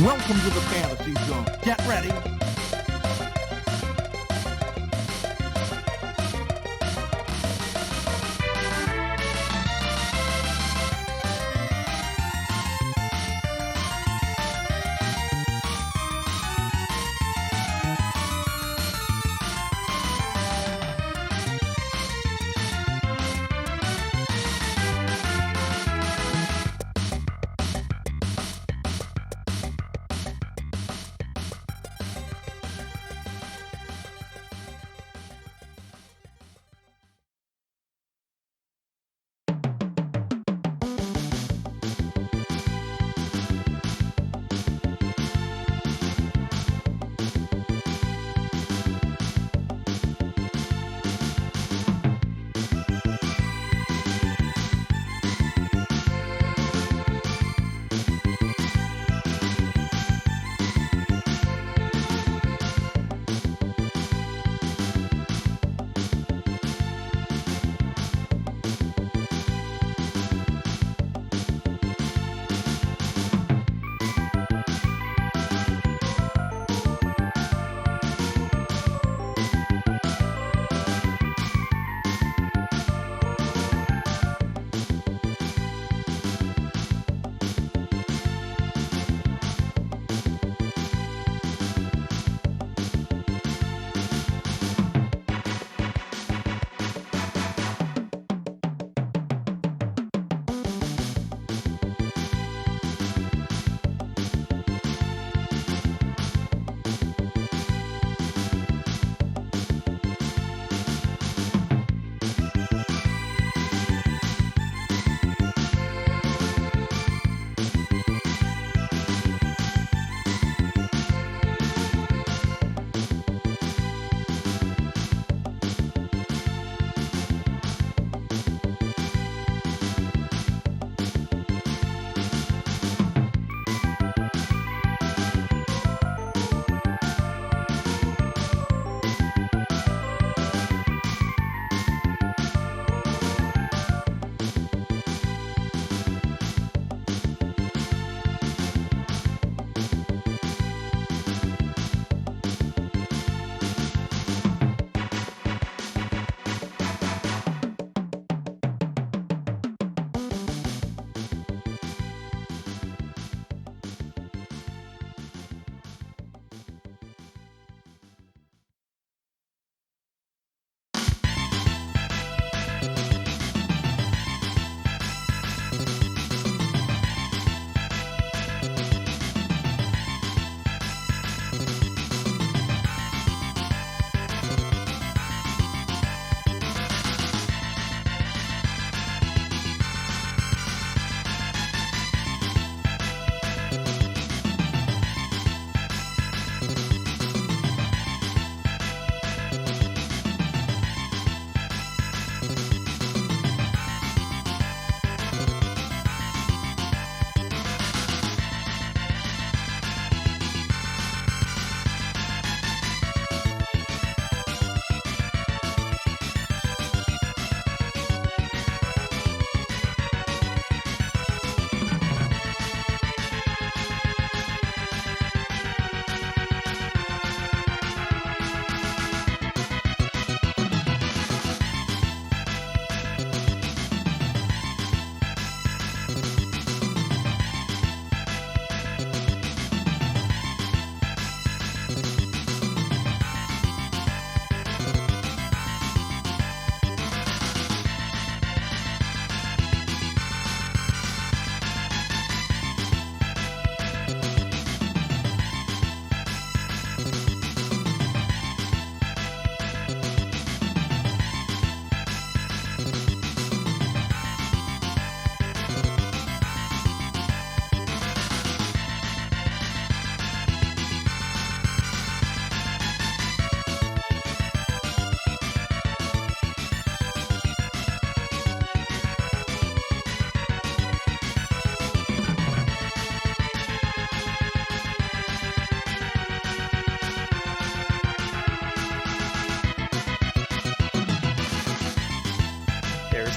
Welcome to the Fantasy Zone. Get ready.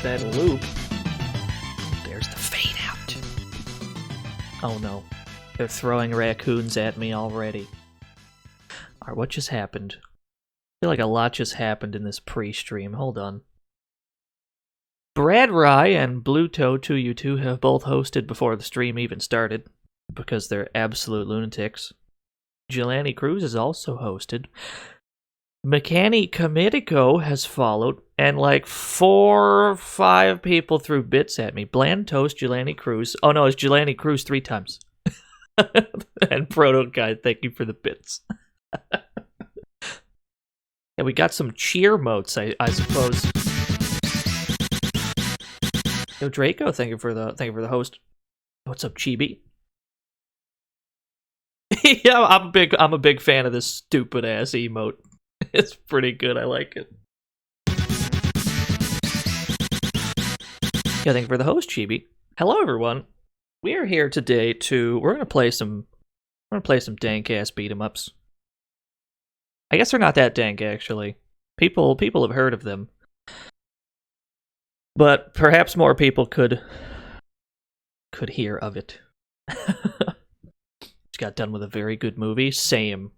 That loop. There's the fade out. Oh no. They're throwing raccoons at me already. Alright, what just happened? I feel like a lot just happened in this pre-stream. Hold on. Brad Rye and Bluto2U2 have both hosted before the stream even started, because they're absolute lunatics. Jelani Cruz has also hosted. Mechani Comitico has followed, and like 4 or 5 people threw bits at me. Bland Toast, Jelani Cruz. Oh no, it's Jelani Cruz 3 times. And Proto Guy, thank you for the bits. Yeah, we got some cheer motes, I suppose. Yo, Draco, thank you for the host. What's up, Chibi? Yeah, I'm a big fan of this stupid ass emote. It's pretty good. I like it. Yeah, thank you for the host, Chibi. Hello, everyone. We are here today we're gonna play some dank ass beat 'em ups. I guess they're not that dank actually. People have heard of them, but perhaps more people could hear of it. Just got done with a very good movie. Same.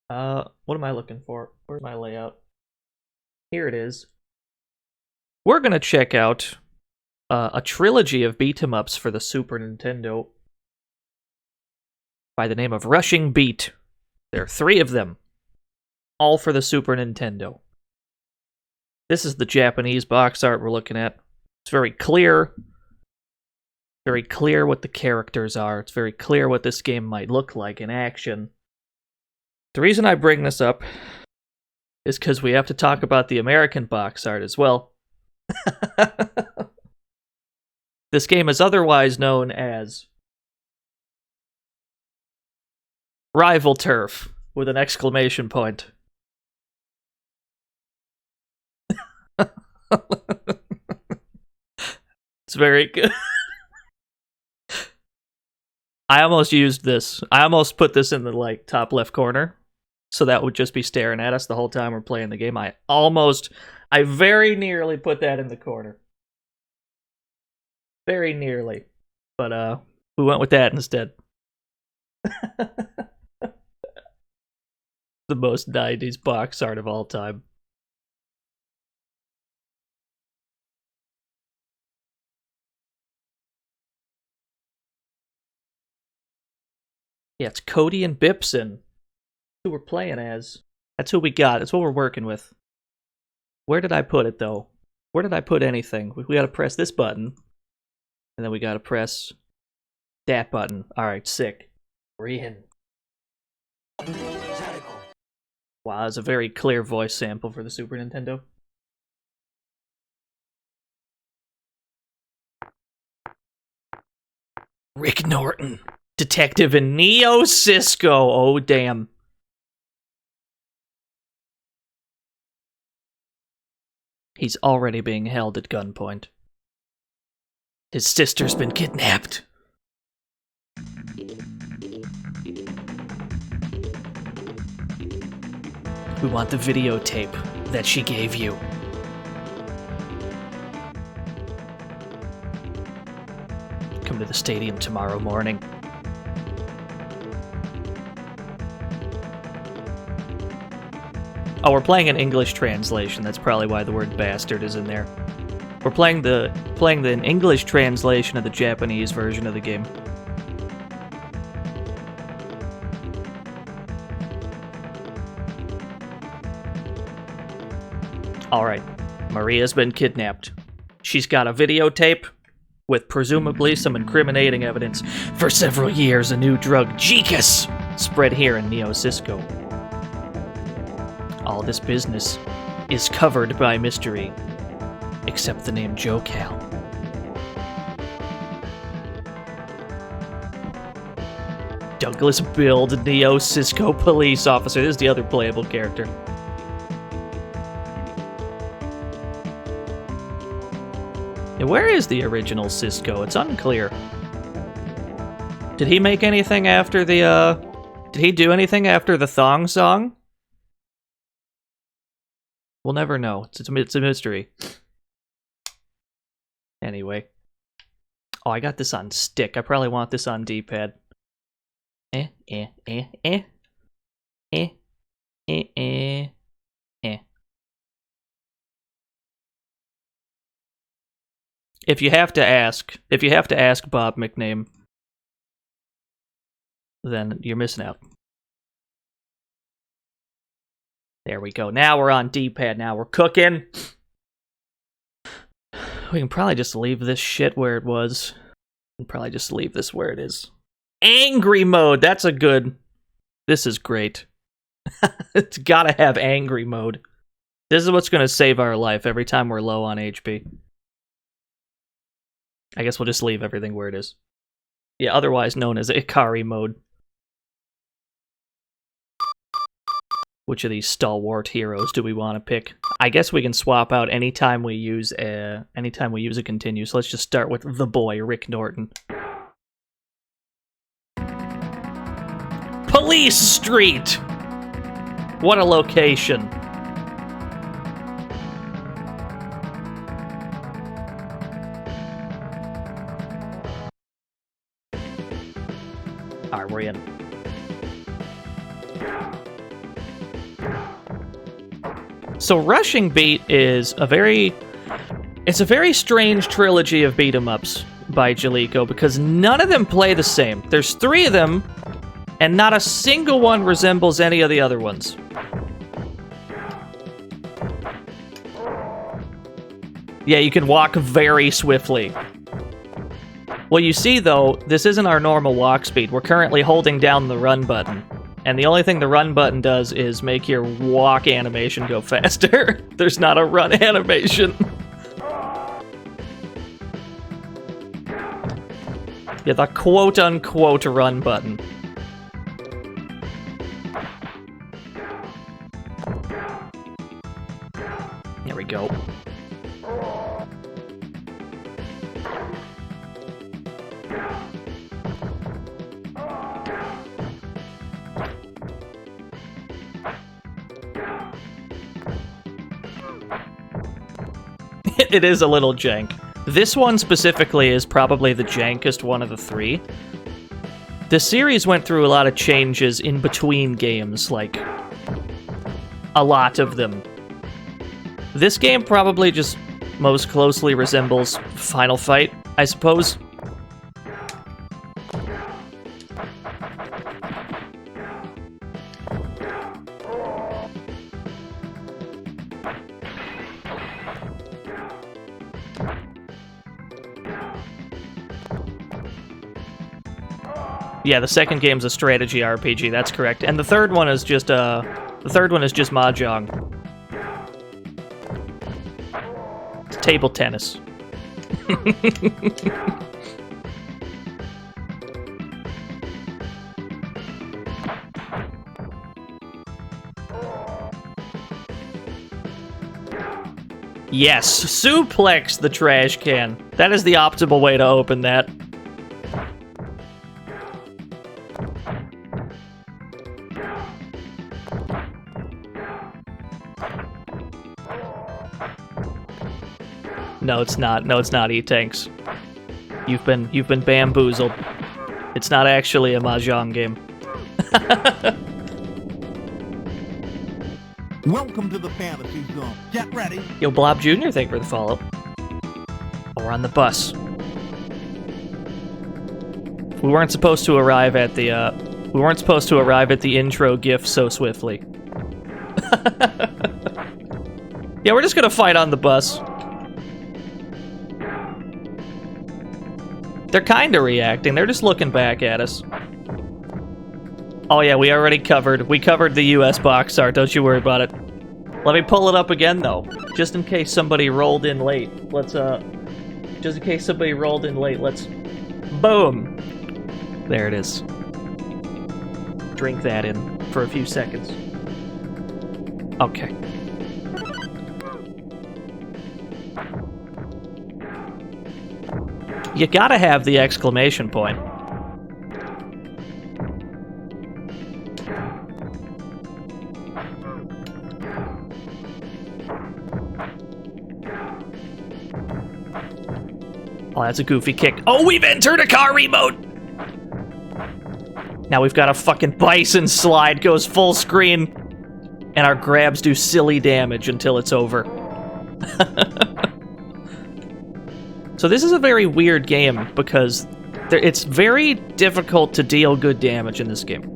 What am I looking for? Where's my layout? Here it is. We're gonna check out a trilogy of beat 'em ups for the Super Nintendo by the name of Rushing Beat. There are 3 of them, all for the Super Nintendo. This is the Japanese box art we're looking at. It's very clear what the characters are. It's very clear what this game might look like in action. The reason I bring this up is because we have to talk about the American box art as well. This game is otherwise known as Rival Turf, with an exclamation point. It's very good. I almost used this. I almost put this in the top left corner, so that would just be staring at us the whole time we're playing the game. I very nearly put that in the corner. Very nearly. But we went with that instead. The most 90s box art of all time. Yeah, it's Cody and Bipson who we're playing as. That's who we got. That's what we're working with. Where did I put it, though? Where did I put anything? We gotta press this button. And then we gotta press that button. Alright, sick. We're in. Wow, that's a very clear voice sample for the Super Nintendo. Rick Norton, detective and Neo Cisco. Oh, damn. He's already being held at gunpoint. His sister's been kidnapped. We want the videotape that she gave you. Come to the stadium tomorrow morning. Oh, we're playing an English translation. That's probably why the word bastard is in there. We're playing the English translation of the Japanese version of the game. Alright, Maria's been kidnapped. She's got a videotape with presumably some incriminating evidence. For several years, a new drug, Geekus, spread here in Neo Cisco. All this business is covered by mystery, except the name Joe Cal. Douglas Build, Neo Cisco police officer. This is the other playable character. And where is the original Cisco? It's unclear. Did he make anything after the, Did he do anything after the Thong Song? We'll never know. It's a mystery. Anyway. Oh, I got this on stick. I probably want this on D-pad. Eh. If you have to ask Bob McName, then you're missing out. There we go. Now we're on D-pad. Now we're cooking. We can probably just leave this shit where it was. We can probably just leave this where it is. Angry mode. That's a good... This is great. It's gotta have angry mode. This is what's gonna save our life every time we're low on HP. I guess we'll just leave everything where it is. Yeah, otherwise known as Ikari mode. Which of these stalwart heroes do we want to pick? I guess we can swap out anytime we use a continue. So let's just start with the boy, Rick Norton. Police Street! What a location. Alright, we're in. So Rushing Beat is a very strange trilogy of beat-em-ups by Jaleco because none of them play the same. There's 3 of them, and not a single one resembles any of the other ones. Yeah, you can walk very swiftly. Well, you see, though, this isn't our normal walk speed. We're currently holding down the run button. And the only thing the run button does is make your walk animation go faster. There's not a run animation. Yeah, the quote-unquote run button. There we go. It is a little jank. This one specifically is probably the jankest one of the 3. The series went through a lot of changes in between games, like a lot of them. This game probably just most closely resembles Final Fight, I suppose. Yeah, the second game's a strategy RPG, that's correct. And the third one is just Mahjong. It's table tennis. Yes, suplex the trash can. That is the optimal way to open that. No, it's not. No, it's not, E-Tanks. You've been bamboozled. It's not actually a Mahjong game. Welcome to the fantasy zone. Get ready. Yo, Blob Jr., thank you for the follow. Oh, we're on the bus. We weren't supposed to arrive at the intro GIF so swiftly. Yeah, we're just gonna fight on the bus. They're kinda reacting, they're just looking back at us. Oh yeah, we covered the US box art, don't you worry about it. Let me pull it up again though, just in case somebody rolled in late. Let's boom! There it is. Drink that in for a few seconds. Okay. You gotta have the exclamation point. Oh, that's a goofy kick. Oh, we've entered a car remote! Now we've got a fucking bison slide, goes full screen, and our grabs do silly damage until it's over. So this is a very weird game, because it's very difficult to deal good damage in this game.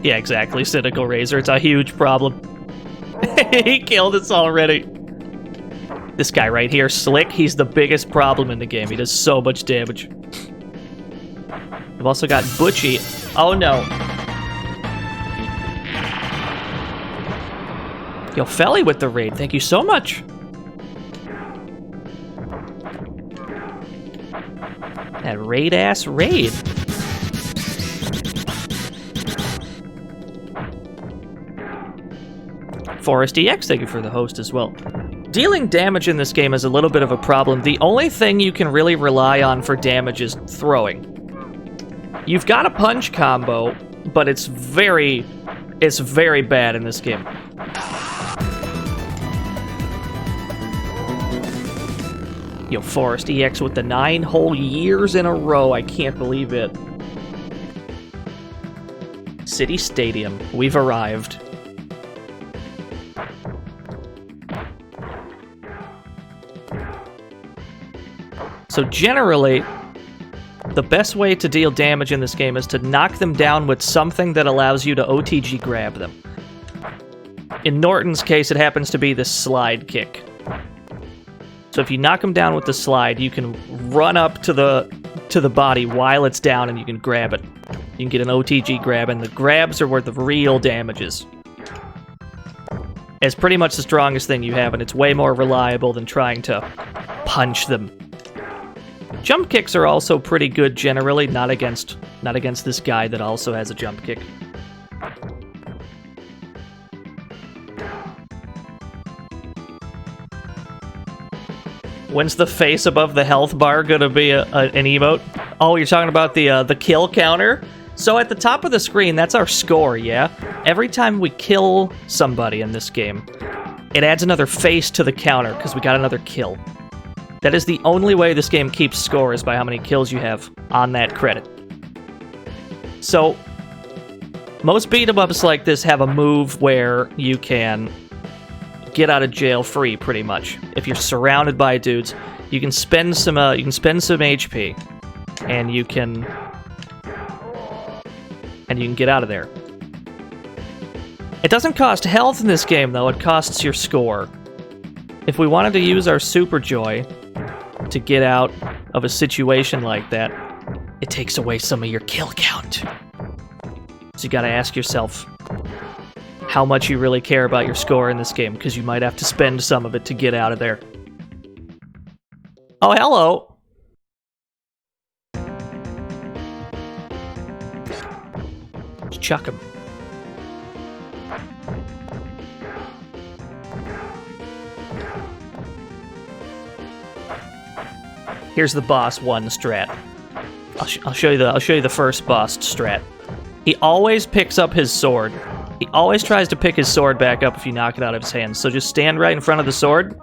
Yeah, exactly, Cynical Razor. It's a huge problem. He killed us already. This guy right here, Slick, he's the biggest problem in the game. He does so much damage. We've also got Butchie. Oh no. Yo, Felly with the raid. Thank you so much. That raid-ass raid. Forest EX, thank you for the host as well. Dealing damage in this game is a little bit of a problem. The only thing you can really rely on for damage is throwing. You've got a punch combo, but it's very bad in this game. Yo, Forest EX with the 9 whole years in a row. I can't believe it. City Stadium. We've arrived. So generally, the best way to deal damage in this game is to knock them down with something that allows you to OTG grab them. In Norton's case, it happens to be the slide kick. So if you knock him down with the slide, you can run up to the body while it's down and you can grab it. You can get an OTG grab, and the grabs are where the real damage is. It's pretty much the strongest thing you have, and it's way more reliable than trying to punch them. Jump kicks are also pretty good generally, not against this guy that also has a jump kick. When's the face above the health bar gonna be an emote? Oh, you're talking about the kill counter? So at the top of the screen, that's our score, yeah? Every time we kill somebody in this game, it adds another face to the counter because we got another kill. That is the only way this game keeps score, is by how many kills you have on that credit. So, most beat-em-ups like this have a move where you can get out of jail free, pretty much. If you're surrounded by dudes, you can spend some HP, and you can get out of there. It doesn't cost health in this game, though. It costs your score. If we wanted to use our Super Joy to get out of a situation like that, it takes away some of your kill count. So you gotta ask yourself how much you really care about your score in this game, because you might have to spend some of it to get out of there. Oh, hello! Just chuck him. Here's the boss 1 strat. I'll show you the first boss strat. He always picks up his sword. He always tries to pick his sword back up if you knock it out of his hands. So just stand right in front of the sword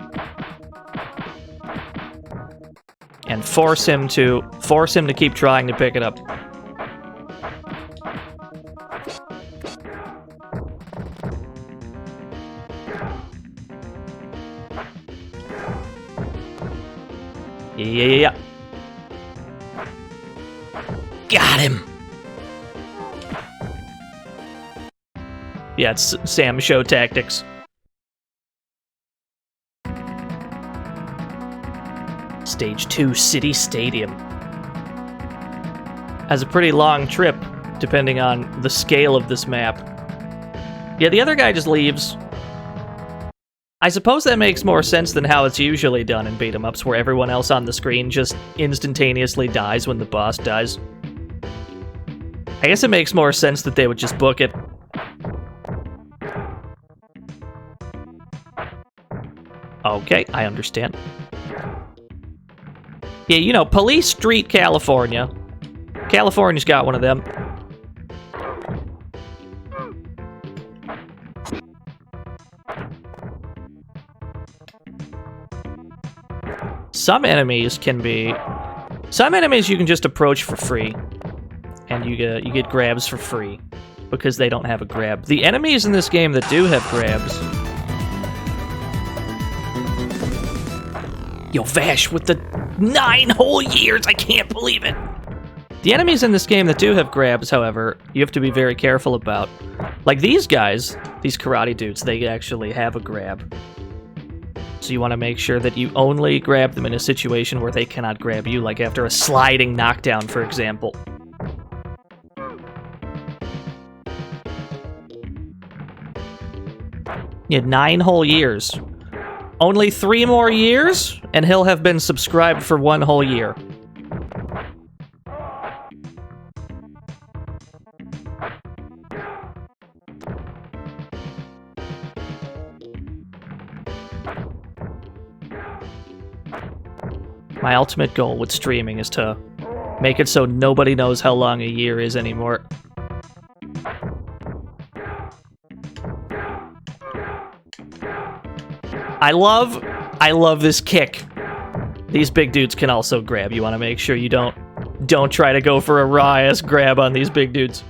and force him to keep trying to pick it up. Yeah. Got him! Yeah, it's Sam Show tactics. Stage 2, City Stadium. Has a pretty long trip, depending on the scale of this map. Yeah, the other guy just leaves. I suppose that makes more sense than how it's usually done in beat-em-ups, where everyone else on the screen just instantaneously dies when the boss dies. I guess it makes more sense that they would just book it. Okay, I understand. Yeah, you know, Police Street, California. California's got one of them. Some enemies can be... Some enemies you can just approach for free, and you get grabs for free, because they don't have a grab. The enemies in this game that do have grabs... Yo, Vash, with the 9 whole years, I can't believe it! The enemies in this game that do have grabs, however, you have to be very careful about. Like these guys, these karate dudes, they actually have a grab. So you want to make sure that you only grab them in a situation where they cannot grab you, like after a sliding knockdown, for example. You had 9 whole years. Only 3 more years, and he'll have been subscribed for 1 whole year. My ultimate goal with streaming is to make it so nobody knows how long a year is anymore. I love this kick. These big dudes can also grab. You want to make sure you don't try to go for a raw-ass grab on these big dudes.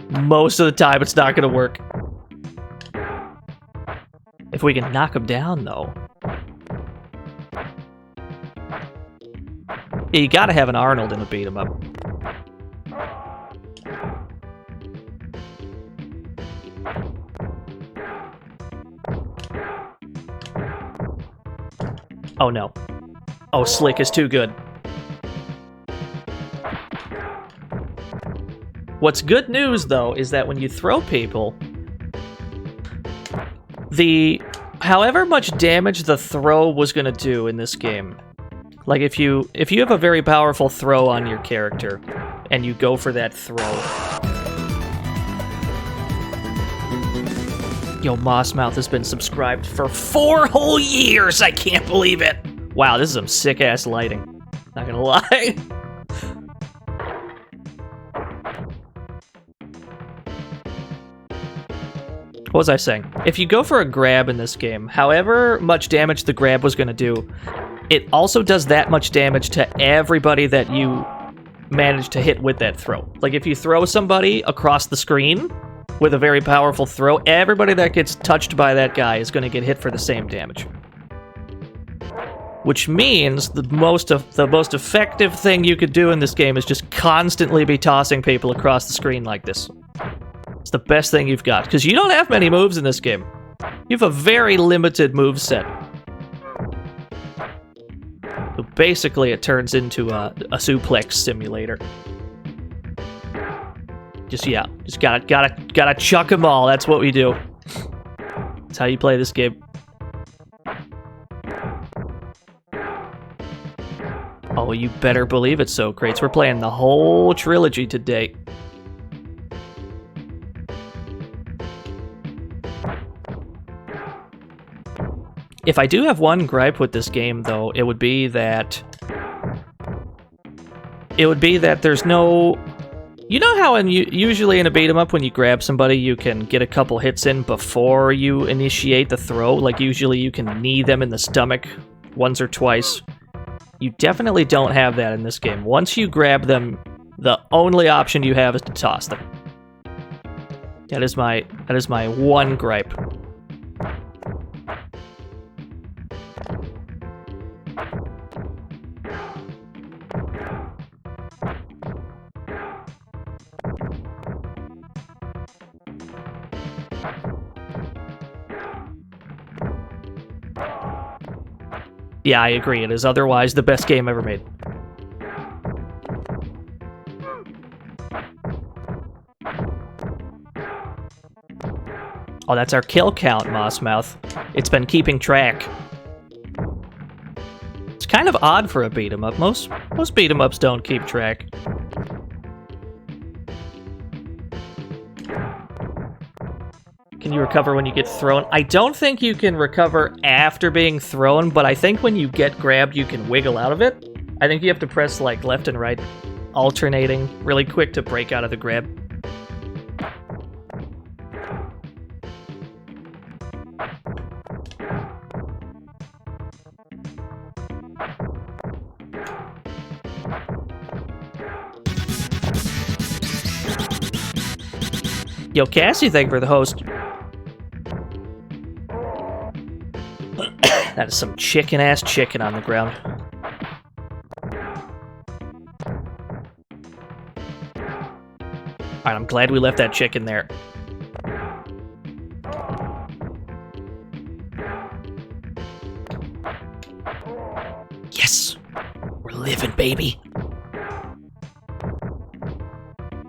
Most of the time, it's not going to work. If we can knock them down, though. Yeah, you gotta have an Arnold in a beat 'em up. Oh no. Oh, Slick is too good. What's good news, though, is that when you throw people, however much damage the throw was gonna do in this game, like if you have a very powerful throw on your character, and you go for that throw. Yo, Mossmouth has been subscribed for 4 whole years! I can't believe it! Wow, this is some sick-ass lighting. Not gonna lie. What was I saying? If you go for a grab in this game, however much damage the grab was gonna do, it also does that much damage to everybody that you manage to hit with that throw. Like, if you throw somebody across the screen with a very powerful throw, everybody that gets touched by that guy is going to get hit for the same damage. Which means the most effective thing you could do in this game is just constantly be tossing people across the screen like this. It's the best thing you've got, because you don't have many moves in this game. You have a very limited move set. So basically, it turns into a suplex simulator. Just gotta chuck them all. That's what we do. That's how you play this game. Oh, you better believe it, so Crates. We're playing the whole trilogy today. If I do have one gripe with this game, though, it would be that there's no... You know how usually in a beat 'em up, when you grab somebody, you can get a couple hits in before you initiate the throw? Like, usually you can knee them in the stomach once or twice. You definitely don't have that in this game. Once you grab them, the only option you have is to toss them. That is my one gripe. Yeah, I agree. It is otherwise the best game ever made. Oh, that's our kill count, Mossmouth. It's been keeping track. It's kind of odd for a beat 'em up. Most beat 'em ups don't keep track. Can you recover when you get thrown? I don't think you can recover after being thrown, but I think when you get grabbed, you can wiggle out of it. I think you have to press, like, left and right, alternating really quick to break out of the grab. Yo, Cassie, thank you for the host. That is some chicken-ass chicken on the ground. Alright, I'm glad we left that chicken there. Yes! We're living, baby!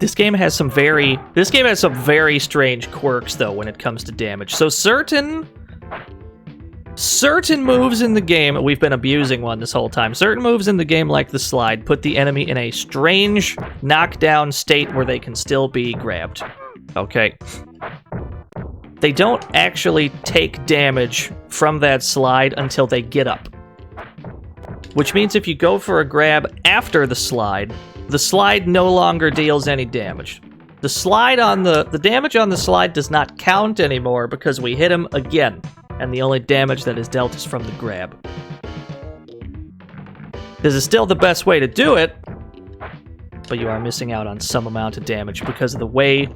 This game has some very strange quirks, though, when it comes to damage. So certain moves in the game, we've been abusing one this whole time, certain moves in the game, like the slide, put the enemy in a strange knockdown state where they can still be grabbed. Okay? They don't actually take damage from that slide until they get up. Which means if you go for a grab after the slide no longer deals any damage. The damage on the slide does not count anymore because we hit him again, and the only damage that is dealt is from the grab. This is still the best way to do it, but you are missing out on some amount of damage because of the way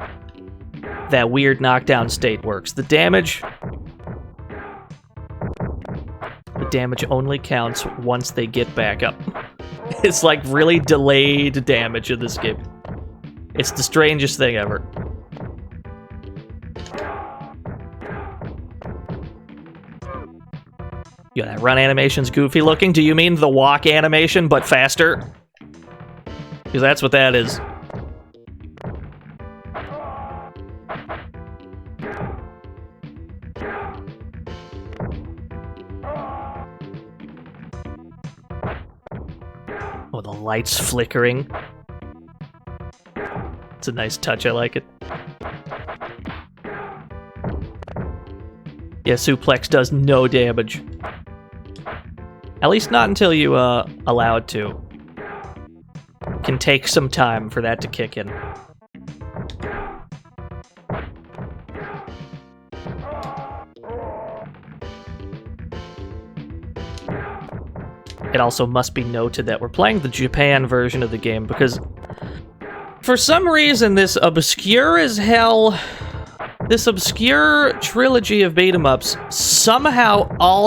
that weird knockdown state works. The damage only counts once they get back up. It's like really delayed damage in this game. It's the strangest thing ever. Yeah, that run animation's goofy looking. Do you mean the walk animation, but faster? Because that's what that is. Oh, the light's flickering. It's a nice touch, I like it. Yeah, suplex does no damage. At least not until you allow it to. Can take some time for that to kick in. It also must be noted that we're playing the Japan version of the game because for some reason this obscure trilogy of beat-em-ups somehow all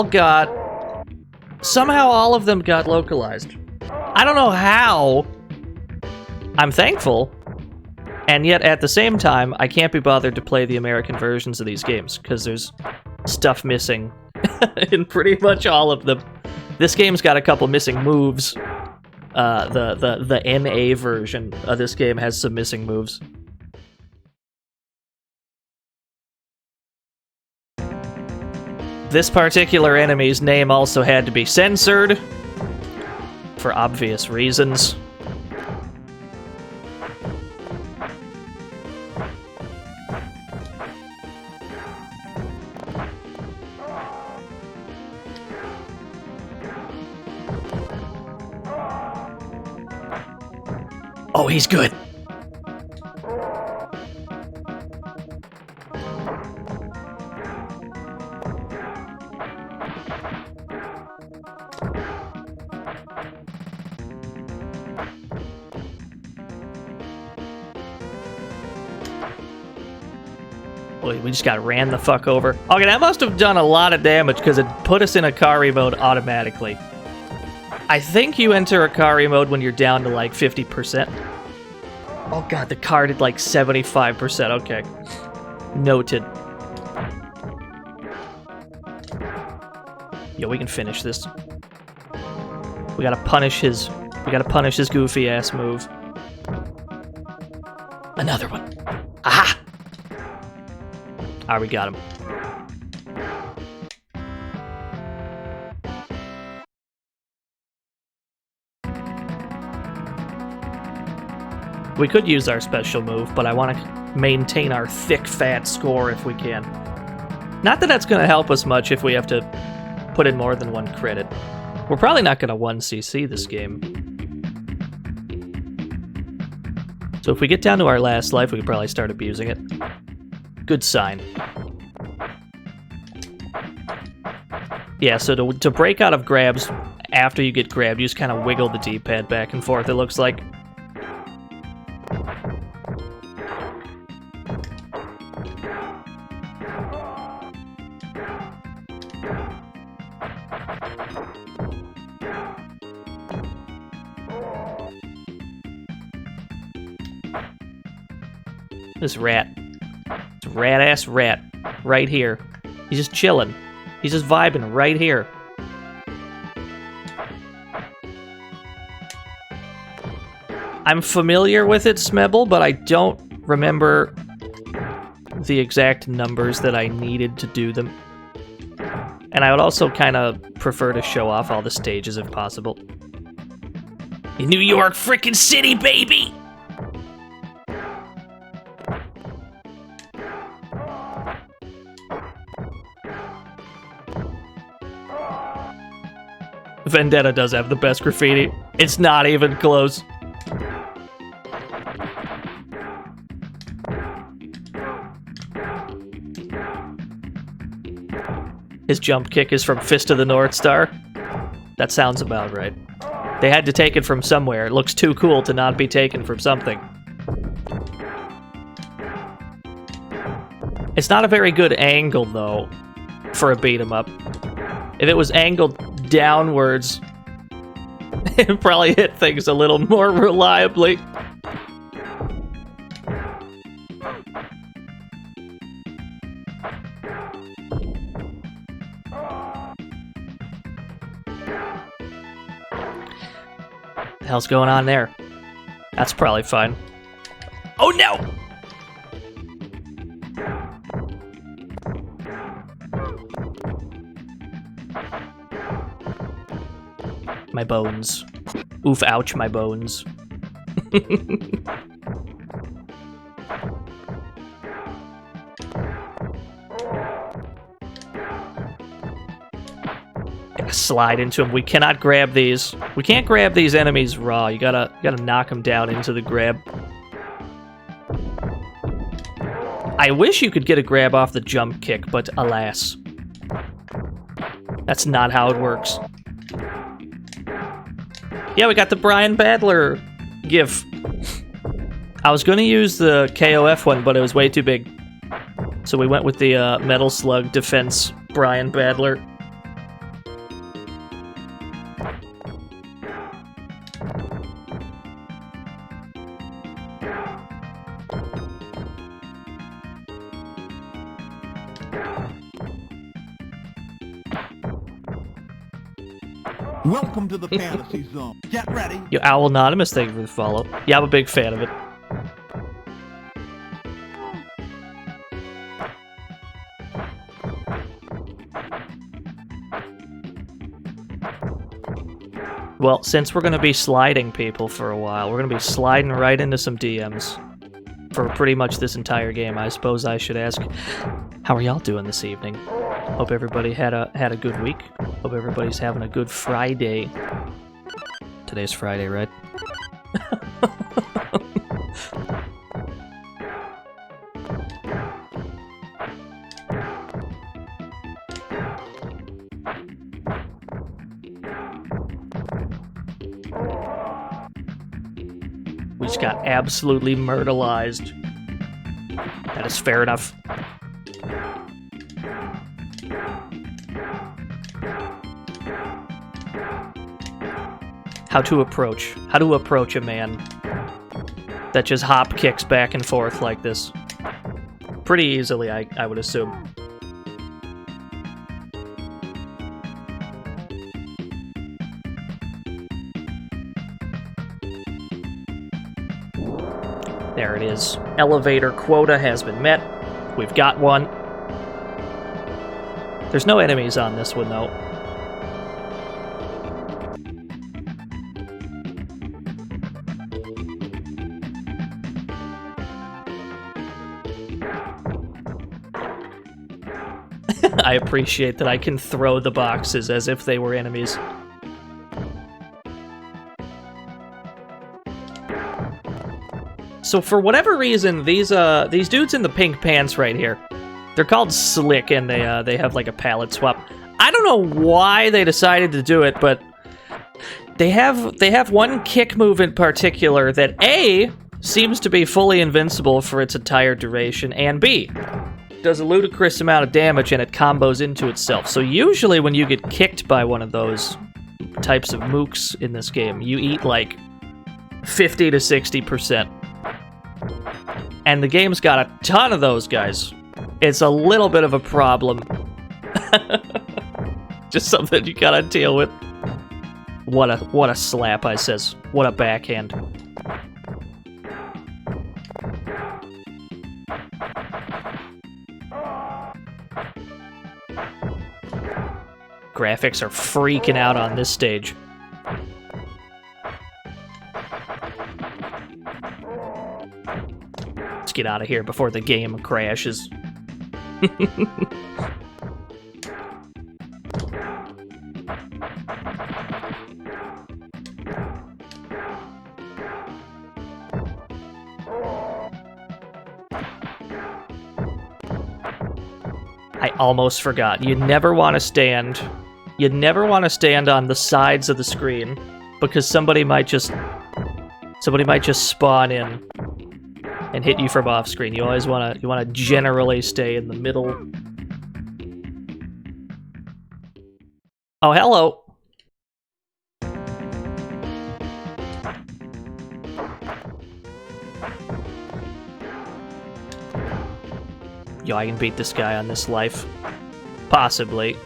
of them got localized. I don't know how. I'm thankful. And yet at the same time, I can't be bothered to play the American versions of these games because there's stuff missing in pretty much all of them. This game's got a couple missing moves. The NA version of this game has some missing moves. This particular enemy's name also had to be censored for obvious reasons. Oh, he's good. Boy, we just got ran the fuck over. Okay, that must have done a lot of damage because it put us in Akari mode automatically. I think you enter Akari mode when you're down to like 50%. Oh god, the car did like 75%. Okay. Noted. Yo, we can finish this. We gotta punish his goofy ass move. Another one. Aha! Alright, we got him. We could use our special move, but I want to maintain our thick, fat score if we can. Not that that's going to help us much if we have to put in more than one credit. We're probably not going to 1cc this game. So if we get down to our last life, we could probably start abusing it. Good sign. Yeah, so to break out of grabs after you get grabbed, you just kind of wiggle the D-pad back and forth, it looks like. This rat. It's a rat-ass rat. Right here. He's just chilling. He's just vibing right here. I'm familiar with it, Smebble, but I don't remember the exact numbers that I needed to do them. And I would also kind of prefer to show off all the stages if possible. In New York frickin' City, baby! Vendetta does have the best graffiti. It's not even close. His jump kick is from Fist of the North Star. That sounds about right. They had to take it from somewhere. It looks too cool to not be taken from something. It's not a very good angle, though, for a beat-em-up. If it was angled downwards, it probably hit things a little more reliably. What the hell's going on there? That's probably fine. Oh no! My bones. Oof, ouch, my bones. Gotta slide into him. We cannot grab these. We can't grab these enemies raw. You gotta knock them down into the grab. I wish you could get a grab off the jump kick, but alas. That's not how it works. Yeah, we got the Brian Badler gif. I was going to use the KOF one, but it was way too big. So we went with the Metal Slug Defense Brian Badler. Welcome to the fantasy zone. Get ready. Yo, Owl Anonymous, thank you for the follow. Yeah, I'm a big fan of it. Well, since we're going to be sliding people for a while, we're going to be sliding right into some DMs for pretty much this entire game. I suppose I should ask, how are y'all doing this evening? Hope everybody had a good week. Hope everybody's having a good Friday. Today's Friday, right? We just got absolutely myrtleized. That is fair enough. How to approach a man that just hop kicks back and forth like this. Pretty easily, I would assume. There it is. Elevator quota has been met. We've got one. There's no enemies on this one, though. I appreciate that I can throw the boxes as if they were enemies. So for whatever reason, these dudes in the pink pants right here, they're called Slick, and they have like a palette swap. I don't know why they decided to do it, but they have one kick move in particular that A, seems to be fully invincible for its entire duration, and B, does a ludicrous amount of damage and it combos into itself. So usually when you get kicked by one of those types of mooks in this game, you eat like 50 to 60%. And the game's got a ton of those guys. It's a little bit of a problem. Just something you gotta deal with. What a slap, I says. What a backhand. Graphics are freaking out on this stage. Let's get out of here before the game crashes. I almost forgot. You never want to stand on the sides of the screen because somebody might just spawn in and hit you from off screen. You always want to generally stay in the middle. Oh, hello. Yo, I can beat this guy on this life. Possibly.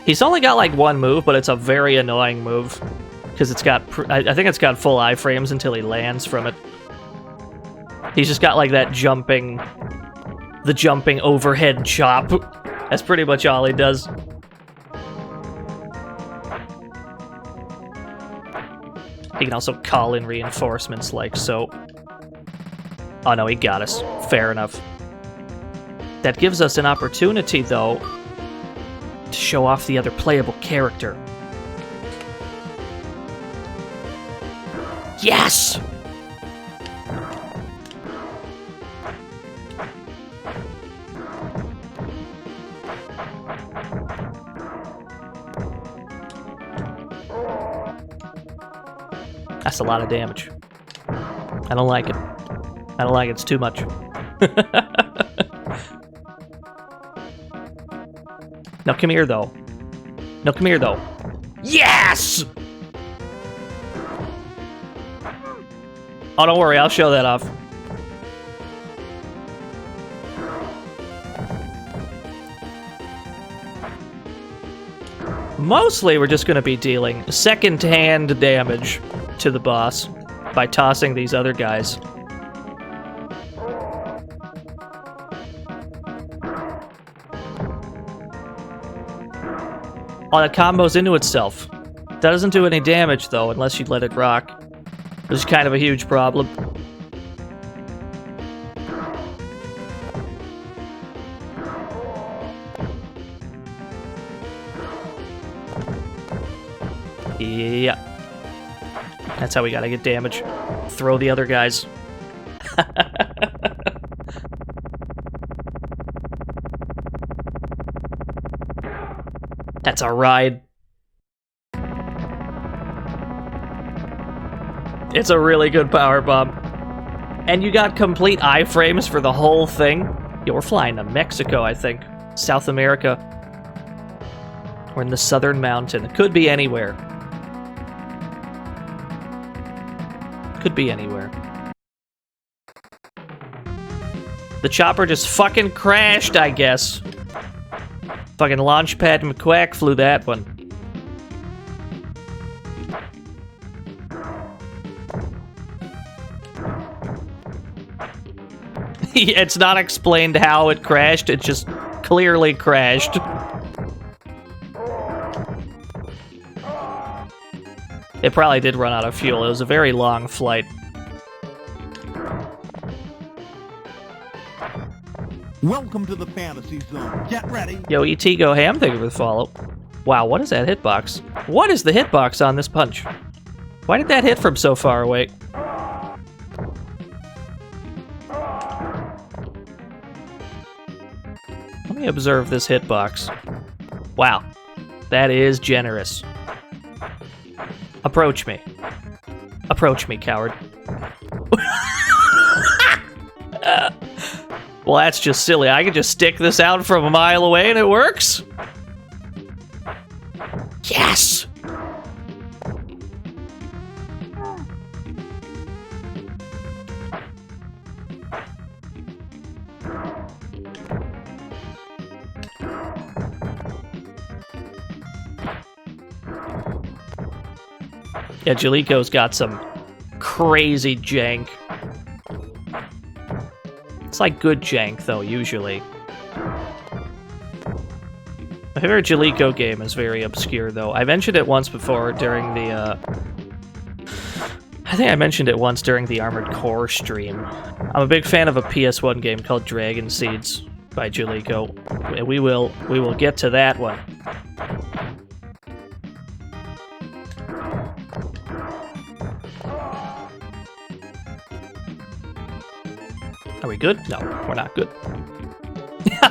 He's only got like one move, but it's a very annoying move. Because it's got, I think it's got full iframes until he lands from it. He's just got like that jumping overhead chop. That's pretty much all he does. He can also call in reinforcements like so. Oh no, he got us. Fair enough. That gives us an opportunity, though, to show off the other playable character. Yes! That's a lot of damage. I don't like it. I don't like it. It's too much. Now come here, though. No, come here, though. Yes! Oh, don't worry. I'll show that off. Mostly, we're just going to be dealing second-hand damage to the boss by tossing these other guys. Oh, that combos into itself. That doesn't do any damage, though, unless you let it rock. Which is kind of a huge problem. Yeah. That's how we gotta get damage. Throw the other guys. That's our ride. It's a really good power bomb. And you got complete iframes for the whole thing. Yo, we're flying to Mexico, I think. South America. We're in the southern mountain. It could be anywhere. Could be anywhere. The chopper just fucking crashed, I guess. Fucking Launchpad McQuack flew that one. It's not explained how it crashed, it just clearly crashed. It probably did run out of fuel. It was a very long flight. Welcome to the fantasy zone. Get ready. Yo, E.T. Go Ham, thank you for the follow. Wow, what is that hitbox? What is the hitbox on this punch? Why did that hit from so far away? Let me observe this hitbox. Wow, that is generous. Approach me. Approach me, coward. Well, that's just silly. I can just stick this out from a mile away and it works? Yes! Yeah, Jaleco's got some crazy jank. It's like good jank, though, usually. My favorite Jaleco game is very obscure, though. I mentioned it once before during the, I think I mentioned it once during the Armored Core stream. I'm a big fan of a PS1 game called Dragon Seeds by Jaleco. We will get to that one. Are we good? No, we're not good.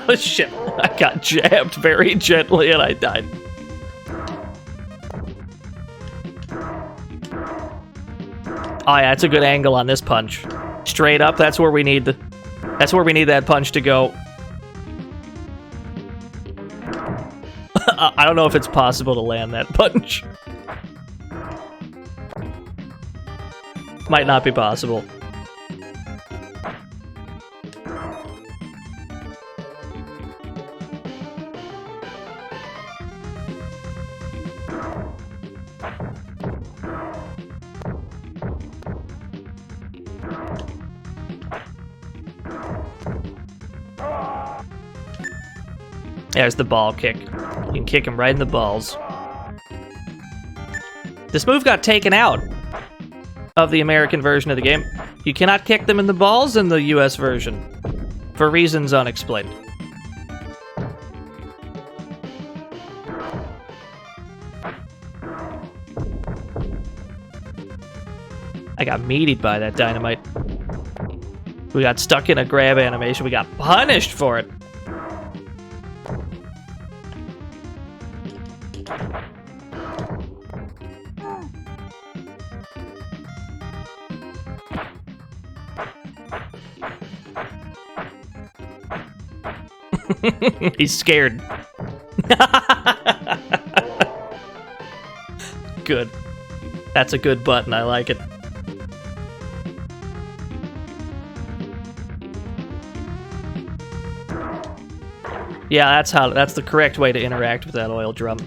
Oh shit, I got jabbed very gently and I died. Oh yeah, it's a good angle on this punch. Straight up, that's where we need that punch to go. I don't know if it's possible to land that punch. Might not be possible. There's the ball kick. You can kick him right in the balls. This move got taken out of the American version of the game. You cannot kick them in the balls in the US version, for reasons unexplained. I got meatied by that dynamite. We got stuck in a grab animation. We got punished for it. He's scared. Good. That's a good button. I like it. Yeah, that's the correct way to interact with that oil drum.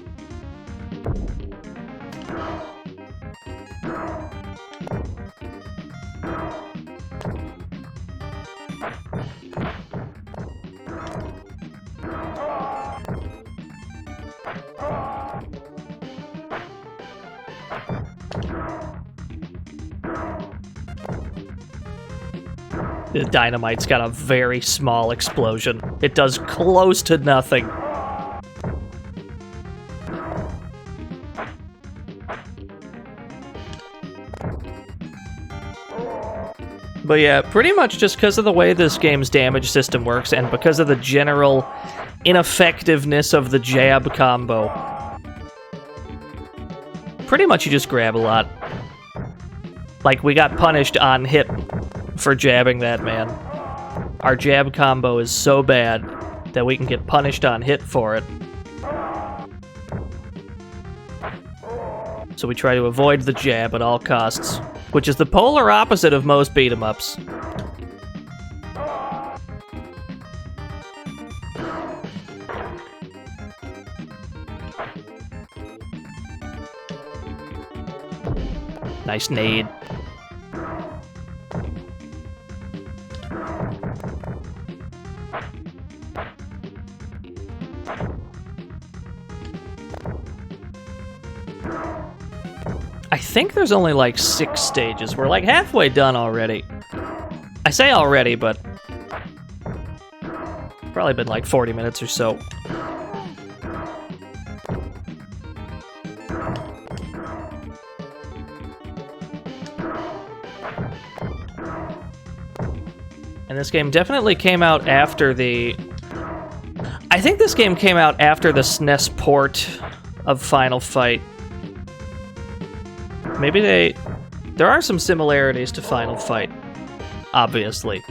The dynamite's got a very small explosion. It does close to nothing. But yeah, pretty much just because of the way this game's damage system works and because of the general ineffectiveness of the jab combo, pretty much you just grab a lot. Like, we got punished on hit for jabbing that man. Our jab combo is so bad that we can get punished on hit for it. So we try to avoid the jab at all costs, which is the polar opposite of most beat-em-ups. Nice nade. I think there's only like 6 stages. We're like halfway done already. I say already, but probably been like 40 minutes or so. And this game definitely came out after the... I think this game came out after the SNES port of Final Fight. Maybe there are some similarities to Final Fight, obviously.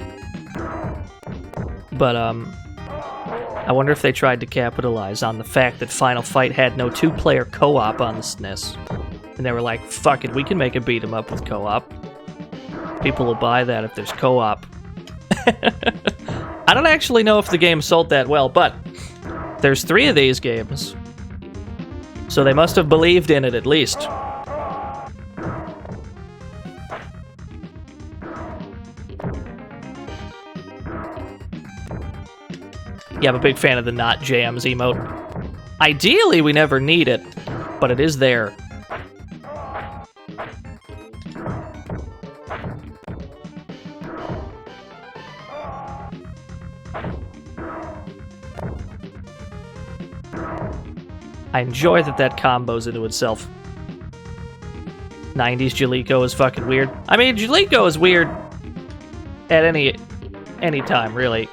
But, I wonder if they tried to capitalize on the fact that Final Fight had no 2-player co-op on the SNES. And they were like, fuck it, we can make a beat-em-up with co-op. People will buy that if there's co-op. I don't actually know if the game sold that well, but there's 3 of these games. So they must have believed in it at least. Yeah, I'm a big fan of the not jams emote. Ideally, we never need it, but it is there. I enjoy that combos into itself. 90s Jaliko is fucking weird. I mean, Jaliko is weird at any time, really.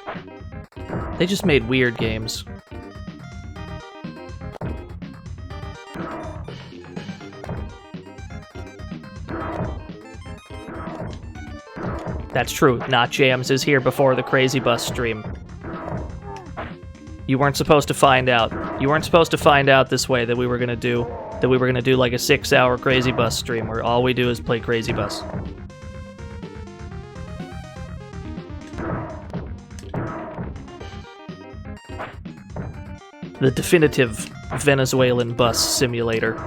They just made weird games. That's true. Not Jams is here before the Crazy Bus stream. You weren't supposed to find out. You weren't supposed to find out this way that we were gonna do like a 6-hour Crazy Bus stream where all we do is play Crazy Bus. The definitive Venezuelan bus simulator.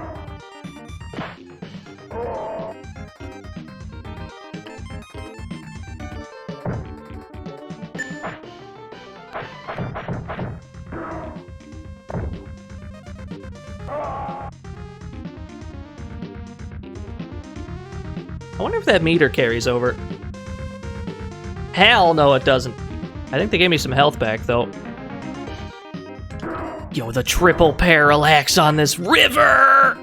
I wonder if that meter carries over. Hell no, it doesn't. I think they gave me some health back, though. Yo, the triple parallax on this river!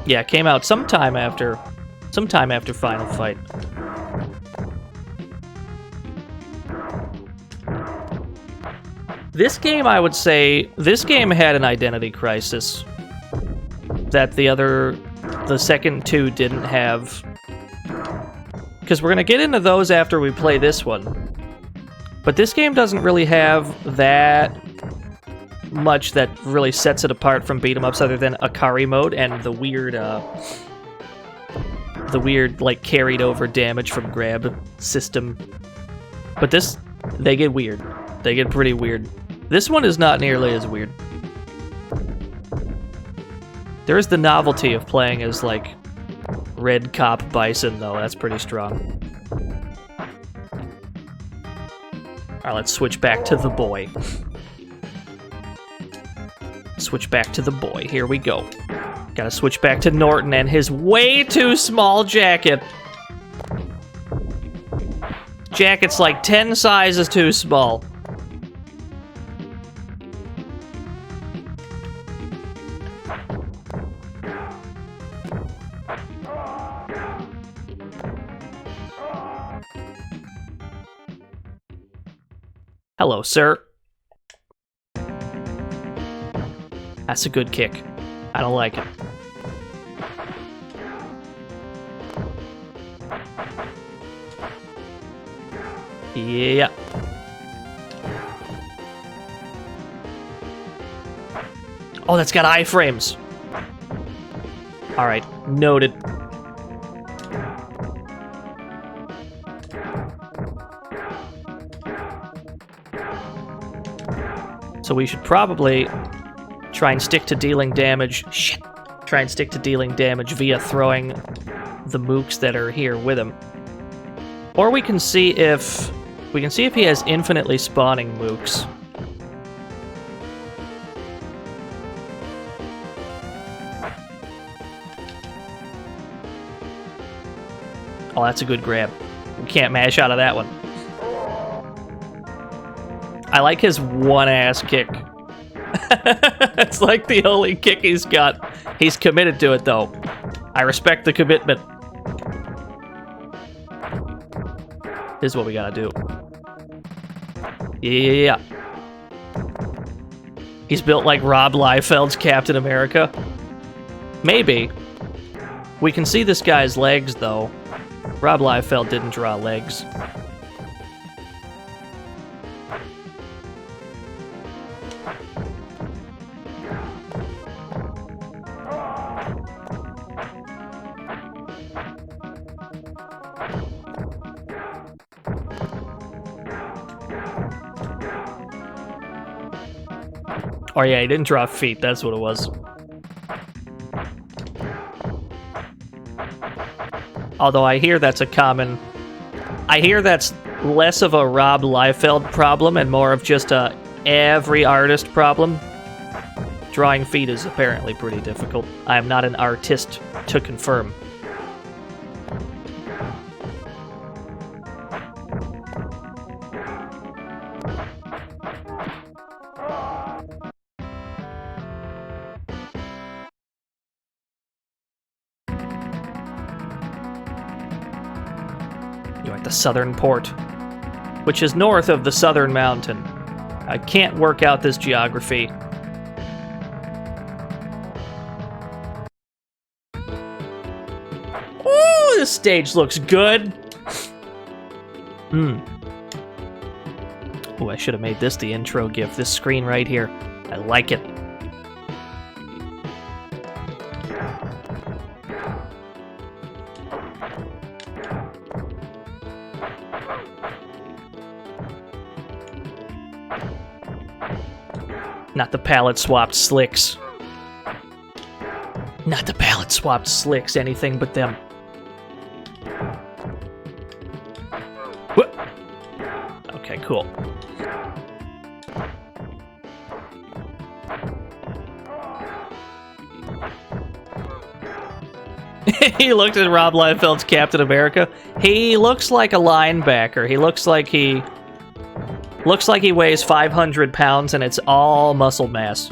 Yeah, it came out sometime after Final Fight. This game, I would say, this game had an identity crisis that the second two didn't have. Because we're going to get into those after we play this one. But this game doesn't really have that much that really sets it apart from beat-em-ups other than Akari mode and the weird, like, carried over damage from grab system. But this, they get weird. They get pretty weird. This one is not nearly as weird. There is the novelty of playing as, like, Red Cop Bison, though. That's pretty strong. Alright, let's switch back to the boy. Switch back to the boy. Here we go. Gotta switch back to Norton and his way too small jacket. Jacket's like 10 sizes too small. Hello, sir. That's a good kick. I don't like it. Yeah. Oh, that's got iframes. Alright, noted. So we should probably try and stick to dealing damage. Shit. Try and stick to dealing damage via throwing the mooks that are here with him. Or we can see if he has infinitely spawning mooks. Oh, that's a good grab. We can't mash out of that one. I like his one-ass kick. It's like the only kick he's got. He's committed to it, though. I respect the commitment. This is what we gotta do. Yeah. He's built like Rob Liefeld's Captain America. Maybe. We can see this guy's legs, though. Rob Liefeld didn't draw legs. Oh yeah, he didn't draw feet, that's what it was. Although I hear that's a common... I hear that's less of a Rob Liefeld problem and more of just a every artist problem. Drawing feet is apparently pretty difficult. I am not an artist to confirm. You're at the southern port, which is north of the southern mountain. I can't work out this geography. Ooh, this stage looks good. Ooh, I should have made this the intro GIF. This screen right here. I like it. Not the palette swapped slicks. Not the palette swapped slicks, anything but them. What? Okay, cool. He looked at Rob Liefeld's Captain America. He looks like a linebacker. He looks like he weighs 500 pounds and it's all muscle mass.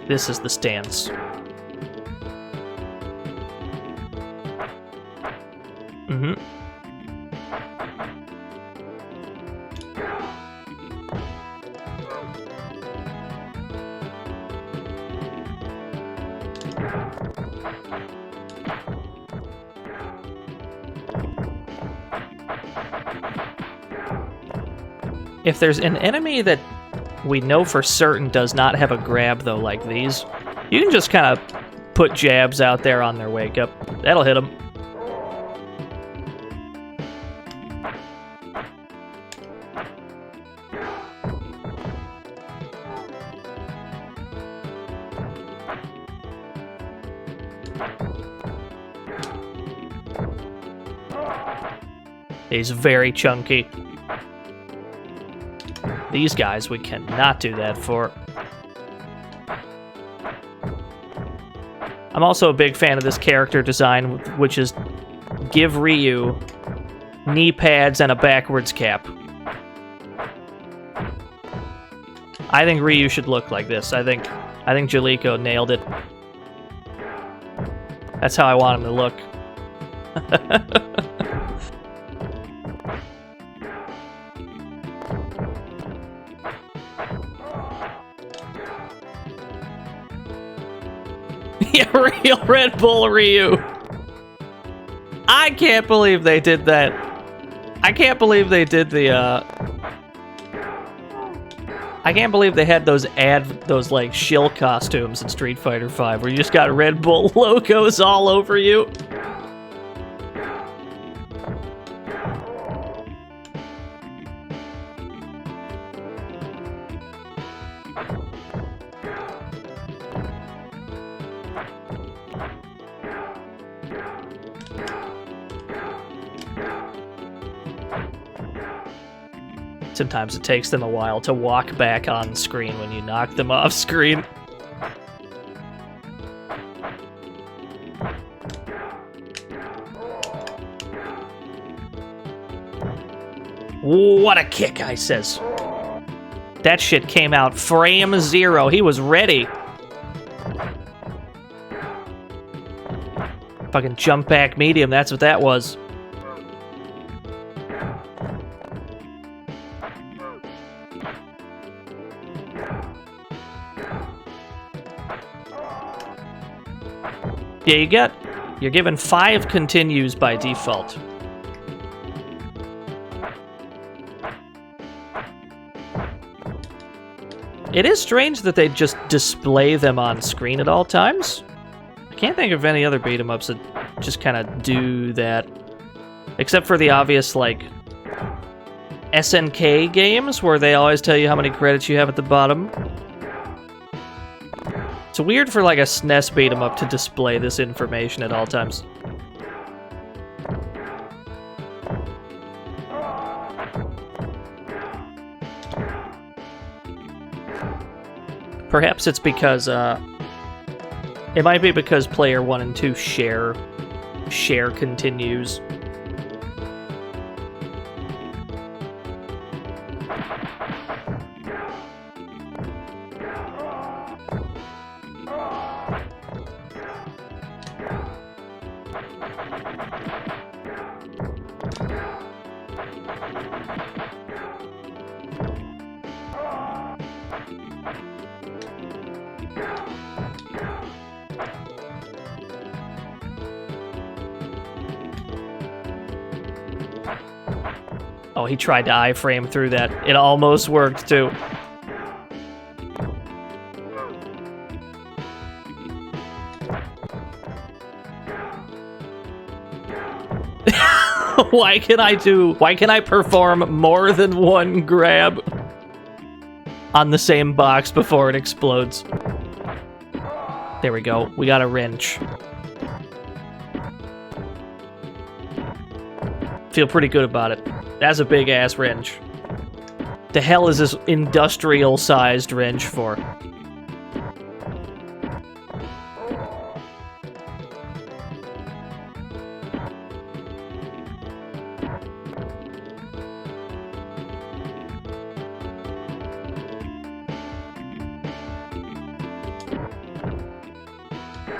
This is the stance. Mm-hmm. If there's an enemy that we know for certain does not have a grab, though, like these, you can just kind of put jabs out there on their wake up. That'll hit them. He's very chunky. These guys we cannot do that for. I'm also a big fan of this character design, which is give Ryu knee pads and a backwards cap. I think Ryu should look like this. I think Jalico nailed it. That's how I want him to look. Yeah, real Red Bull Ryu. I can't believe they did that. I can't believe they did the, I can't believe they had those like shill costumes in Street Fighter V where you just got Red Bull logos all over you. Sometimes it takes them a while to walk back on screen when you knock them off screen. What a kick, I says. That shit came out frame zero. He was ready. Fucking jump back medium, that's what that was. Yeah, you're given 5 continues by default. It is strange that they just display them on screen at all times. I can't think of any other beat-em-ups that just kind of do that. Except for the obvious, like, SNK games, where they always tell you how many credits you have at the bottom. It's weird for like a SNES beat 'em up to display this information at all times. Perhaps it's because, it might be because player 1 and 2 share continues. Oh, he tried to iframe through that. It almost worked, too. Why can I perform more than one grab on the same box before it explodes? There we go. We got a wrench. Feel pretty good about it. That's a big-ass wrench. The hell is this industrial-sized wrench for?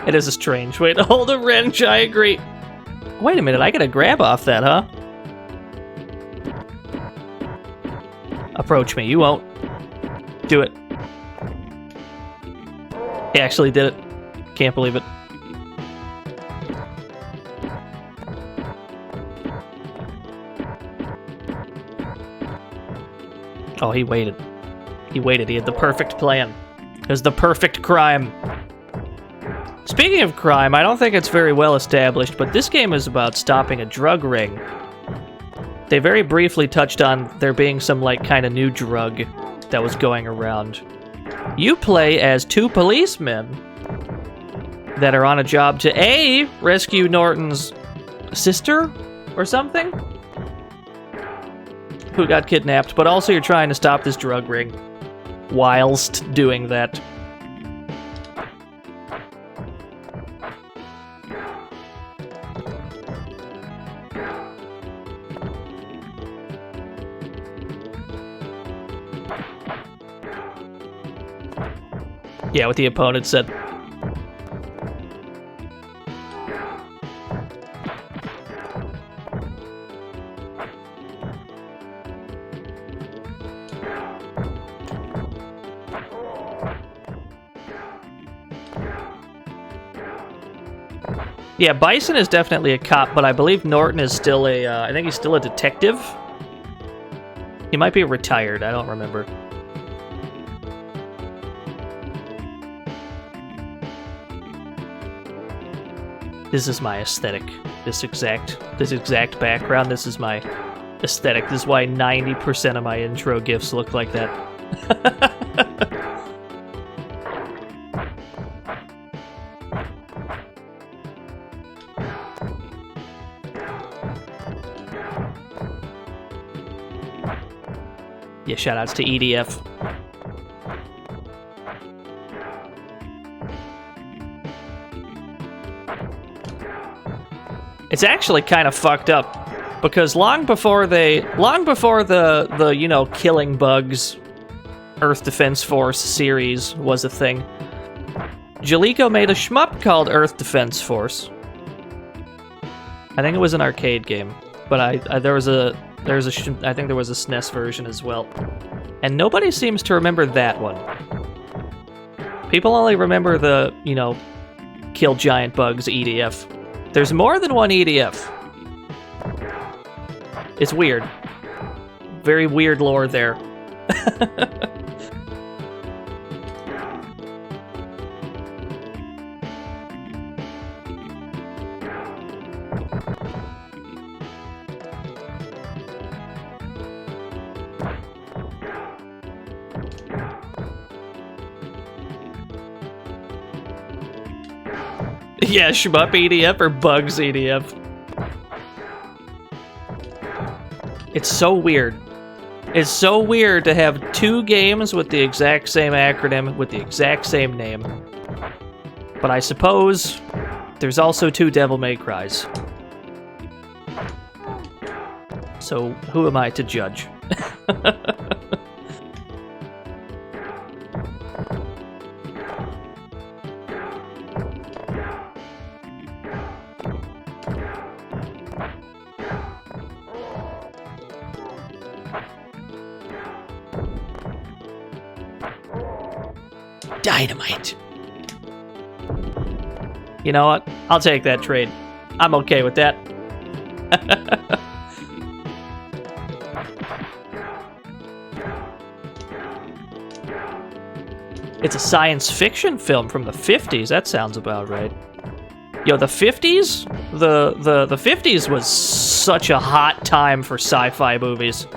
It is a strange way to hold a wrench, I agree. Wait a minute, I gotta grab off that, huh? Approach me, you won't. Do it. He actually did it. Can't believe it. Oh, he waited. He waited. He had the perfect plan. It was the perfect crime. Speaking of crime, I don't think it's very well established, but this game is about stopping a drug ring. They very briefly touched on there being some, like, kind of new drug that was going around. You play as two policemen that are on a job to A, rescue Norton's sister or something, who got kidnapped, but also you're trying to stop this drug ring whilst doing that. Yeah, what the opponent said. Yeah, Bison is definitely a cop, but I believe Norton is still a, I think he's still a detective. He might be retired, I don't remember. This is my aesthetic. This exact background, this is my aesthetic. This is why 90% of my intro GIFs look like that. Yeah, shoutouts to EDF. It's actually kind of fucked up, because long before the you know, killing bugs Earth Defense Force series was a thing, Jaleco made a shmup called Earth Defense Force. I think it was an arcade game, but I think there was a SNES version as well, and nobody seems to remember that one. People only remember the, you know, kill giant bugs EDF. There's more than one EDF. It's weird. Very weird lore there. Yeah, Shmup EDF or Bugs EDF. It's so weird. It's so weird to have two games with the exact same acronym, with the exact same name. But I suppose there's also two Devil May Cries. So who am I to judge? Dynamite. You know what? I'll take that trade. I'm okay with that. It's a science fiction film from the 50s. That sounds about right. Yo, the 50s? The 50s was such a hot time for sci-fi movies.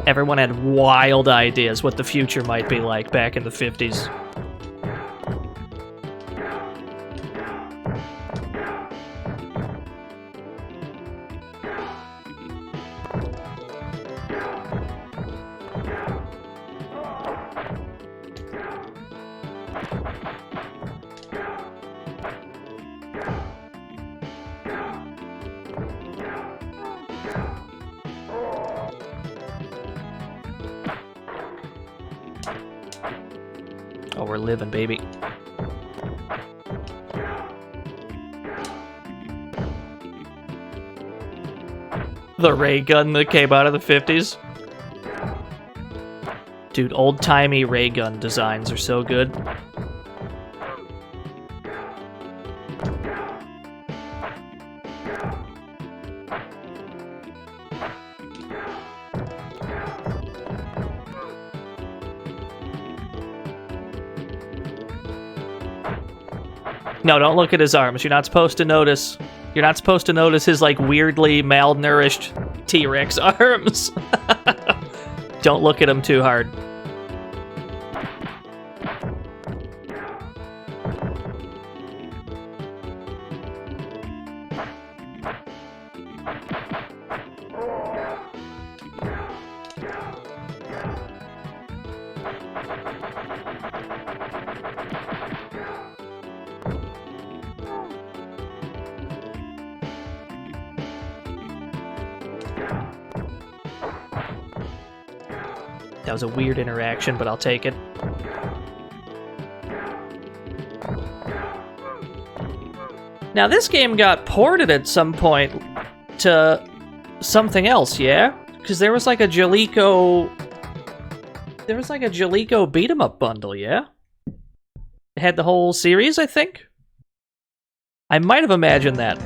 Everyone had wild ideas what the future might be like back in the 50s. Oh, we're living, baby. The ray gun that came out of the 50s. Dude, old-timey ray gun designs are so good. No, don't look at his arms. You're not supposed to notice. You're not supposed to notice his, like, weirdly malnourished T-Rex arms. Don't look at him too hard. That was a weird interaction, but I'll take it. Now, this game got ported at some point to something else, yeah? Because there was like a Jaleco... There was like a Jaleco beat-em-up bundle, yeah? It had the whole series, I think? I might have imagined that.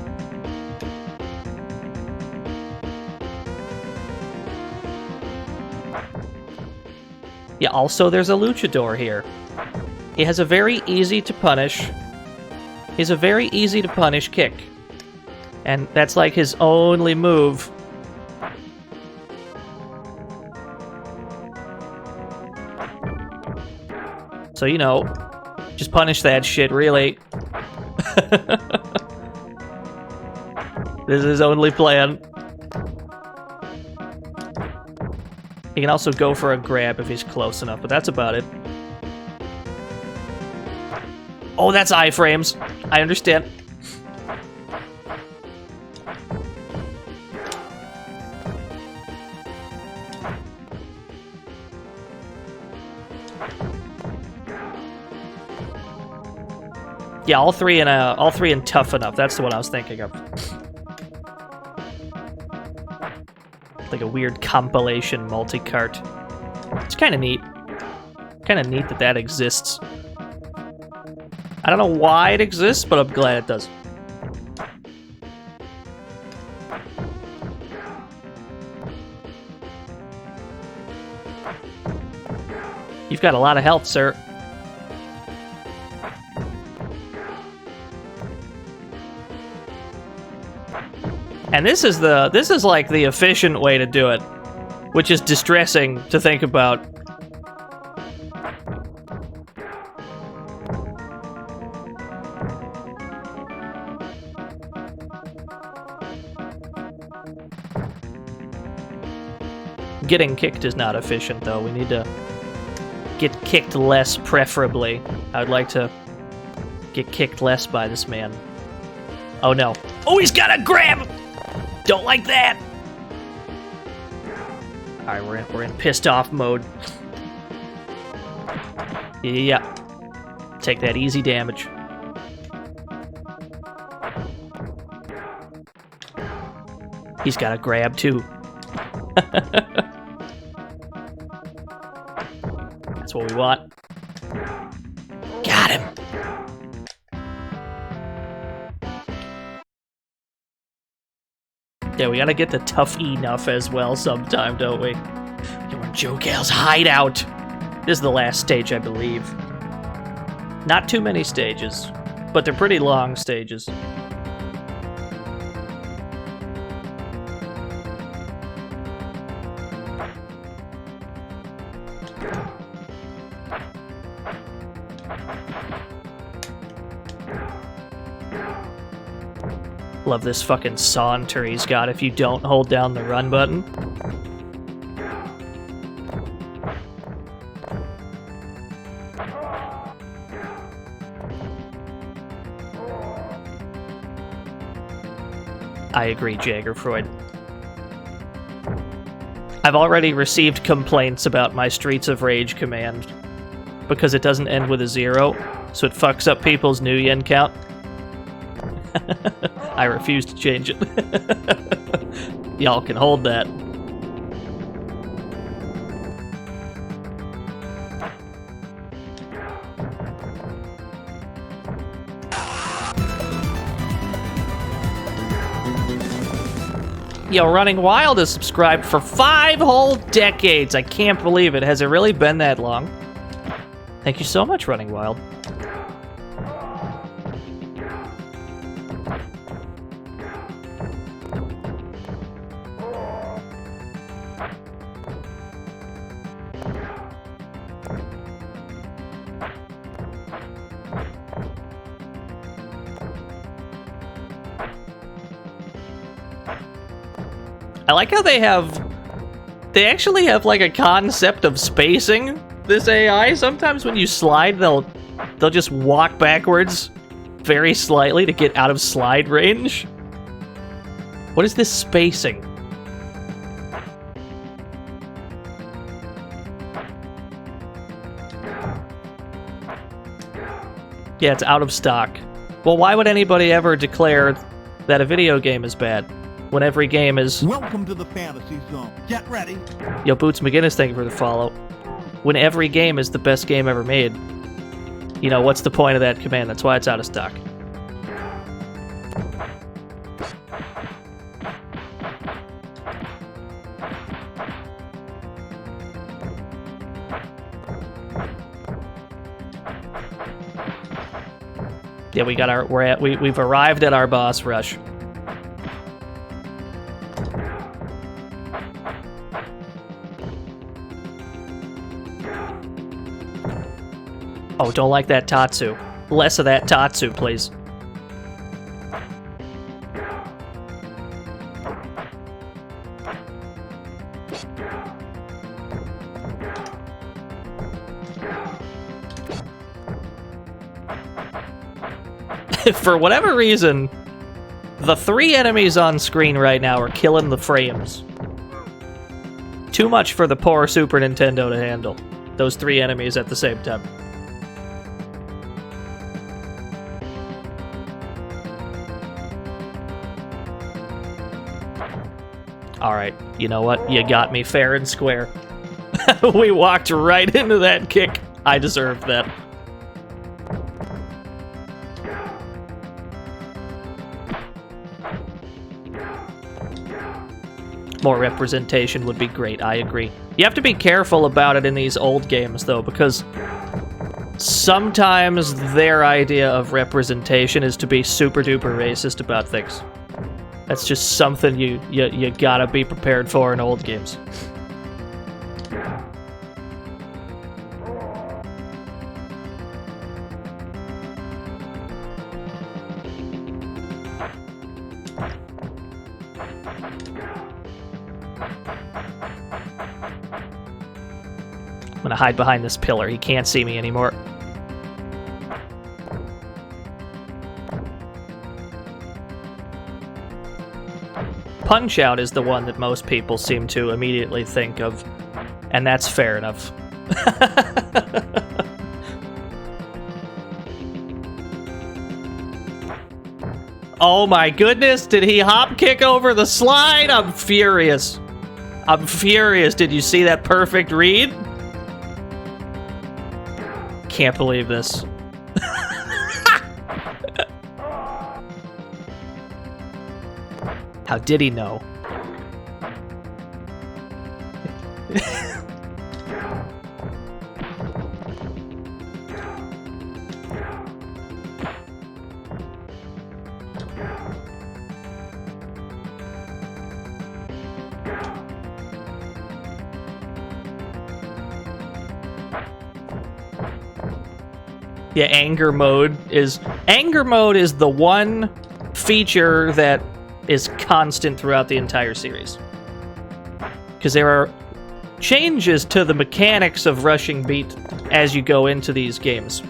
Yeah, also there's a luchador here. He has a very easy to punish... He's a very easy to punish kick. And that's like his only move. So, you know, just punish that shit, really. This is his only plan. He can also go for a grab if he's close enough, but that's about it. Oh, that's iframes. I understand. Yeah, all three in tough enough. That's the one I was thinking of. Like a weird compilation multi-cart. It's kind of neat. Kind of neat that that exists. I don't know why it exists, but I'm glad it does. You've got a lot of health, sir. And this is like the efficient way to do it, which is distressing to think about. Getting kicked is not efficient, though. We need to get kicked less, preferably. I would like to get kicked less by this man. Oh, no. Oh, he's got a grab! Don't like that! Alright, we're in pissed off mode. Yeah. Take that easy damage. He's got a grab, too. That's what we want. Got him! Yeah, we gotta get the tough enough as well sometime, don't we? You're in Joe Gale's hideout! This is the last stage, I believe. Not too many stages, but they're pretty long stages. Love this fucking saunter he's got if you don't hold down the run button. I agree, Jaggerfreud. I've already received complaints about my Streets of Rage command because it doesn't end with a 0, so it fucks up people's new yen count. I refuse to change it. Y'all can hold that. Yo, Running Wild is subscribed for 5 whole decades. I can't believe it. Has it really been that long? Thank you so much, Running Wild. I like how they actually have like a concept of spacing this AI. Sometimes when you slide, they'll just walk backwards very slightly to get out of slide range. What is this spacing? Yeah, it's out of stock. Well, why would anybody ever declare that a video game is bad when every game is... Welcome to the fantasy zone. Get ready. Yo, Boots McGinnis, thank you for the follow. When every game is the best game ever made, you know, what's the point of that command? That's why it's out of stock. Yeah, we've arrived at our boss rush. Oh, don't like that Tatsu. Less of that Tatsu, please. For whatever reason, the 3 enemies on screen right now are killing the frames. Too much for the poor Super Nintendo to handle. Those 3 enemies at the same time. Alright, you know what? You got me fair and square. We walked right into that kick. I deserved that. More representation would be great, I agree. You have to be careful about it in these old games, though, because sometimes their idea of representation is to be super-duper racist about things. That's just something you gotta be prepared for in old games. I'm gonna hide behind this pillar. He can't see me anymore. Punch-Out is the one that most people seem to immediately think of, and that's fair enough. Oh my goodness, did he hop kick over the slide? I'm furious. I'm furious. Did you see that perfect read? Can't believe this. How did he know? Yeah, anger mode is the one feature that is constant throughout the entire series. Because there are changes to the mechanics of rushing beat as you go into these games.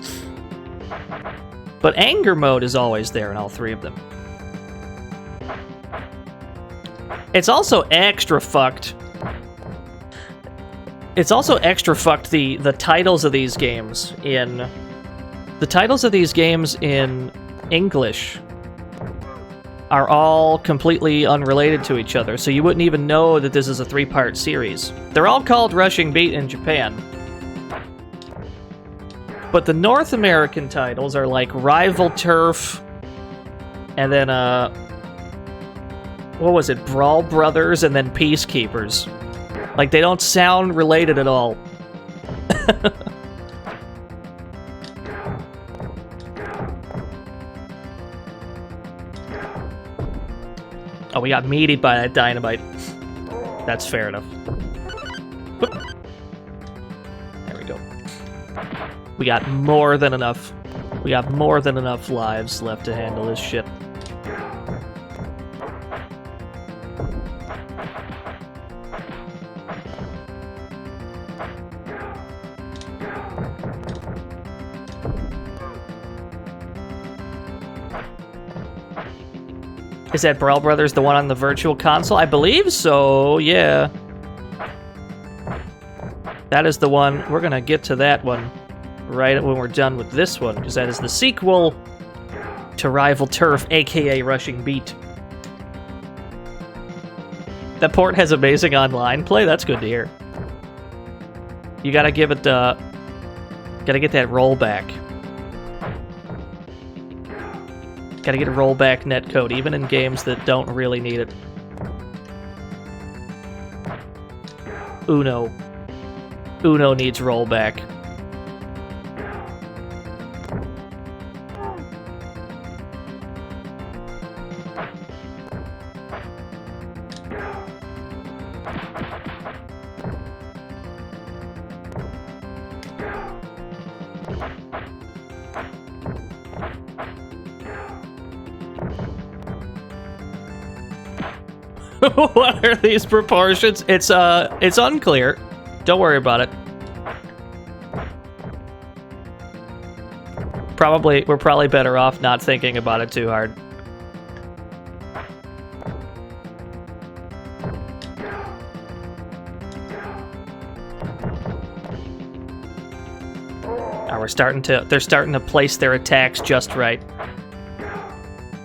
But anger mode is always there in all three of them. It's also extra fucked. It's also extra fucked the titles of these games in... The titles of these games in English are all completely unrelated to each other, so you wouldn't even know that this is a 3-part series. They're all called Rushing Beat in Japan. But the North American titles are like Rival Turf, and then, what was it, Brawl Brothers, and then Peacekeepers. Like, they don't sound related at all. Oh, we got meated by that dynamite. That's fair enough. Whoop. There we go. We got more than enough. We got more than enough lives left to handle this shit. Is that Brawl Brothers the one on the Virtual Console? I believe so, yeah. That is the one. We're gonna get to that one right when we're done with this one, because that is the sequel to Rival Turf, aka Rushing Beat. That port has amazing online play? That's good to hear. You gotta give it, gotta get that rollback. Gotta get a rollback netcode, even in games that don't really need it. Uno. Uno needs rollback. What are these proportions? It's unclear. Don't worry about it. We're probably better off not thinking about it too hard. Now they're starting to place their attacks just right.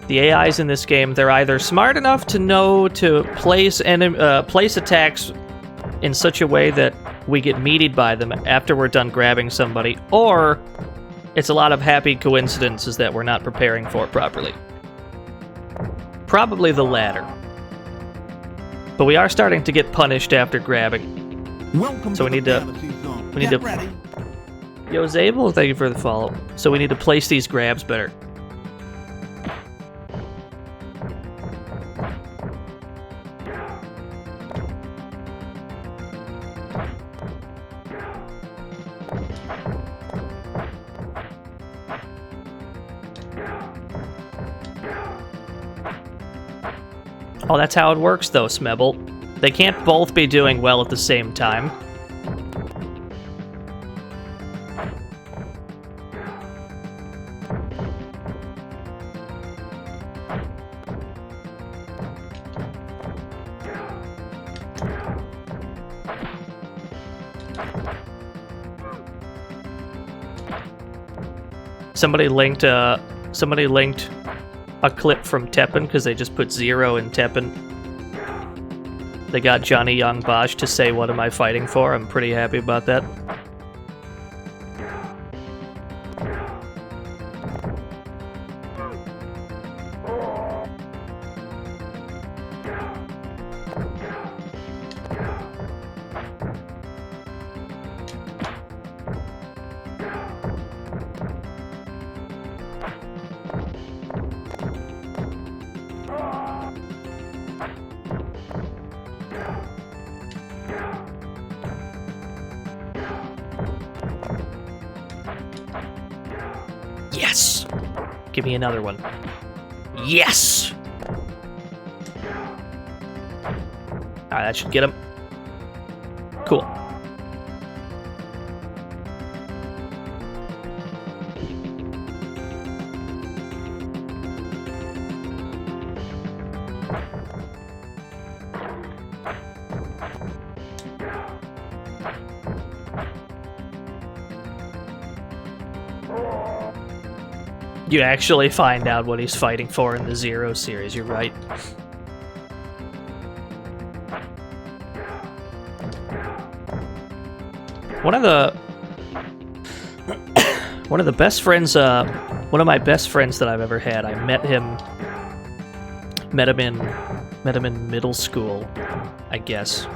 The AIs in this game, they're either smart enough to know to place attacks in such a way that we get meated by them after we're done grabbing somebody, or it's a lot of happy coincidences that we're not preparing for properly. Probably the latter. But we are starting to get punished after grabbing. Welcome So to we the need to- fantasy zone. we need Get to- ready. Yo, Zabel, thank you for the follow. So we need to place these grabs better. Oh, that's how it works, though, Smebble. They can't both be doing well at the same time. Somebody linked a clip from Teppen because they just put 0 in Teppen. They got Johnny Young Bosch to say, "What am I fighting for?" I'm pretty happy about that. Yes! Give me another one. Yes! Alright, that should get him. Cool. You actually find out what he's fighting for in the 0 series, you're right. One of the best friends, one of my best friends that I've ever had, I met him in middle school, I guess.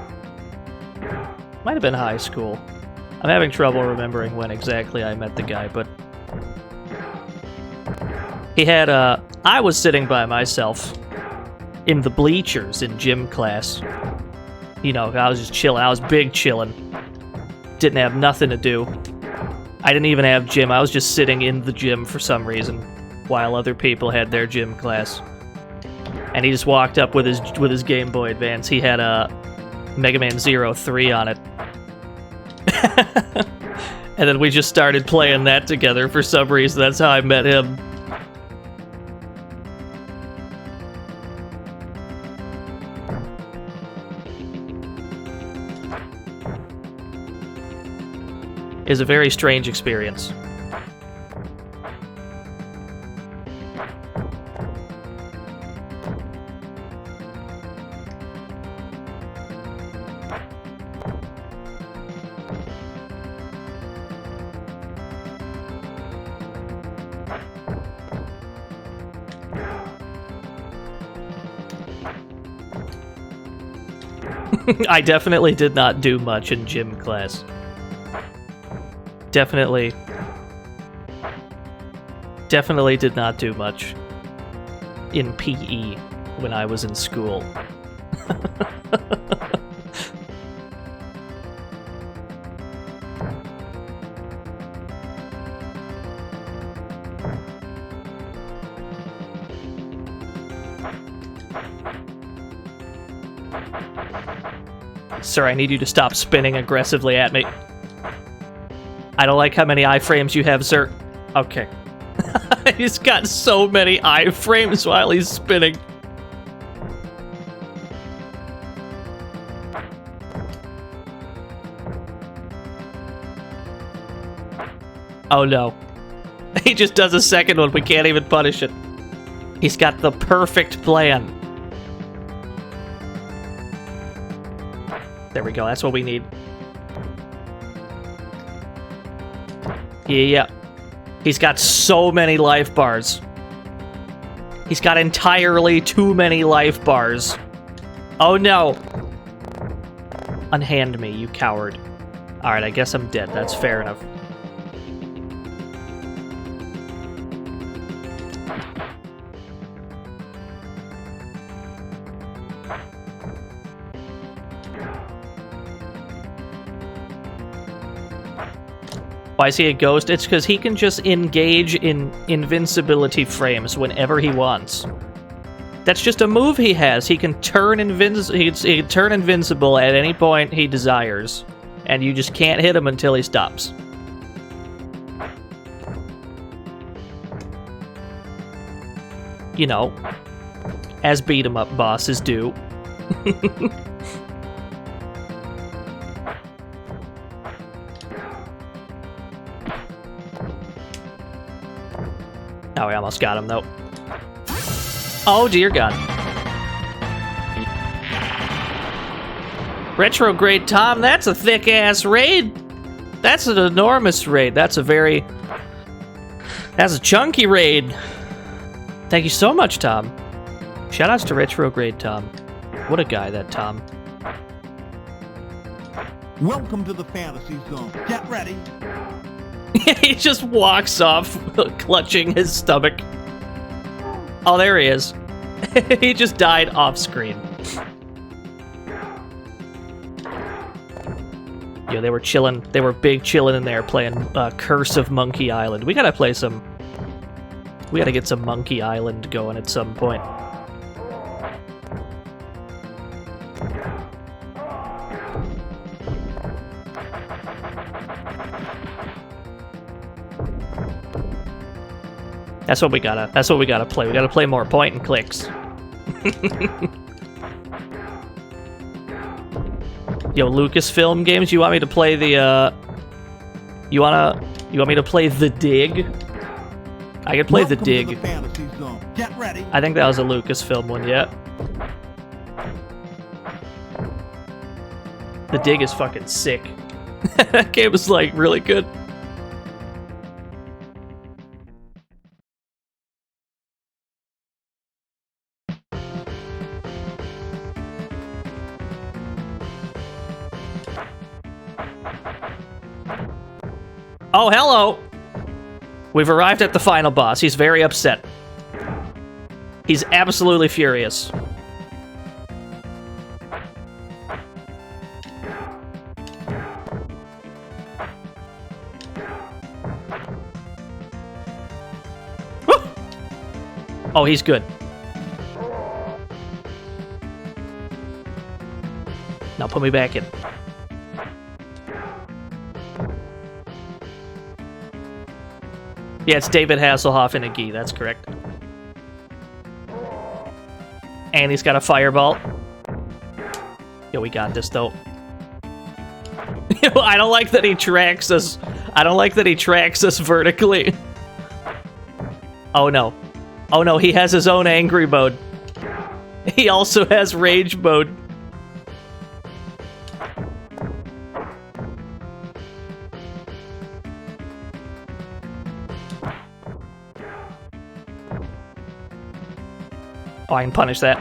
Might have been high school. I'm having trouble remembering when exactly I met the guy, but he had, I was sitting by myself in the bleachers in gym class. You know, I was just chilling. I was big chilling. Didn't have nothing to do. I didn't even have gym. I was just sitting in the gym for some reason while other people had their gym class. And he just walked up with his Game Boy Advance. He had a Mega Man 03 on it. And then we just started playing that together for some reason. That's how I met him. Is a very strange experience. I definitely did not do much in gym class. Definitely did not do much in PE when I was in school. Sir, I need you to stop spinning aggressively at me. I don't like how many iframes you have, sir. Okay. He's got so many iframes while he's spinning. Oh no. He just does a second one. We can't even punish it. He's got the perfect plan. There we go. That's what we need. Yeah. He's got so many life bars. He's got entirely too many life bars. Oh no! Unhand me, you coward. Alright, I guess I'm dead. That's fair enough. Why is he a ghost? It's because he can just engage in invincibility frames whenever he wants. That's just a move he has. He can turn he can turn invincible at any point he desires, and you just can't hit him until he stops. You know, as beat-em-up bosses do. Oh, we almost got him, though. Oh, dear God. Retrograde Tom, that's a thick-ass raid. That's an enormous raid. That's a chunky raid. Thank you so much, Tom. Shoutouts to Retrograde Tom. What a guy, that Tom. Welcome to the fantasy zone. Get ready. He just walks off, clutching his stomach. Oh, there he is. He just died off screen. Yeah, they were chilling. They were big chilling in there playing Curse of Monkey Island. We gotta play some... We gotta get some Monkey Island going at some point. That's what we gotta play. We gotta play more point and clicks. Yo, Lucasfilm games, you want me to play the you want me to play The Dig? I could play Welcome The Dig. To the fantasy zone. Get ready. I think that was a Lucasfilm one, yeah. The Dig is fucking sick. That game is like really good. Oh, hello! We've arrived at the final boss. He's very upset. He's absolutely furious. Woo! Oh, he's good. Now put me back in. Yeah, it's David Hasselhoff and a gi, that's correct. And he's got a fireball. Yo, we got this, though. I don't like that he tracks us. I don't like that he tracks us vertically. Oh, no. Oh, no, he has his own angry mode. He also has rage mode. Oh, I can punish that.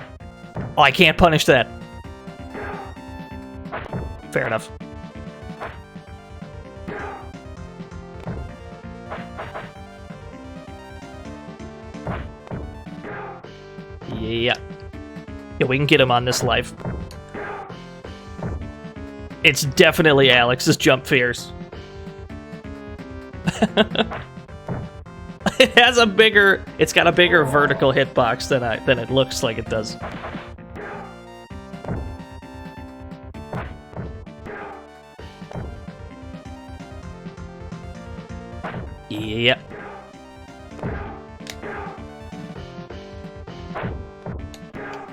Oh, I can't punish that. Fair enough. Yeah. Yeah, we can get him on this life. It's definitely Alex's jump fears. It's got a bigger vertical hitbox than it looks like it does. Yeah.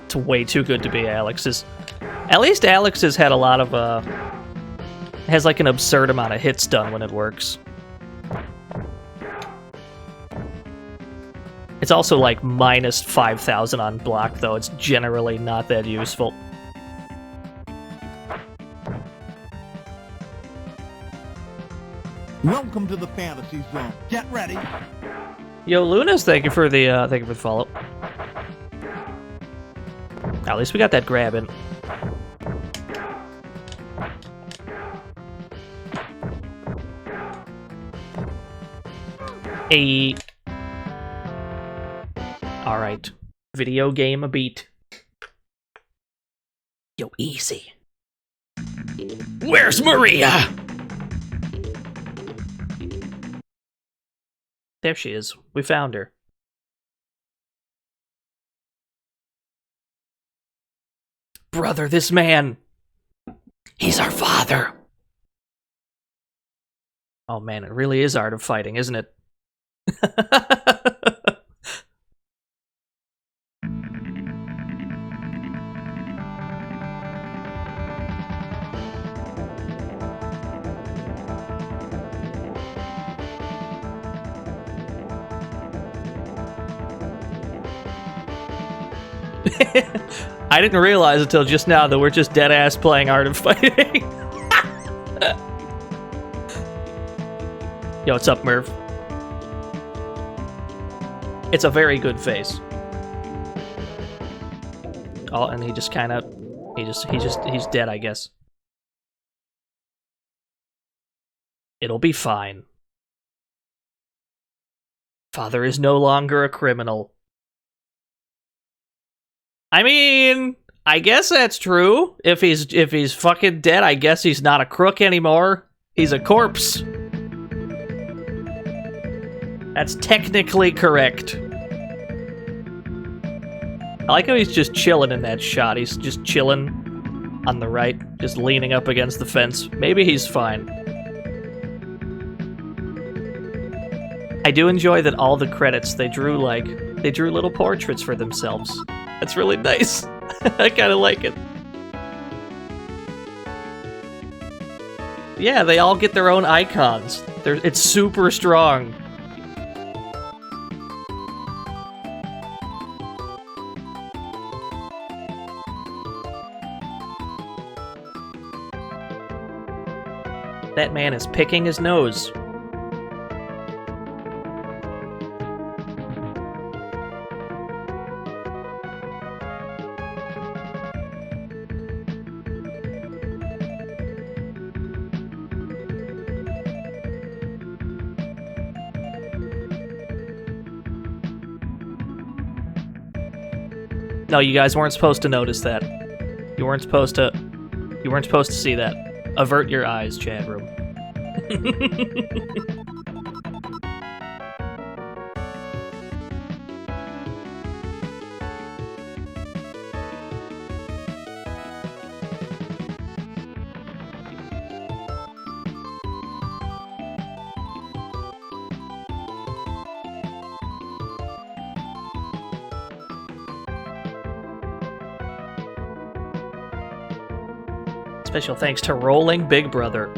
It's way too good to be Alex's. At least Alex's had a lot of has like an absurd amount of hits done when it works. It's also like minus 5,000 on block, though. It's generally not that useful. Welcome to the fantasy zone. Get ready. Yo, Lunas, thank you for the follow. At least we got that grab in. Hey. Alright. Video game a beat. Yo, easy. Where's Maria? There she is. We found her. Brother, this man. He's our father. Oh man, it really is Art of Fighting, isn't it? I didn't realize until just now that we're just dead-ass playing Art of Fighting. Yo, what's up, Merv? It's a very good face. Oh, and he just kind of... He's dead, I guess. It'll be fine. Father is no longer a criminal. I mean, I guess that's true. If he's fucking dead, I guess he's not a crook anymore. He's a corpse. That's technically correct. I like how he's just chilling in that shot. He's just chilling on the right, just leaning up against the fence. Maybe he's fine. I do enjoy that all the credits, they drew little portraits for themselves. That's really nice. I kind of like it. Yeah, they all get their own icons. It's super strong. That man is picking his nose. No, you guys weren't supposed to notice that. You weren't supposed to see that. Avert your eyes, chat room. Special thanks to Rolling Big Brother.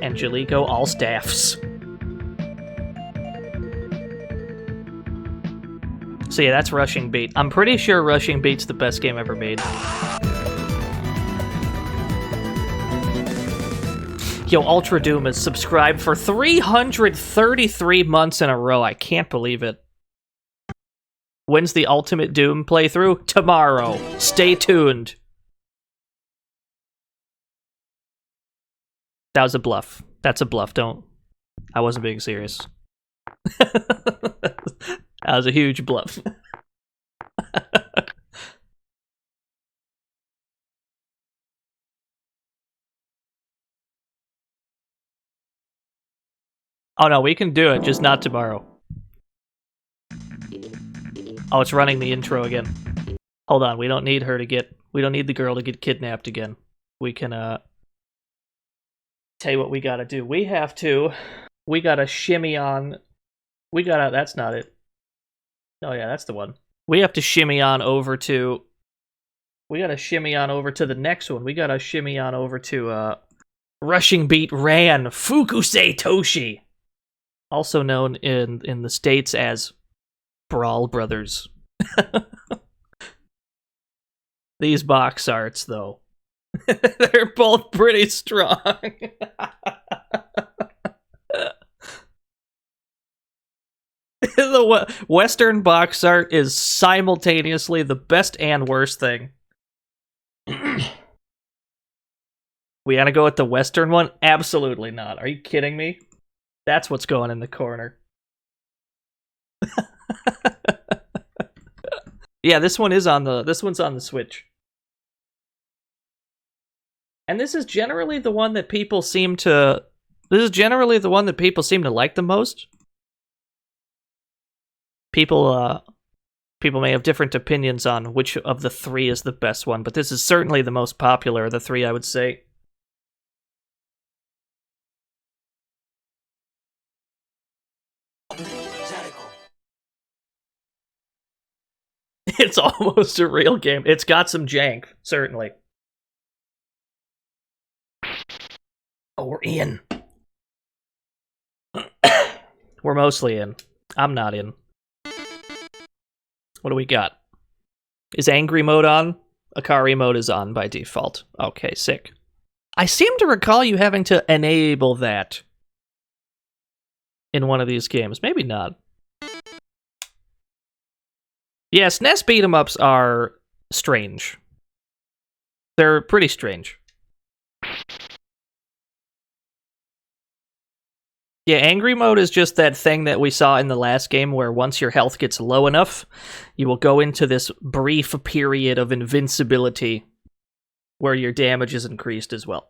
Angelico All Staffs. So yeah, that's Rushing Beat. I'm pretty sure Rushing Beat's the best game ever made. Yo, Ultra Doom is subscribed for 333 months in a row. I can't believe it. When's the Ultimate Doom playthrough? Tomorrow. Stay tuned. That was a bluff. That's a bluff. I wasn't being serious. That was a huge bluff. Oh no, we can do it, just not tomorrow. Oh, it's running the intro again. Hold on, we don't need the girl to get kidnapped again. We can, tell you what we gotta do. We gotta shimmy on, that's not it. Oh yeah, that's the one. We have to shimmy on over to, the next one. We gotta shimmy on over to, Rushing Beat Ran, Fukusei Toshi. Also known in the States as Brawl Brothers. These box arts, though. They're both pretty strong. The Western box art is simultaneously the best and worst thing. We gotta go with the Western one? Absolutely not. Are you kidding me? That's what's going in the corner. Yeah, this one's on the Switch. And this is generally the one that people seem to like the most. People may have different opinions on which of the three is the best one, but this is certainly the most popular of the three, I would say. It's almost a real game. It's got some jank, certainly. Oh, we're in. We're mostly in. I'm not in. What do we got? Is angry mode on? Akari mode is on by default. Okay, sick. I seem to recall you having to enable that in one of these games. Maybe not. Yeah, SNES beat-em-ups are strange. They're pretty strange. Yeah, angry mode is just that thing that we saw in the last game where once your health gets low enough, you will go into this brief period of invincibility where your damage is increased as well.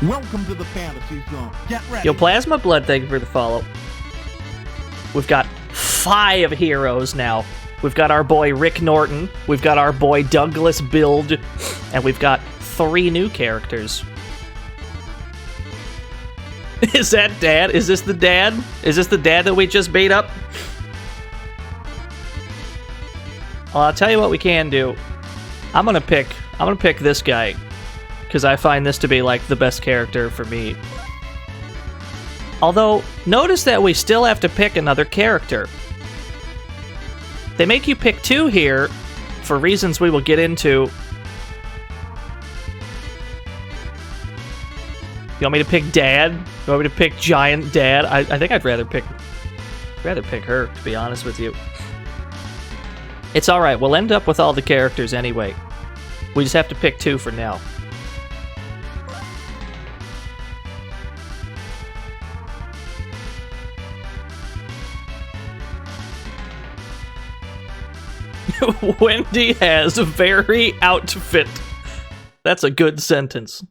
Welcome to the fantasy zone. Get ready. Yo, Plasma Blood, thank you for the follow. We've got 5 heroes now. We've got our boy Rick Norton, we've got our boy Douglas Build, and we've got 3 new characters. Is that Dad? Is this the Dad? Is this the Dad that we just beat up? Well, I'll tell you what we can do. I'm gonna pick this guy, because I find this to be like the best character for me. Although, notice that we still have to pick another character. They make you pick 2 here, for reasons we will get into. You want me to pick Dad? You want me to pick Giant Dad? I think I'd rather pick her, to be honest with you. It's alright, we'll end up with all the characters anyway. We just have to pick 2 for now. Wendy has very outfit. That's a good sentence.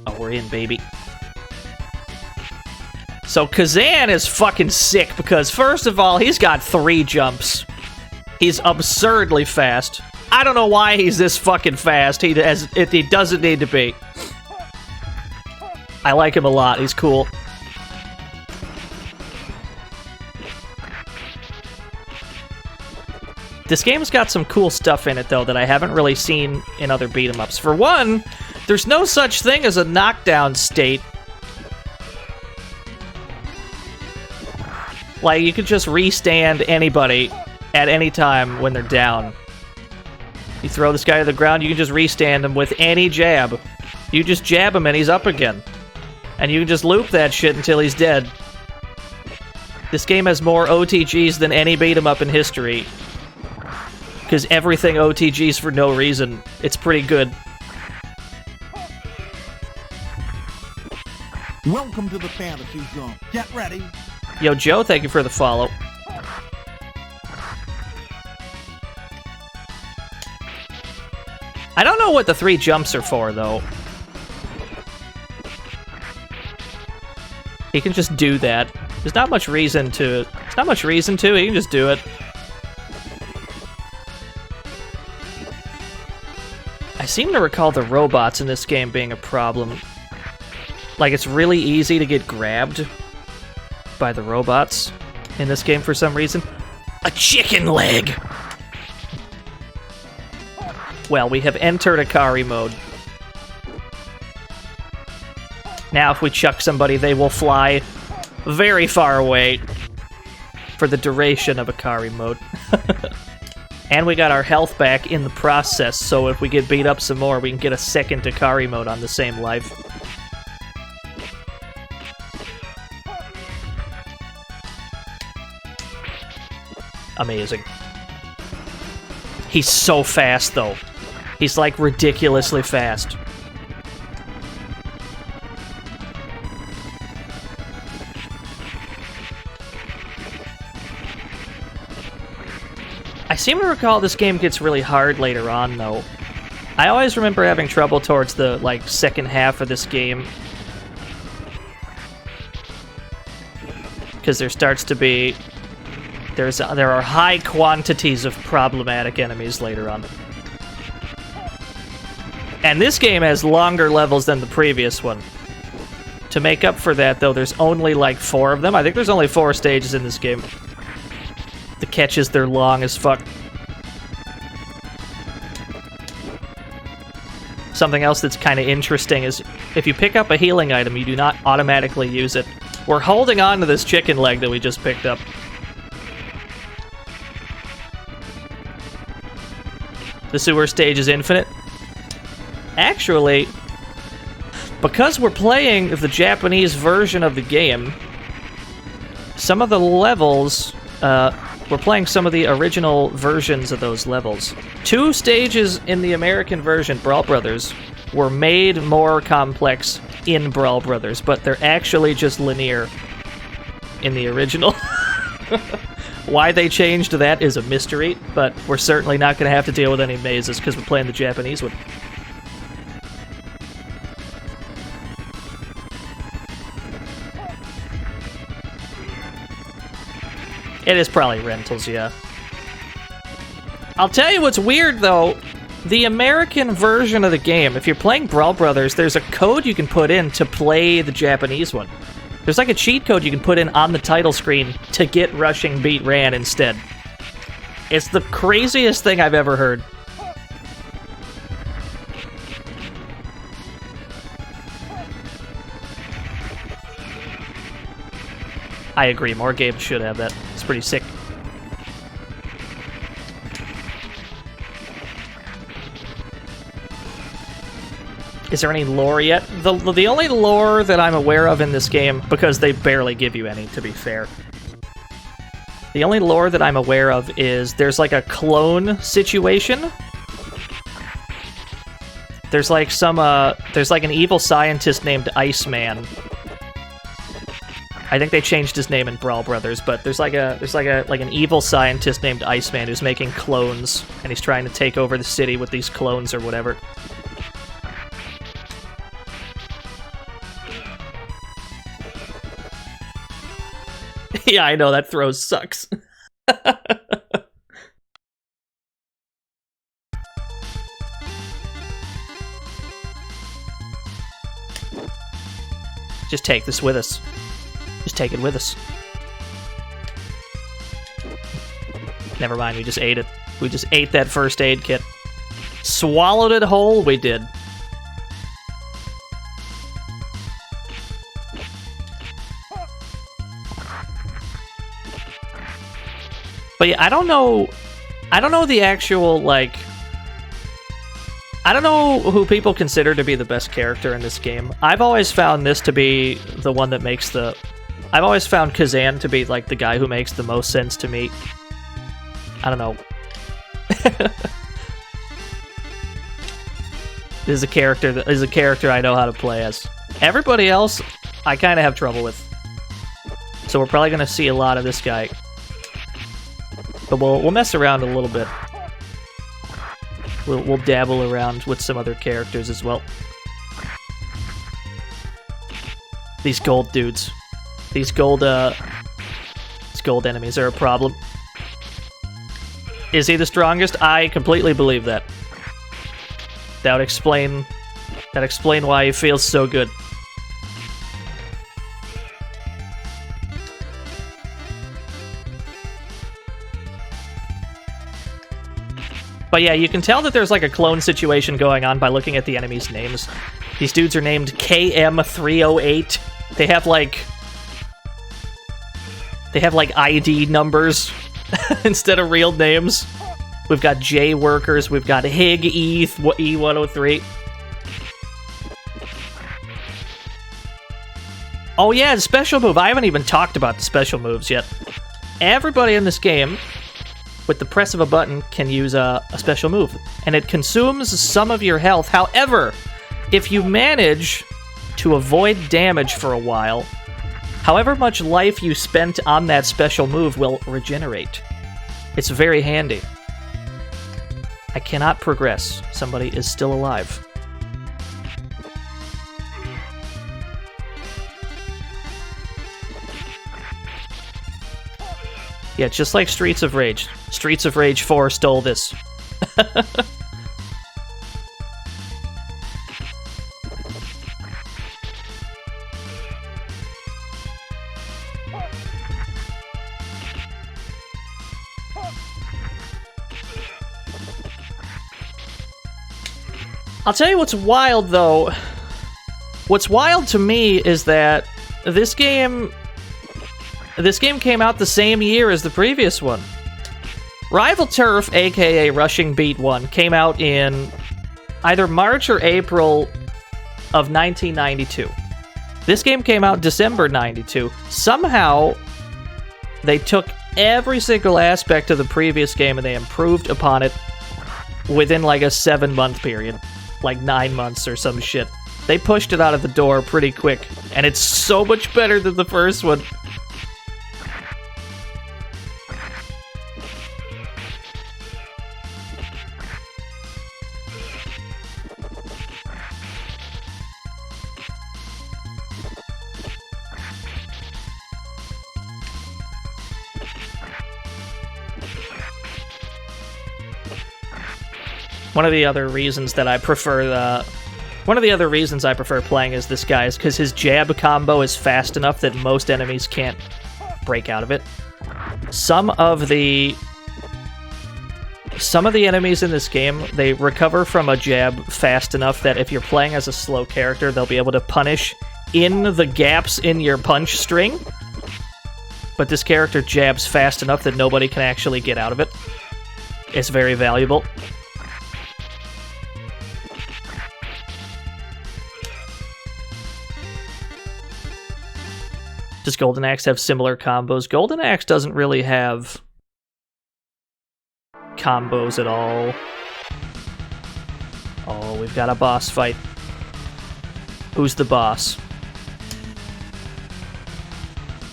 Oh, we're in, baby. So Kazan is fucking sick because, first of all, he's got 3 jumps. He's absurdly fast. I don't know why he's this fucking fast. He doesn't need to be. I like him a lot. He's cool. This game's got some cool stuff in it, though, that I haven't really seen in other beat-em-ups. For one, there's no such thing as a knockdown state. Like, you could just restand anybody at any time when they're down. You throw this guy to the ground, you can just restand him with any jab. You just jab him and he's up again. And you can just loop that shit until he's dead. This game has more OTGs than any beat-em-up in history. Because everything OTGs for no reason. It's pretty good. Welcome to the fantasy zone. Get ready. Yo, Joe, thank you for the follow. I don't know what the 3 jumps are for, though. He can just do that. There's not much reason to... He can just do it. I seem to recall the robots in this game being a problem. Like, it's really easy to get grabbed by the robots in this game for some reason. A chicken leg! Well, we have entered Akari mode. Now, if we chuck somebody, they will fly very far away for the duration of Akari mode. And we got our health back in the process, so if we get beat up some more, we can get a second Akari mode on the same life. Amazing. He's so fast, though. He's, like, ridiculously fast. I seem to recall this game gets really hard later on, though. I always remember having trouble towards the, like, second half of this game. Because there starts to be... There are high quantities of problematic enemies later on. And this game has longer levels than the previous one. To make up for that, though, there's only like 4 of them. I think there's only 4 stages in this game. The catch is they're long as fuck. Something else that's kind of interesting is if you pick up a healing item, you do not automatically use it. We're holding on to this chicken leg that we just picked up. The sewer stage is infinite. Actually, because we're playing the Japanese version of the game, some of the levels, we're playing some of the original versions of those levels. 2 stages in the American version, Brawl Brothers, were made more complex in Brawl Brothers, but they're actually just linear in the original. Why they changed that is a mystery, but we're certainly not going to have to deal with any mazes because we're playing the Japanese one. It is probably rentals, yeah. I'll tell you what's weird, though. The American version of the game, if you're playing Brawl Brothers, there's a code you can put in to play the Japanese one. There's like a cheat code you can put in on the title screen to get Rushing Beat Ran instead. It's the craziest thing I've ever heard. I agree, more games should have that. It's pretty sick. Is there any lore yet? The only lore that I'm aware of in this game, because they barely give you any, to be fair. The only lore that I'm aware of is there's like a clone situation. There's like there's like an evil scientist named Iceman. I think they changed his name in Brawl Brothers, but there's like an evil scientist named Iceman who's making clones, and he's trying to take over the city with these clones or whatever. Yeah, I know, that throw sucks. Just take this with us. Just take it with us. Never mind, we just ate it. We just ate that first aid kit. Swallowed it whole? We did. But yeah, I don't know the actual, like... I don't know who people consider to be the best character in this game. I've always found this to be the one that makes the... I've always found Kazan to be, like, the guy who makes the most sense to me. I don't know. This is a character I know how to play as. Everybody else, I kind of have trouble with. So we're probably going to see a lot of this guy. But we'll mess around a little bit. We'll dabble around with some other characters as well. These gold dudes. These gold enemies are a problem. Is he the strongest? I completely believe that. That would explain why he feels so good. But yeah, you can tell that there's like a clone situation going on by looking at the enemies' names. These dudes are named KM308. They have like ID numbers instead of real names. We've got J workers, we've got Hig E103. Oh yeah, the special move. I haven't even talked about the special moves yet. Everybody in this game, with the press of a button, can use a special move, and it consumes some of your health. However, if you manage to avoid damage for a while, however much life you spent on that special move will regenerate. It's very handy. I cannot progress. Somebody is still alive. Yeah, just like Streets of Rage. Streets of Rage 4 stole this. I'll tell you what's wild, though. What's wild to me is that this game came out the same year as the previous one. Rival Turf, aka Rushing Beat 1, came out in either March or April of 1992. This game came out December 92. Somehow, they took every single aspect of the previous game and they improved upon it within like a 7-month period. Like 9 months or some shit. They pushed it out of the door pretty quick, and it's so much better than the first one. One of the other reasons I prefer playing as this guy is because his jab combo is fast enough that most enemies can't break out of it. Some of the enemies in this game, they recover from a jab fast enough that if you're playing as a slow character, they'll be able to punish in the gaps in your punch string. But this character jabs fast enough that nobody can actually get out of it. It's very valuable. Does Golden Axe have similar combos? Golden Axe doesn't really have combos at all. Oh, we've got a boss fight. Who's the boss?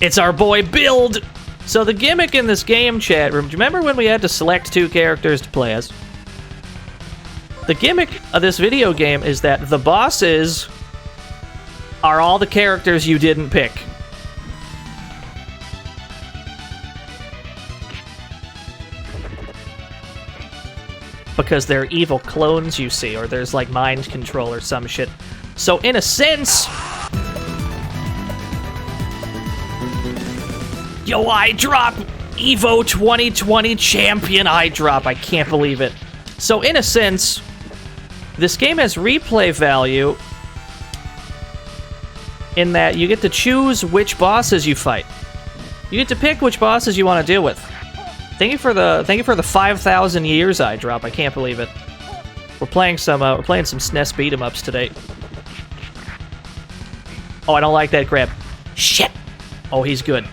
It's our boy Build! So the gimmick in this game, chat room, do you remember when we had to select 2 characters to play as? The gimmick of this video game is that the bosses are all the characters you didn't pick. Because they're evil clones, you see, or there's like mind control or some shit. So in a sense... Yo, eye drop! Evo 2020 champion eye drop, I can't believe it. So in a sense, this game has replay value in that you get to choose which bosses you fight. You get to pick which bosses you want to deal with. Thank you for the 5,000 years eye drop. I can't believe it. We're playing some SNES beat 'em ups today. Oh, I don't like that grab. Shit. Oh, he's good.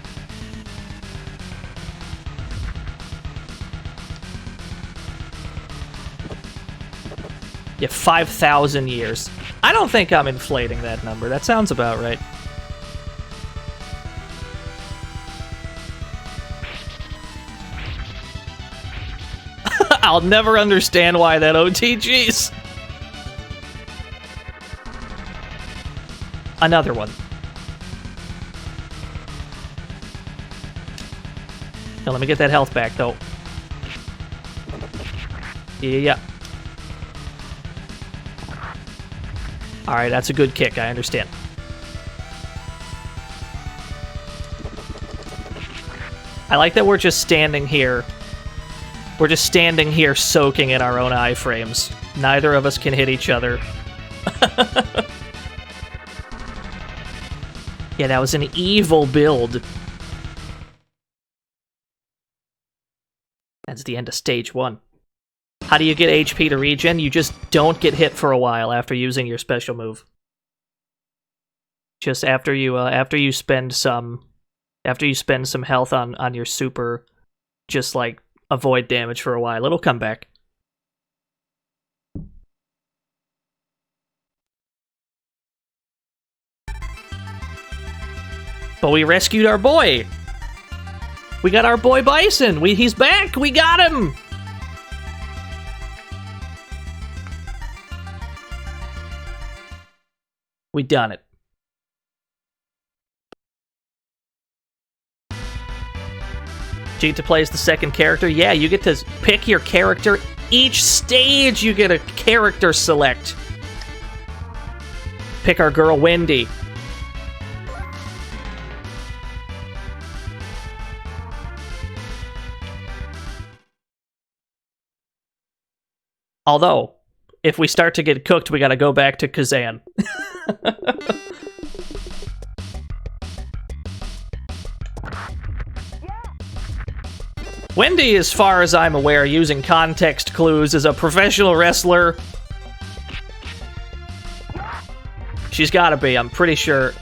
Yeah, 5,000 years. I don't think I'm inflating that number. That sounds about right. I'll never understand why that OTG's. Another one. Now let me get that health back, though. Yeah. Alright, that's a good kick, I understand. I like that we're just standing here. We're just standing here soaking in our own iframes. Neither of us can hit each other. Yeah, that was an evil build. That's the end of stage 1. How do you get HP to regen? You just don't get hit for a while after using your special move. Just after you spend some health on your super, just like avoid damage for a while. It'll come back. But we rescued our boy. We got our boy Bison. He's back. We got him. We done it. Do you get to play as the second character? Yeah, you get to pick your character. Each stage you get a character select. Pick our girl Wendy. Although, if we start to get cooked, we gotta go back to Kazan. Wendy, as far as I'm aware, using context clues, is a professional wrestler. She's gotta be, I'm pretty sure.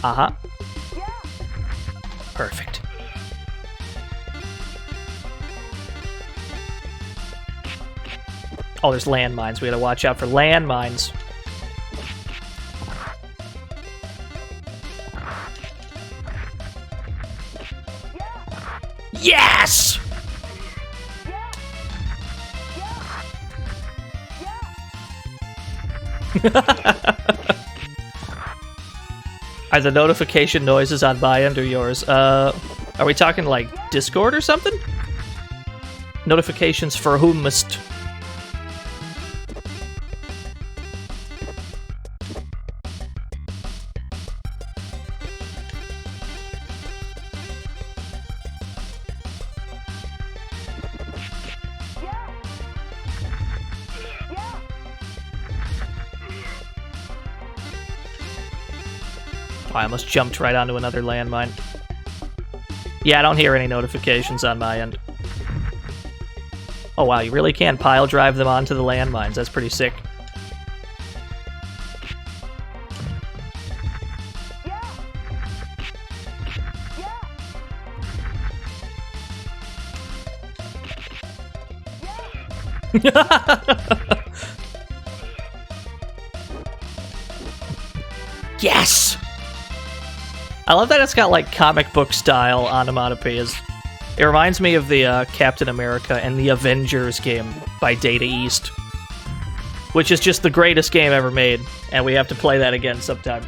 Uh-huh. Perfect. Oh, there's landmines. We gotta watch out for landmines. Yes! Are the notification noises on my end or yours? Are we talking like Discord or something? Notifications for whomst? I almost jumped right onto another landmine. Yeah, I don't hear any notifications on my end. Oh wow, you really can pile drive them onto the landmines. That's pretty sick. Yes! I love that it's got like comic book style onomatopoeias. It reminds me of the Captain America and the Avengers game by Data East, which is just the greatest game ever made, and we have to play that again sometime.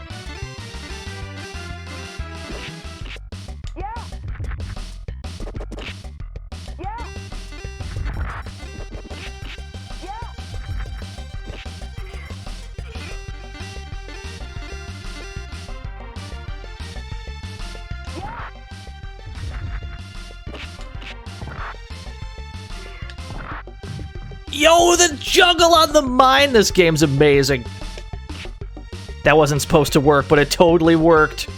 Yo, the juggle on the mine! This game's amazing. That wasn't supposed to work, but it totally worked.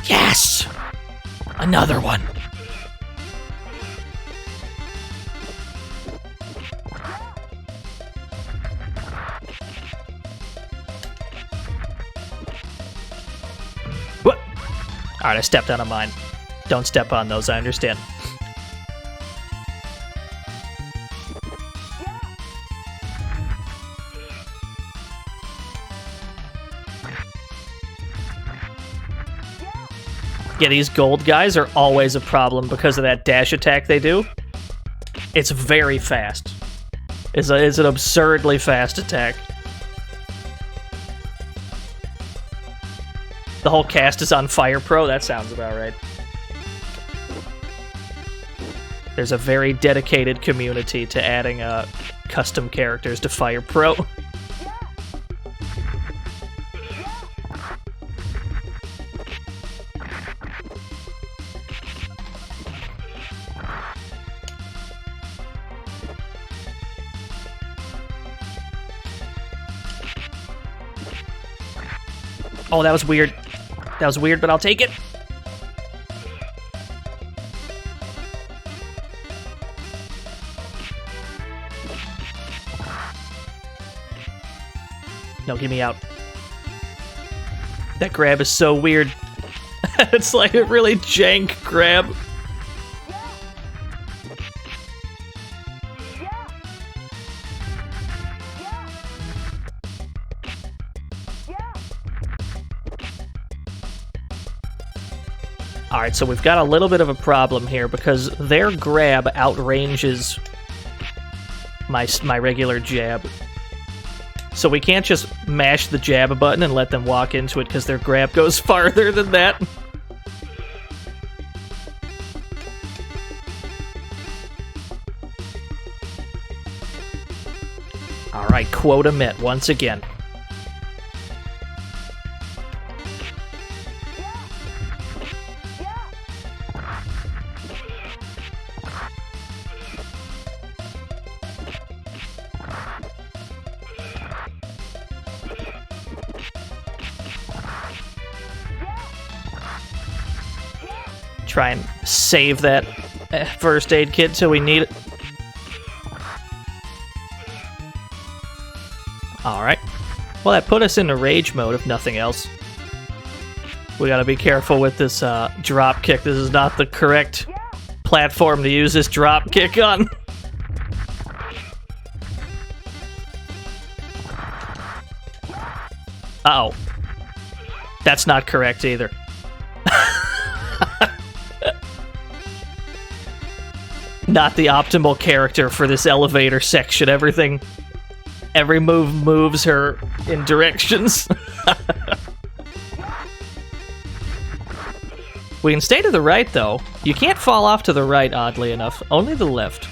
Yes! Another one. What? Alright, I stepped on a mine. Don't step on those, I understand. Yeah, these gold guys are always a problem because of that dash attack they do. It's very fast. It's an absurdly fast attack. The whole cast is on Fire Pro? That sounds about right. There's a very dedicated community to adding custom characters to Fire Pro. Oh, that was weird. That was weird, but I'll take it. No, get me out. That grab is so weird. It's like a really jank grab. Alright, so we've got a little bit of a problem here because their grab outranges my regular jab. So we can't just mash the jab button and let them walk into it because their grab goes farther than that. quota met once again. Try and save that first aid kit till we need it. Alright. Well, that put us into rage mode, if nothing else. We gotta be careful with this drop kick. This is not the correct platform to use this drop kick on. Uh-oh. That's not correct either. Not the optimal character for this elevator section. Every move moves her in directions. We can stay to the right, though. You can't fall off to the right, oddly enough. Only the left.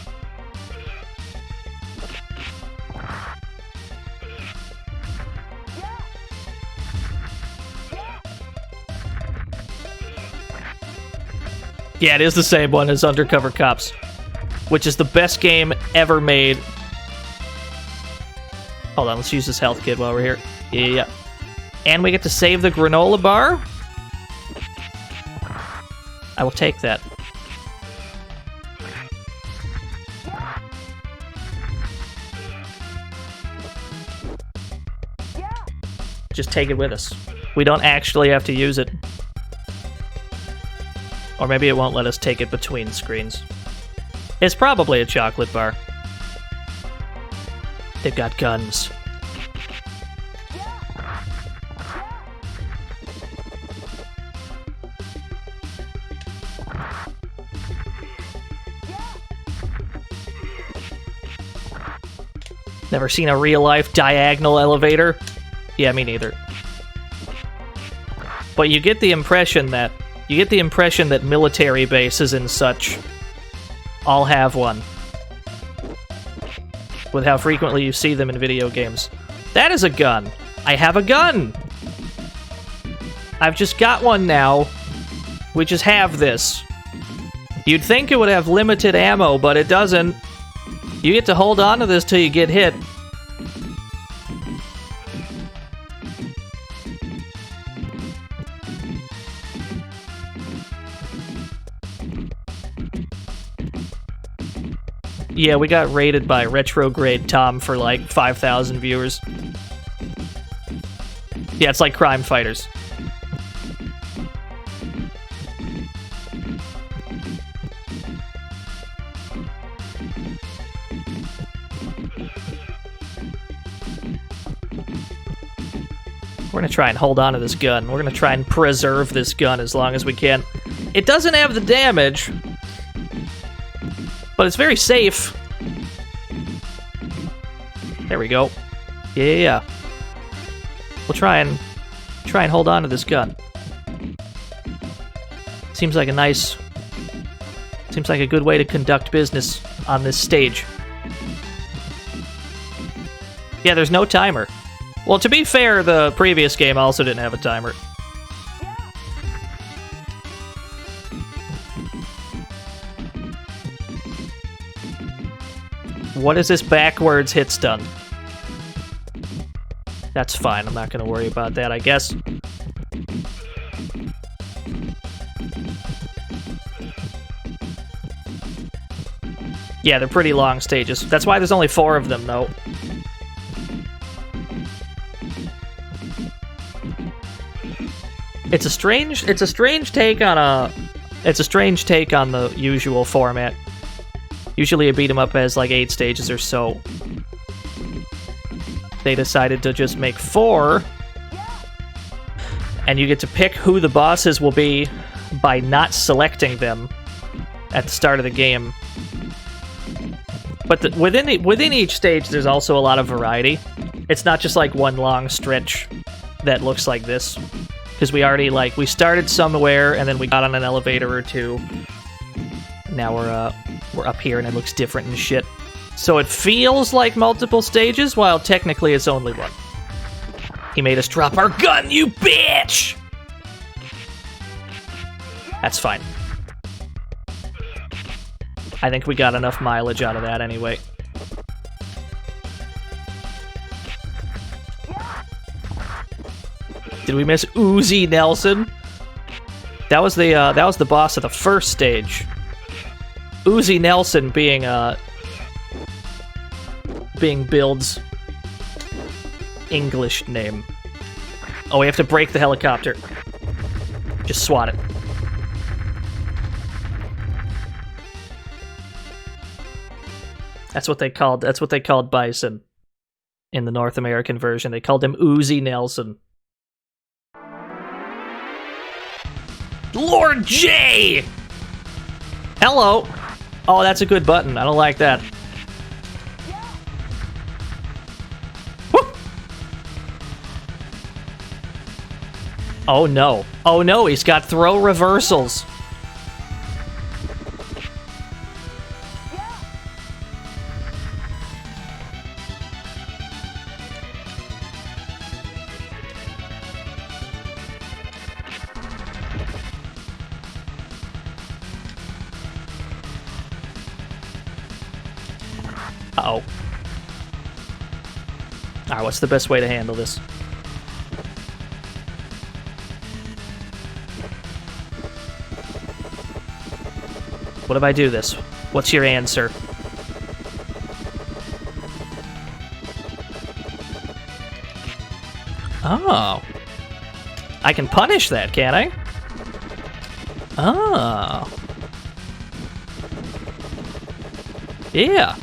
Yeah, it is the same one as Undercover Cops, which is the best game ever made. Hold on, let's use this health kit while we're here. Yeah. And we get to save the granola bar. I will take that. Just take it with us. We don't actually have to use it. Or maybe it won't let us take it between screens. It's probably a chocolate bar. They've got guns. Never seen a real-life diagonal elevator? Yeah, me neither. But you get the impression that military bases and such all have one, with how frequently you see them in video games. That is a gun. I have a gun. I've just got one now. We just have this. You'd think it would have limited ammo, but it doesn't. You get to hold on to this till you get hit. Yeah, we got rated by Retrograde Tom for like 5,000 viewers. Yeah, it's like Crime Fighters. We're gonna try and hold on to this gun. We're gonna try and preserve this gun as long as we can. It doesn't have the damage, but it's very safe. There we go. Yeah. We'll try and hold on to this gun. Seems like a good way to conduct business on this stage. Yeah, there's no timer. Well, to be fair, the previous game also didn't have a timer. What is this backwards hit stun? That's fine, I'm not going to worry about that, I guess. Yeah, they're pretty long stages. That's why there's only 4 of them, though. It's a strange take on the usual format. Usually a beat 'em up has like 8 stages or so. They decided to just make 4, and you get to pick who the bosses will be by not selecting them at the start of the game. But within each stage, there's also a lot of variety. It's not just like one long stretch that looks like this, because we started somewhere and then we got on an elevator or two. Now we're up here and it looks different and shit. So it feels like multiple stages, while technically it's only one. He made us drop our gun, you bitch! That's fine. I think we got enough mileage out of that anyway. Did we miss Uzi Nelson? That was the boss of the first stage. Uzi Nelson being Build's English name. Oh, we have to break the helicopter. Just swat it. That's what they called Bison in the North American version. They called him Uzi Nelson. Lord J! Hello! Oh, that's a good button. I don't like that. Woo! Oh no. Oh no, he's got throw reversals. Uh-oh. Alright, what's the best way to handle this? What if I do this? What's your answer? Oh. I can punish that, can I? Oh. Yeah.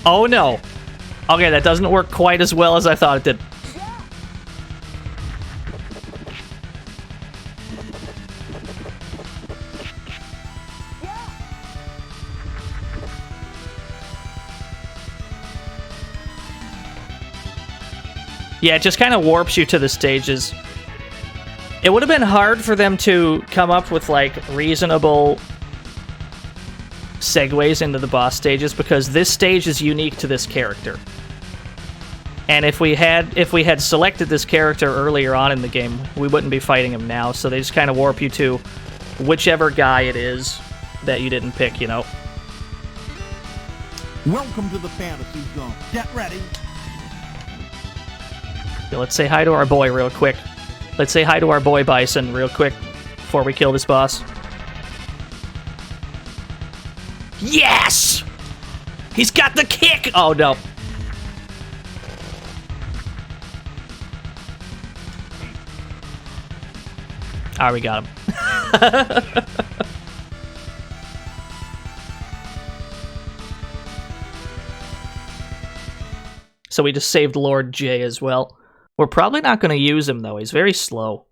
Oh no. Okay, that doesn't work quite as well as I thought it did. Yeah, it just kind of warps you to the stages. It would have been hard for them to come up with, like, reasonable segues into the boss stages, because this stage is unique to this character. And if we had selected this character earlier on in the game, we wouldn't be fighting him now, so they just kind of warp you to whichever guy it is that you didn't pick, you know. Welcome to the fantasy zone. Get ready. Okay, let's say hi to our boy real quick. Let's say hi to our boy Bison real quick before we kill this boss. Yes! He's got the kick! Oh, no. Alright, we got him. So we just saved Lord J as well. We're probably not going to use him, though. He's very slow.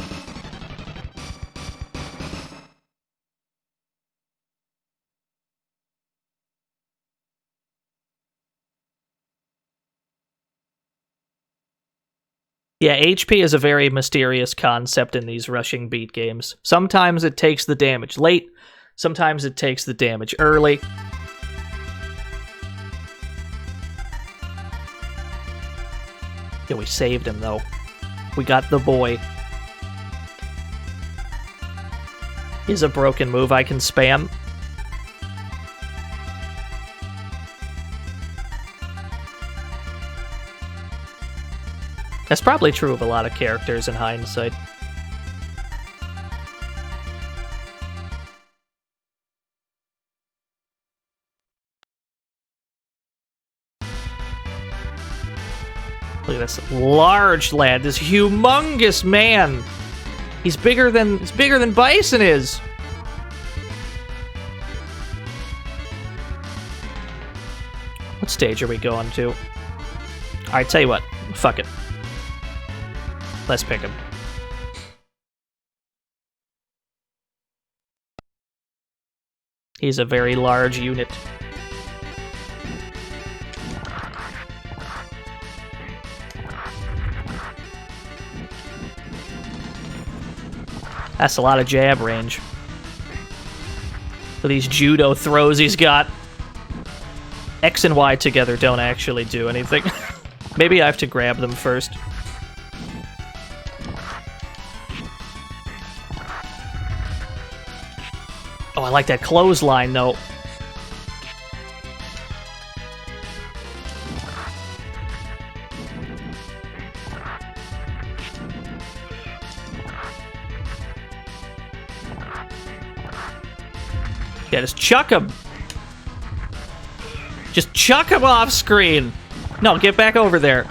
Yeah, HP is a very mysterious concept in these rushing beat games. Sometimes it takes the damage late, sometimes it takes the damage early. Yeah, we saved him, though. We got the boy. Here's a broken move I can spam. That's probably true of a lot of characters in hindsight. Look at this large lad, this humongous man. He's bigger than Bison is. What stage are we going to? Alright, tell you what. Fuck it. Let's pick him. He's a very large unit. That's a lot of jab range. For these judo throws he's got. X and Y together don't actually do anything. Maybe I have to grab them first. Oh, I like that clothesline, though. Yeah, just chuck him. Just chuck him off screen. No, get back over there.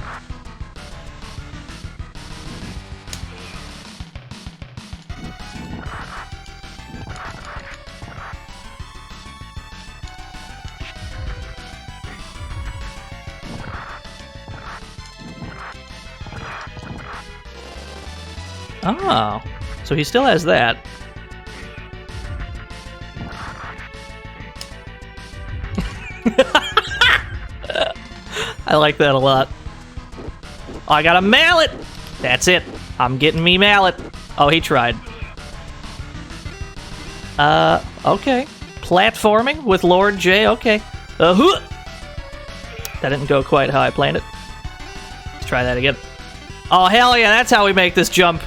Oh, so he still has that. I like that a lot. Oh, I got a mallet! That's it. I'm getting me mallet. Oh, he tried. Okay. Platforming with Lord J, okay. That didn't go quite how I planned it. Let's try that again. Oh, hell yeah, that's how we make this jump.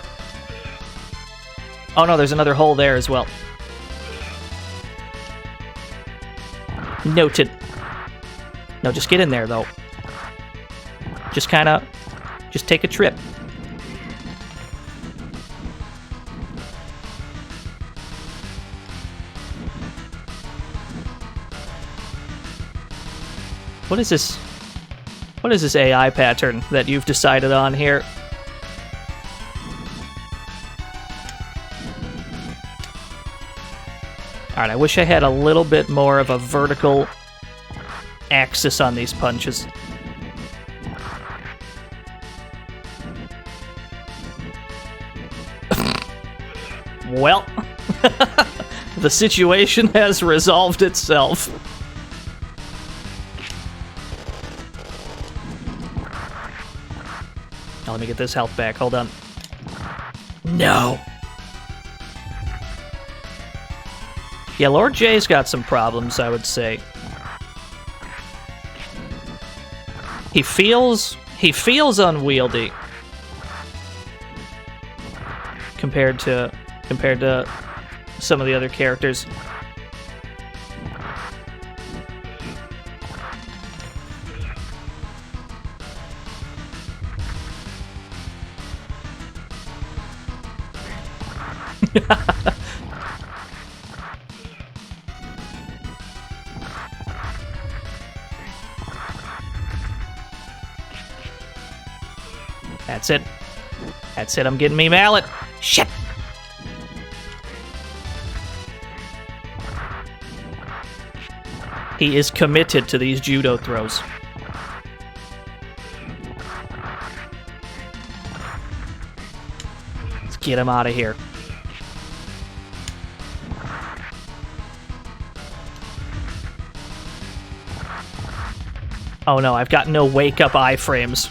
Oh no, there's another hole there as well. Noted. No, just get in there, though. Just just take a trip. What is this? What is this AI pattern that you've decided on here? Alright, I wish I had a little bit more of a vertical axis on these punches. Well, the situation has resolved itself. Now let me get this health back. Hold on. No. Yeah, Lord J's got some problems, I would say. He feels unwieldy compared to some of the other characters. That's it. That's it, I'm getting me mallet. Shit! He is committed to these judo throws. Let's get him out of here. Oh no, I've got no wake-up iframes.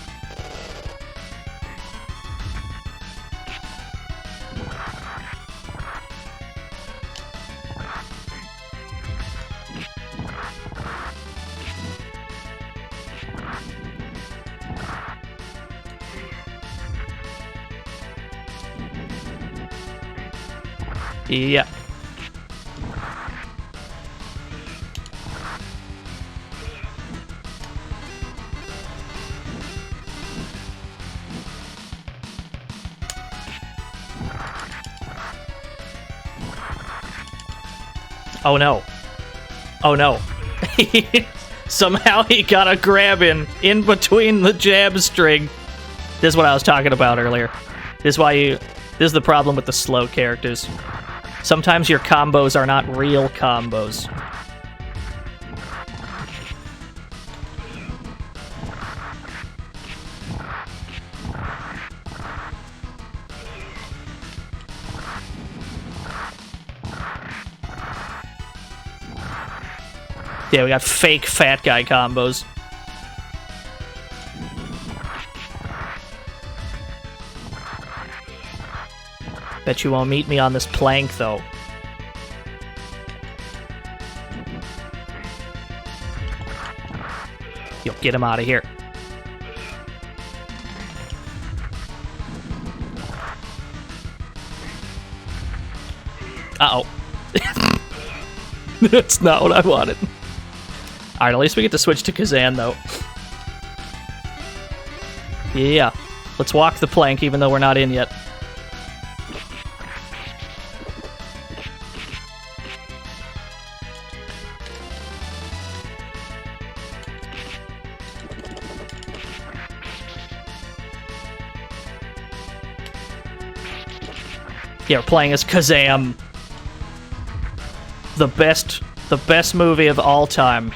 Yeah. Oh no. Oh no. Somehow he got a grab in between the jab string. This is what I was talking about earlier. This is the problem with the slow characters. Sometimes your combos are not real combos. Yeah, we got fake fat guy combos. Bet you won't meet me on this plank, though. Yo, get him out of here. Uh-oh. That's not what I wanted. Alright, at least we get to switch to Kazan, though. Yeah. Let's walk the plank, even though we're not in yet. Yeah, we're playing as Kazam. The best movie of all time.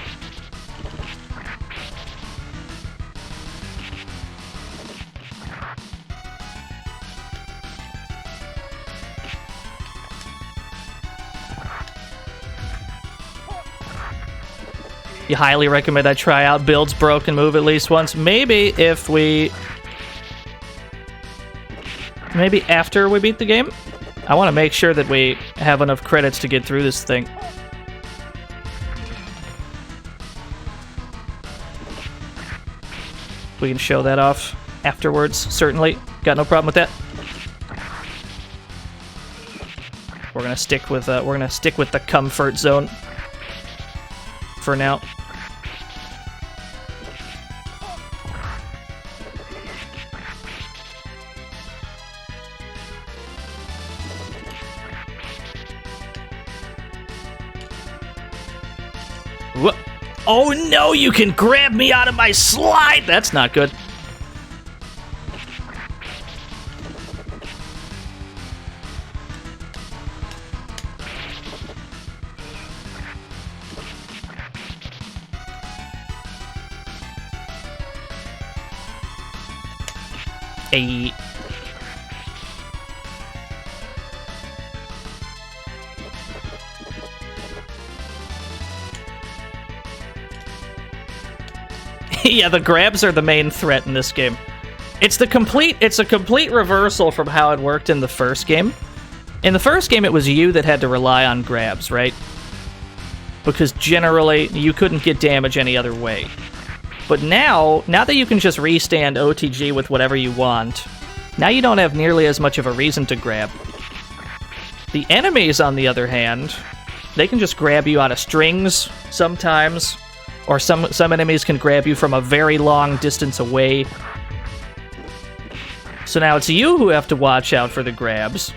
You highly recommend I try out Build's Broken Move at least once. Maybe if we... Maybe after we beat the game? I want to make sure that we have enough credits to get through this thing. We can show that off afterwards, certainly. Got no problem with that. We're gonna stick with the comfort zone for now. Oh no, you can grab me out of my slide! That's not good. Hey. Yeah, the grabs are the main threat in this game. It's a complete reversal from how it worked in the first game. In the first game, it was you that had to rely on grabs, right? Because generally, you couldn't get damage any other way. But now that you can just restand OTG with whatever you want, now you don't have nearly as much of a reason to grab. The enemies, on the other hand, they can just grab you out of strings sometimes. Or some enemies can grab you from a very long distance away. So now it's you who have to watch out for the grabs.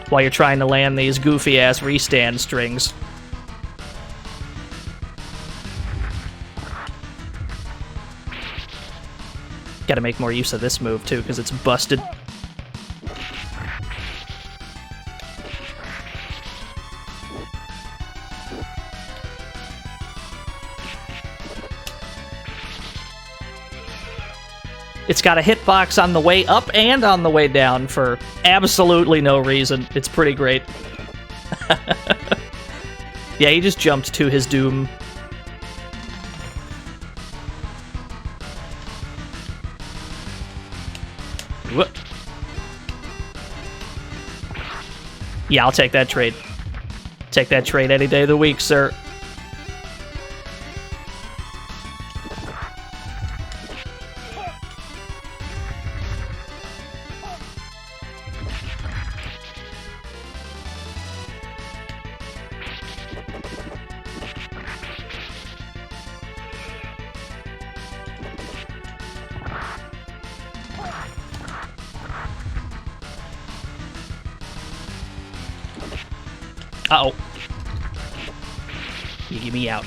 While you're trying to land these goofy-ass restand strings. Gotta make more use of this move, too, because it's busted. It's got a hitbox on the way up and on the way down for absolutely no reason. It's pretty great. Yeah, he just jumped to his doom. Whoop. Yeah, I'll take that trade. Take that trade any day of the week, sir. Uh-oh. You get me out.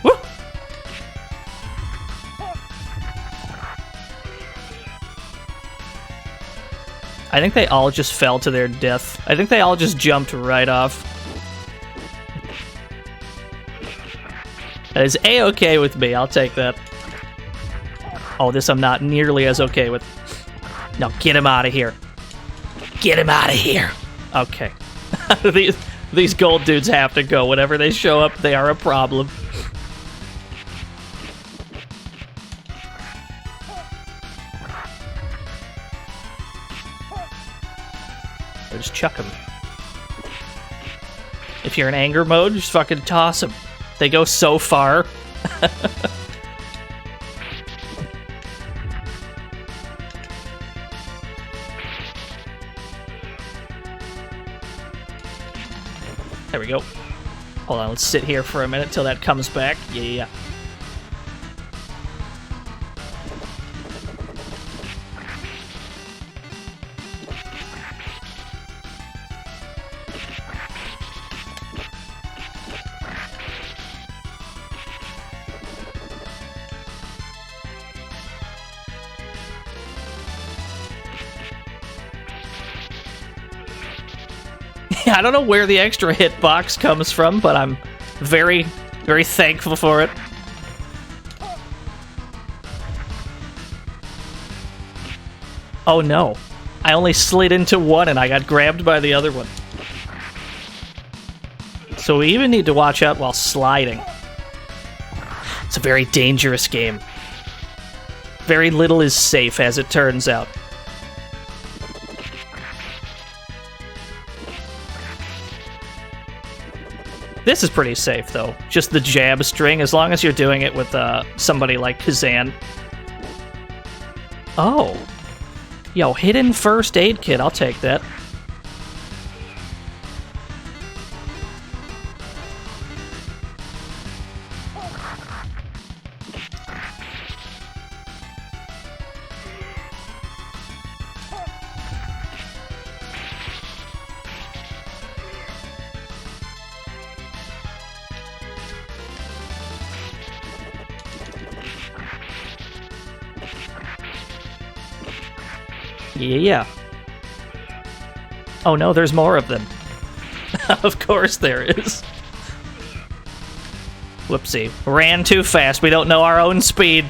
Woo! I think they all just fell to their death. I think they all just jumped right off. That is A-okay with me. I'll take that. Oh, this I'm not nearly as okay with. No, get him out of here. Get him out of here. Okay. These gold dudes have to go. Whenever they show up, they are a problem. Or just chuck them. If you're in anger mode, just fucking toss them. They go so far. There we go. Hold on, let's sit here for a minute till that comes back. Yeah. I don't know where the extra hitbox comes from, but I'm very, very thankful for it. Oh no. I only slid into one and I got grabbed by the other one. So we even need to watch out while sliding. It's a very dangerous game. Very little is safe, as it turns out. This is pretty safe, though. Just the jab string, as long as you're doing it with somebody like Kazan. Oh. Yo, hidden first aid kit. I'll take that. Yeah. Oh no, there's more of them. Of course there is. Whoopsie. Ran too fast. We don't know our own speed.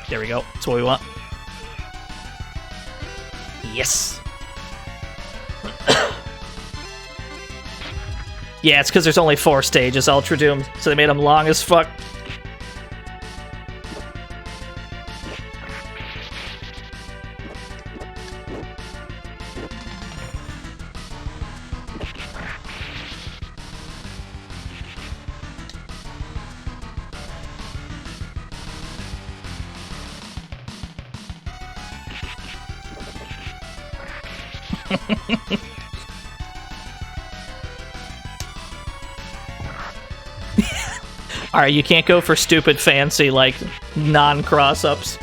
There we go. That's what we want. Yes. Yeah, it's because there's only 4 stages, Ultra Doom, so they made them long as fuck. Alright, you can't go for stupid fancy, like, non-cross-ups.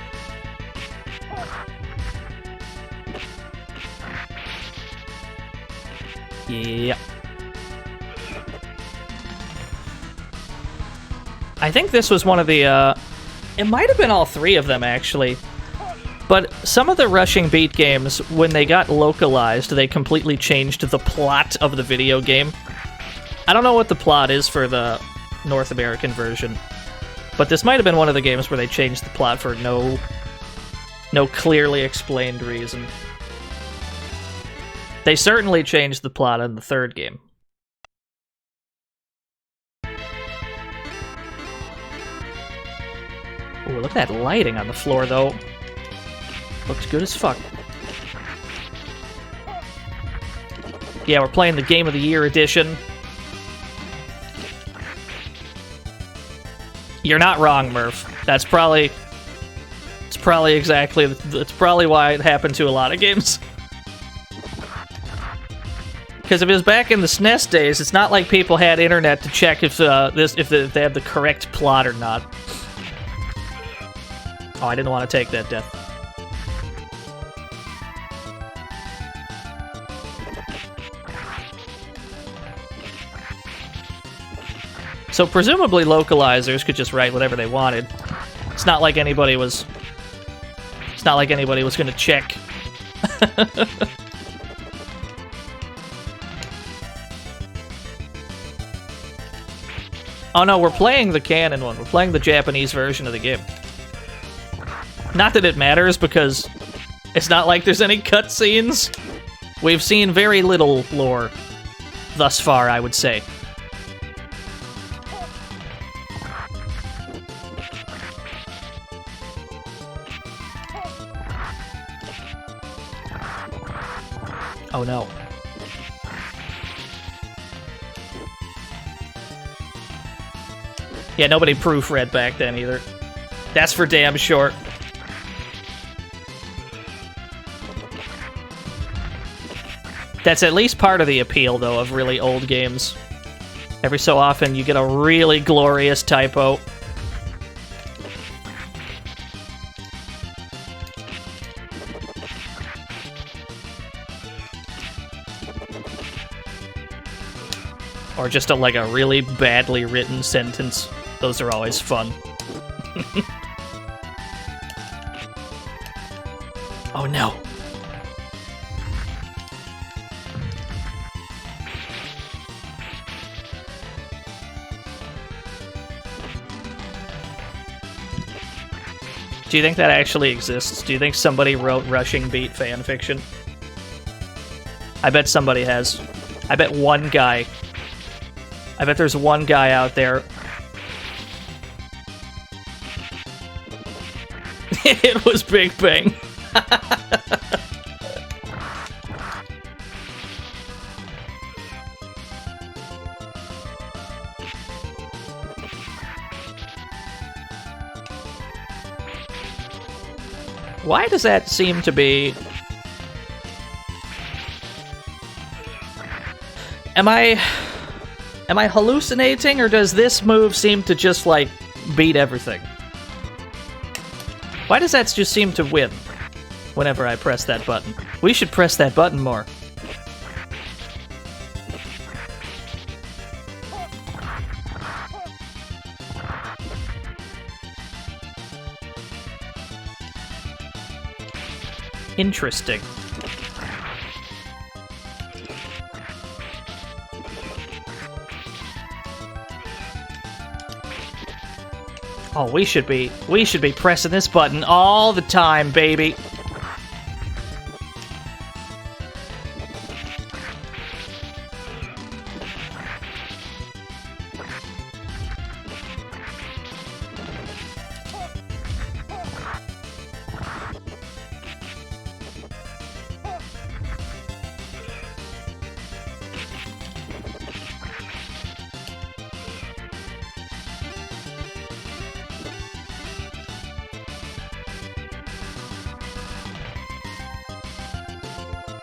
Yeah. I think this was one of the, it might have been all 3 of them, actually. But some of the rushing beat games, when they got localized, they completely changed the plot of the video game. I don't know what the plot is for the North American version, but this might have been one of the games where they changed the plot for no clearly explained reason. They certainly changed the plot in the 3rd game. Ooh, look at that lighting on the floor, though. Looks good as fuck. Yeah, we're playing the Game of the Year edition. You're not wrong, Murph. That's probably why it happened to a lot of games. Because if it was back in the SNES days, it's not like people had internet to check if they had the correct plot or not. Oh, I didn't want to take that death. So presumably localizers could just write whatever they wanted. It's not like anybody was going to check. Oh no, we're playing the canon one. We're playing the Japanese version of the game. Not that it matters, because it's not like there's any cutscenes. We've seen very little lore thus far, I would say. Oh no. Yeah, nobody proofread back then either. That's for damn sure. That's at least part of the appeal, though, of really old games. Every so often, you get a really glorious typo. Or just like a really badly written sentence. Those are always fun. Oh no. Do you think that actually exists? Do you think somebody wrote Rushing Beat fanfiction? I bet somebody has. I bet one guy. I bet there's one guy out there. It was Big Bang. Why does that seem to be... Am I hallucinating, or does this move seem to just, like, beat everything? Why does that just seem to win whenever I press that button? We should press that button more. Interesting. Oh, we should be pressing this button all the time, baby.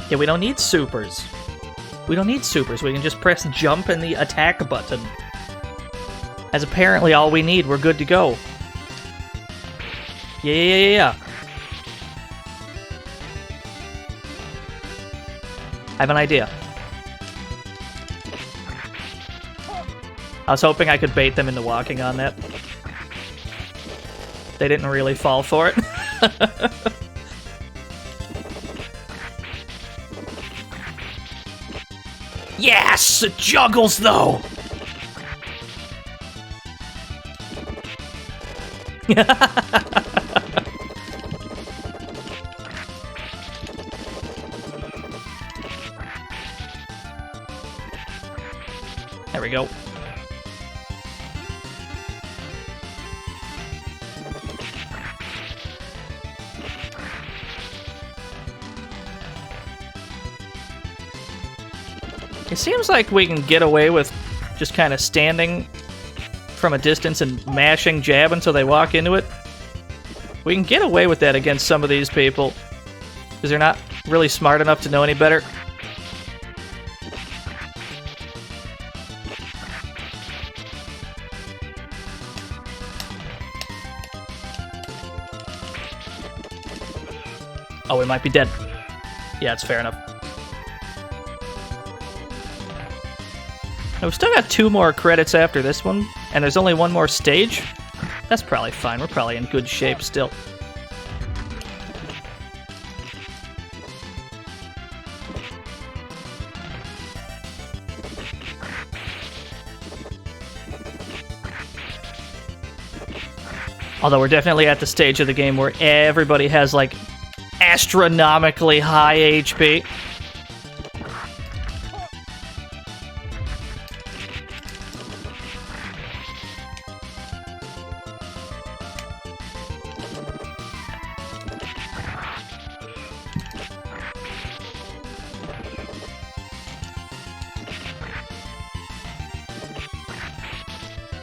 Yeah, we don't need supers. We don't need supers. We can just press jump and the attack button. As apparently all we need. We're good to go. Yeah. I have an idea. I was hoping I could bait them into walking on that. They didn't really fall for it. Yes! It juggles, though! There we go. It seems like we can get away with just kind of standing from a distance and mashing jab until they walk into it. We can get away with that against some of these people, because they're not really smart enough to know any better. Oh, we might be dead. Yeah, it's fair enough. Now, we've still got 2 more credits after this one, and there's only 1 more stage. That's probably fine. We're probably in good shape still. Although we're definitely at the stage of the game where everybody has, like, astronomically high HP.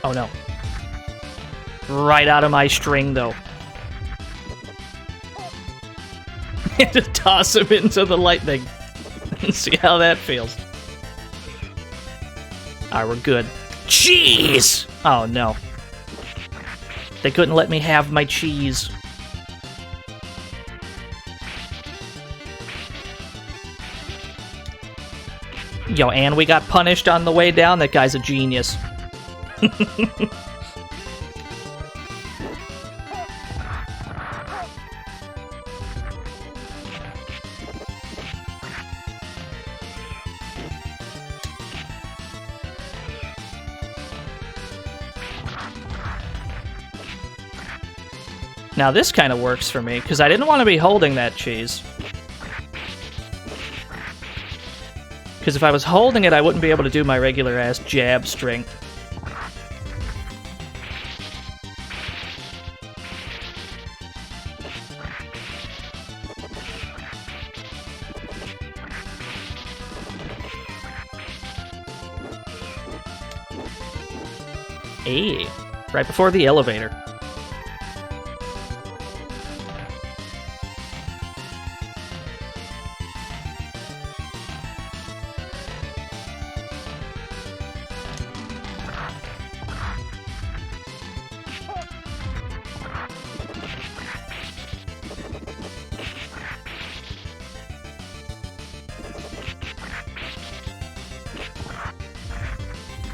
Oh no. Right out of my string, though. Just toss him into the lightning. And see how that feels. Alright, we're good. Cheese! Oh no. They couldn't let me have my cheese. Yo, and we got punished on the way down? That guy's a genius. Now this kind of works for me, because I didn't want to be holding that cheese. Because if I was holding it, I wouldn't be able to do my regular-ass jab string. Hey, right before the elevator.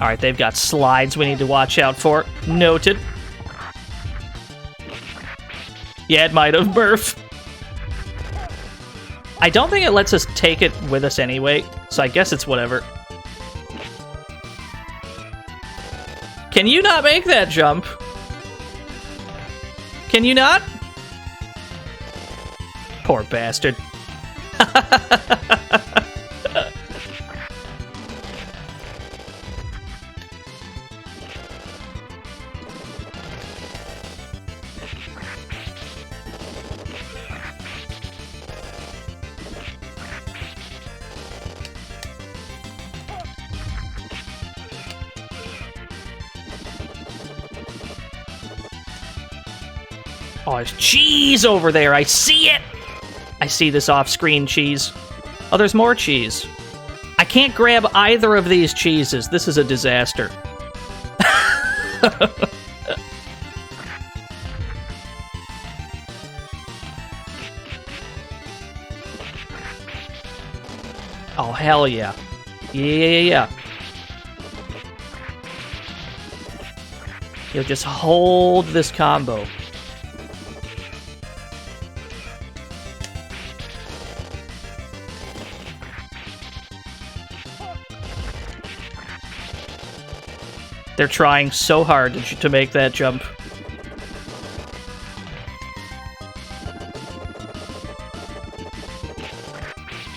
Alright, they've got slides we need to watch out for. Noted. Yeah, it might have, Murph. I don't think it lets us take it with us anyway, so I guess it's whatever. Can you not make that jump? Can you not? Poor bastard. Oh, there's cheese over there. I see it. I see this off-screen cheese. Oh, there's more cheese. I can't grab either of these cheeses. This is a disaster. Oh, hell yeah. Yeah. You'll just hold this combo. They're trying so hard to make that jump.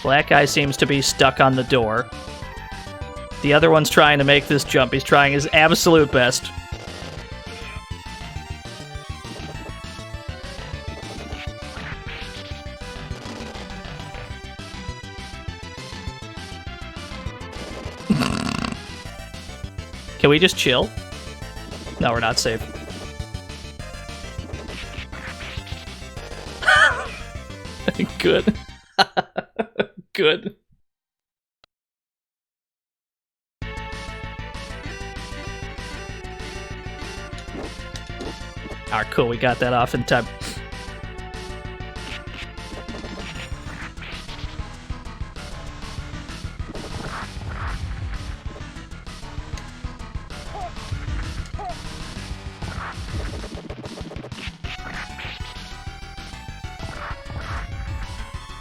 Black guy seems to be stuck on the door. The other one's trying to make this jump. He's trying his absolute best. Can we just chill? No, we're not safe. Good. Good. Alright, cool. We got that off in time.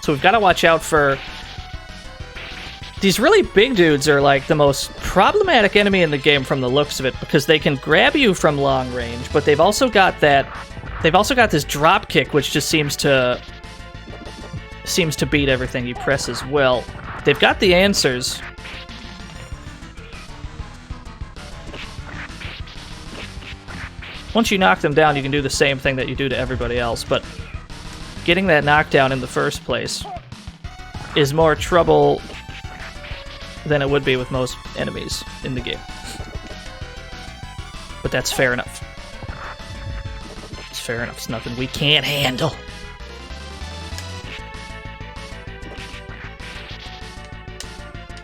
So we've got to watch out for... These really big dudes are like the most problematic enemy in the game from the looks of it, because they can grab you from long range, but they've also got that... They've also got this drop kick, which just seems to beat everything you press as well. They've got the answers. Once you knock them down, you can do the same thing that you do to everybody else, but getting that knockdown in the first place is more trouble than it would be with most enemies in the game. But that's fair enough. It's fair enough. It's nothing we can't handle.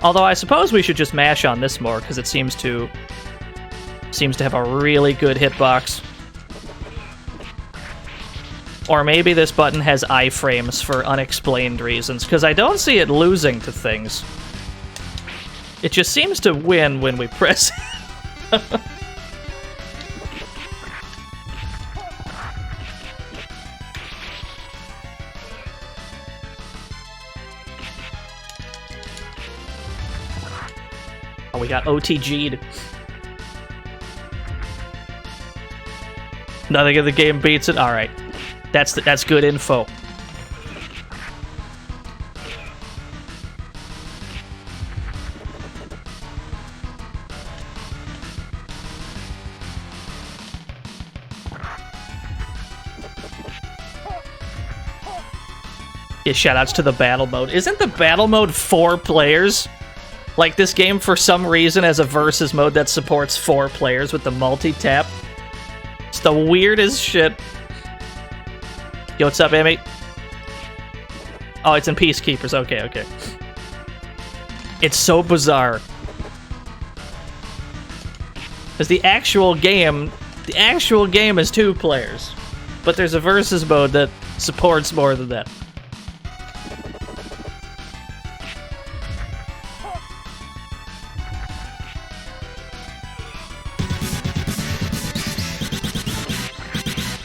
Although I suppose we should just mash on this more, because it seems to have a really good hitbox. Or maybe this button has iframes for unexplained reasons, because I don't see it losing to things. It just seems to win when we press it. Oh, we got OTG'd. Nothing in the game beats it? Alright. That's good info. Yeah, shoutouts to the battle mode. Isn't the battle mode 4 players? Like, this game, for some reason, has a versus mode that supports 4 players with the multi-tap. It's the weirdest shit. Yo, what's up, Amy? Oh, it's in Peacekeepers. Okay, okay. It's so bizarre. Because the actual game is 2 players. But there's a versus mode that supports more than that.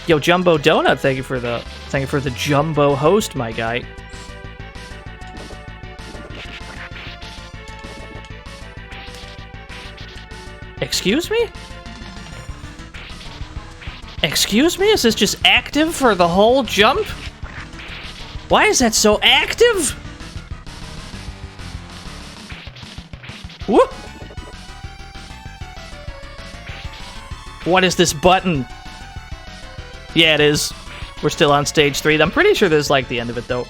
Yo, Jumbo Donut, thank you for the Jumbo host, my guy. Excuse me? Excuse me? Is this just active for the whole jump? Why is that so active? Whoop! What is this button? Yeah, it is. We're still on stage 3. I'm pretty sure this is like the end of it, though.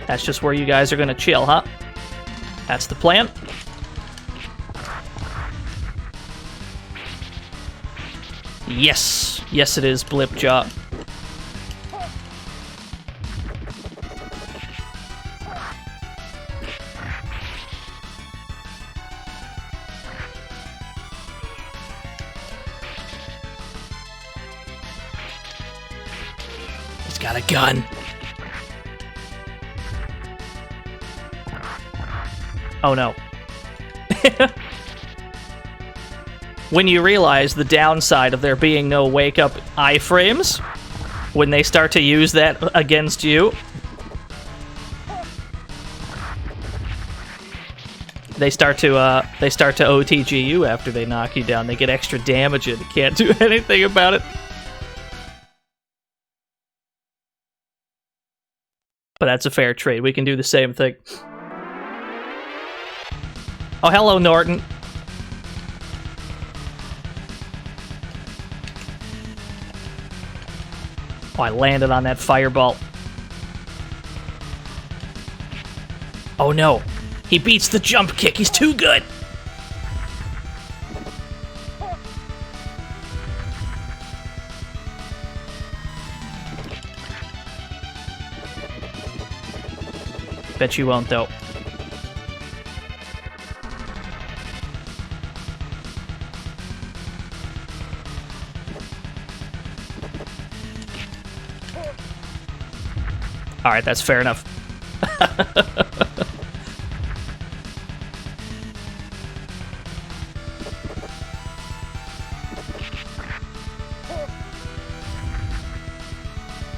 That's just where you guys are gonna chill, huh? That's the plan. Yes! Yes, it is, Blipjaw. He's got a gun. Oh no. When you realize the downside of there being no wake-up iframes, when they start to use that against you, they start to OTG you after they knock you down. They get extra damage and can't do anything about it. But that's a fair trade. We can do the same thing. Oh, hello, Norton. Oh, I landed on that fireball. Oh, no. He beats the jump kick. He's too good. Bet you won't, though. Alright, that's fair enough.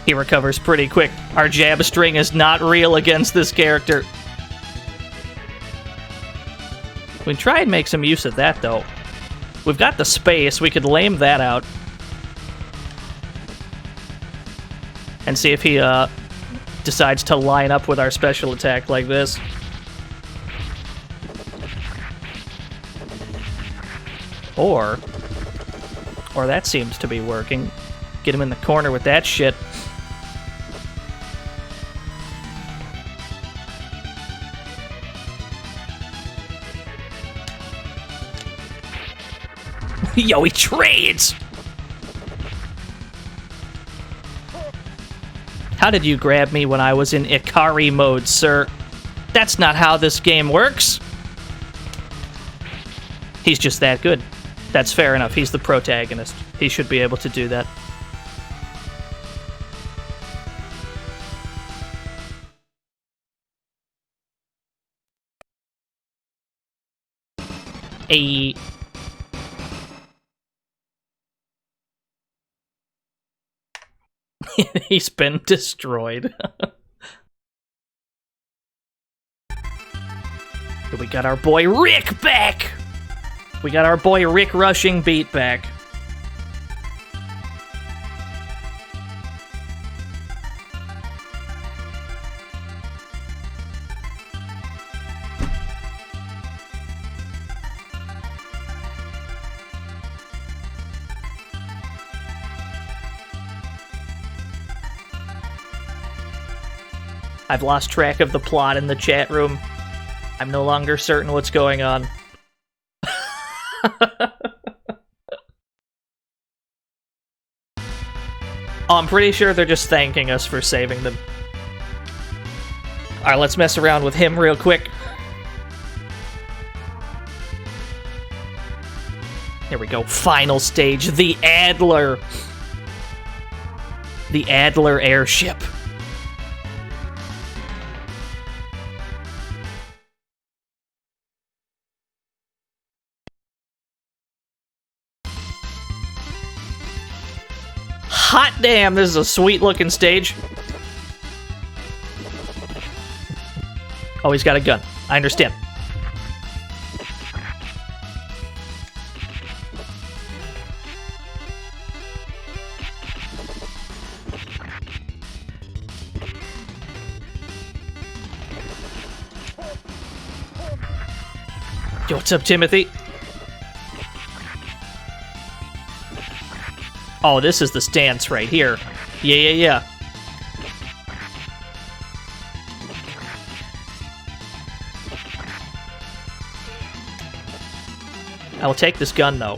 He recovers pretty quick. Our jab string is not real against this character. We can try and make some use of that, though. We've got the space. We could lame that out. And see if he, decides to line up with our special attack like this. Or that seems to be working. Get him in the corner with that shit. Yo, he trades! How did you grab me when I was in Ikari mode, sir? That's not how this game works. He's just that good. That's fair enough. He's the protagonist. He should be able to do that. He's been destroyed. We got our boy Rick back! We got our boy Rick Rushing Beat back. I've lost track of the plot in the chat room. I'm no longer certain what's going on. Oh, I'm pretty sure they're just thanking us for saving them. Alright, let's mess around with him real quick. Here we go. Final stage. The Adler. The Adler airship. Hot damn, this is a sweet looking stage. Oh, he's got a gun. I understand. Yo, what's up, Timothy? Oh, this is the stance right here. Yeah. I will take this gun, though.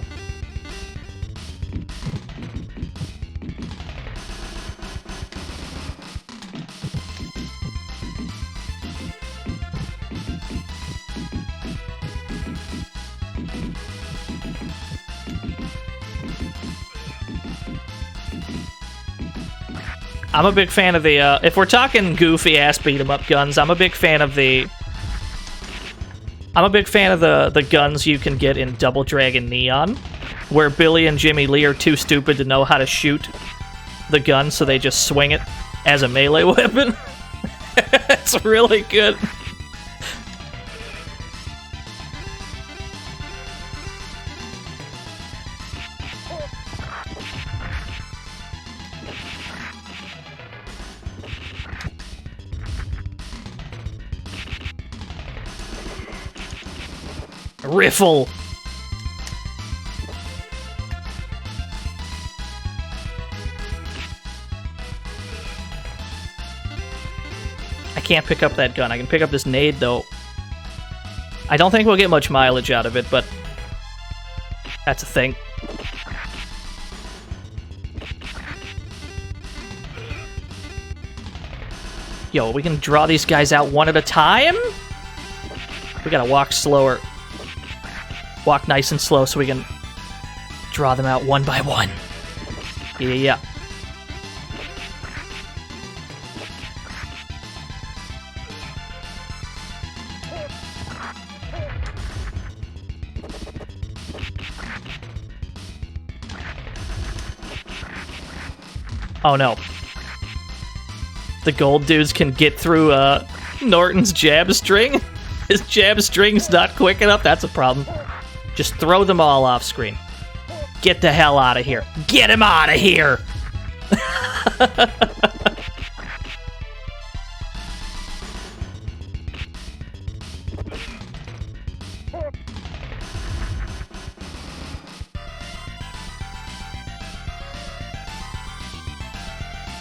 I'm a big fan of the, if we're talking goofy-ass beat-em-up guns, I'm a big fan of the guns you can get in Double Dragon Neon, where Billy and Jimmy Lee are too stupid to know how to shoot the gun, so they just swing it as a melee weapon. It's really good. Riffle! I can't pick up that gun. I can pick up this nade, though. I don't think we'll get much mileage out of it, but that's a thing. Yo, we can draw these guys out one at a time? We gotta walk slower. Walk nice and slow so we can draw them out one by one. Yeah. Oh no. The gold dudes can get through Norton's jab string? His jab string's not quick enough? That's a problem. Just throw them all off screen. Get the hell out of here. Get him out of here!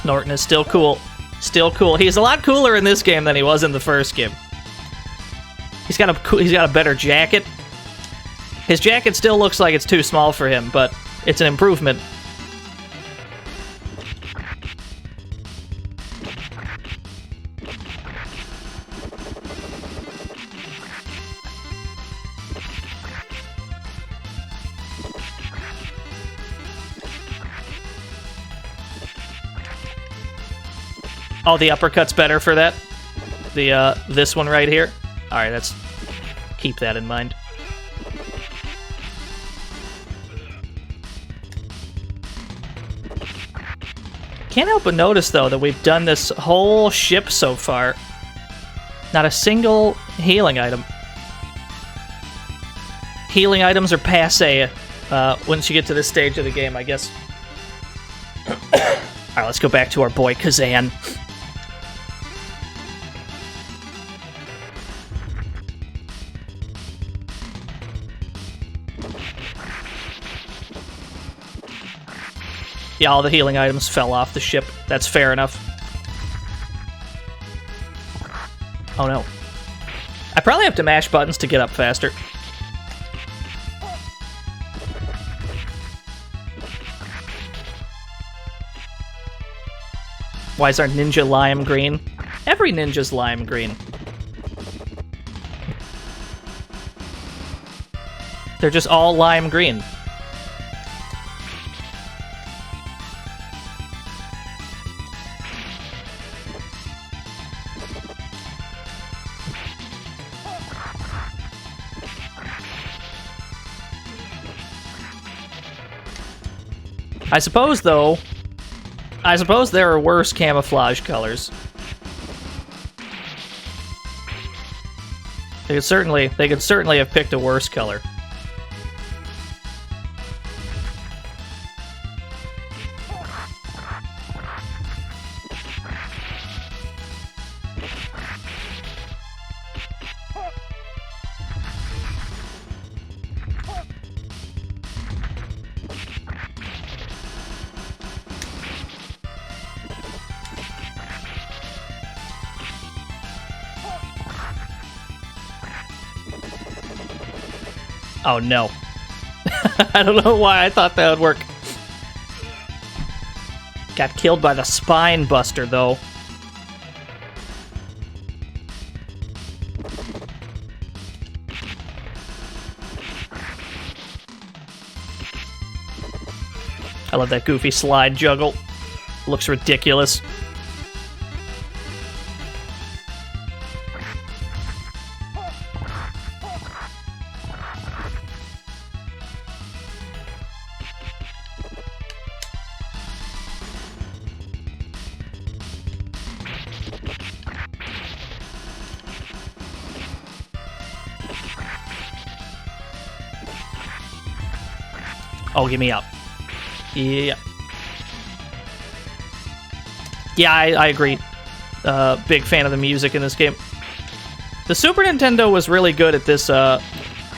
Norton is still cool. Still cool. He's a lot cooler in this game than he was in the first game. He's got a better jacket. His jacket still looks like it's too small for him, but it's an improvement. Oh, the uppercut's better for that? The, this one right here? Alright, let's keep that in mind. Can't help but notice, though, that we've done this whole ship so far. Not a single healing item. Healing items are passe once you get to this stage of the game, I guess. Alright, let's go back to our boy Kazan. Yeah, all the healing items fell off the ship. That's fair enough. Oh no. I probably have to mash buttons to get up faster. Why is our ninja lime green? Every ninja's lime green. They're just all lime green. I suppose, though, there are worse camouflage colors. They could certainly have picked a worse color. Oh no. I don't know why I thought that would work. Got killed by the spine buster, though. I love that goofy slide juggle. Looks ridiculous. Oh, get me up. Yeah. Yeah, I agree. Big fan of the music in this game. The Super Nintendo was really good at this,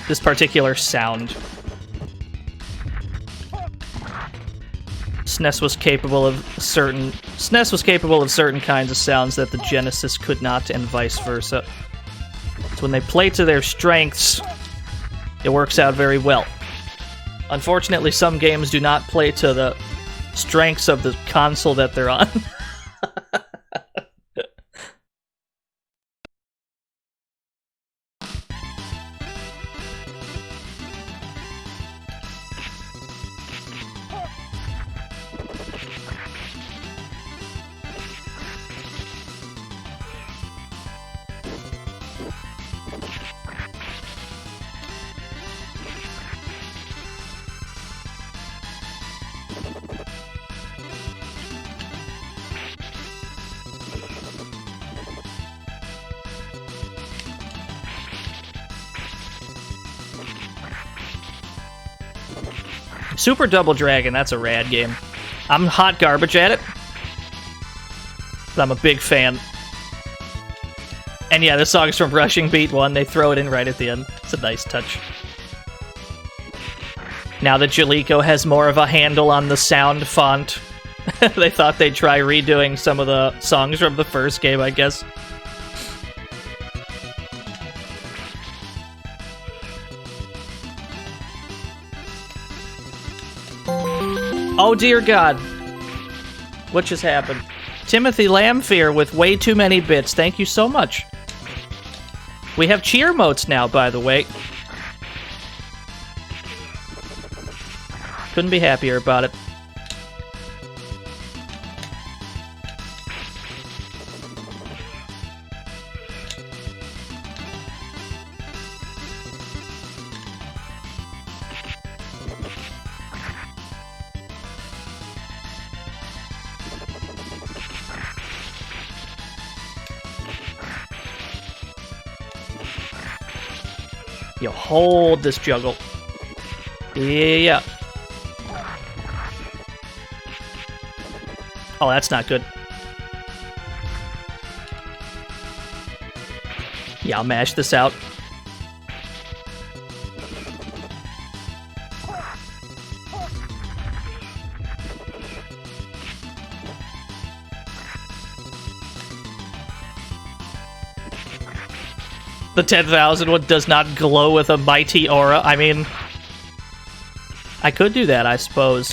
this particular sound. SNES was capable of certain kinds of sounds that the Genesis could not, and vice versa. So when they play to their strengths, it works out very well. Unfortunately, some games do not play to the strengths of the console that they're on. Super Double Dragon, that's a rad game. I'm hot garbage at it, but I'm a big fan. And yeah, this song's from Rushing Beat 1. They throw it in right at the end. It's a nice touch. Now that Jaleeko has more of a handle on the sound font, they thought they'd try redoing some of the songs from the first game, I guess. Oh dear God. What just happened? Timothy Lamfear with way too many bits. Thank you so much. We have cheer motes now, by the way. Couldn't be happier about it. You hold this juggle. Yeah. Oh, that's not good. Yeah, I'll mash this out. The 10,000 one does not glow with a mighty aura. I mean, I could do that, I suppose.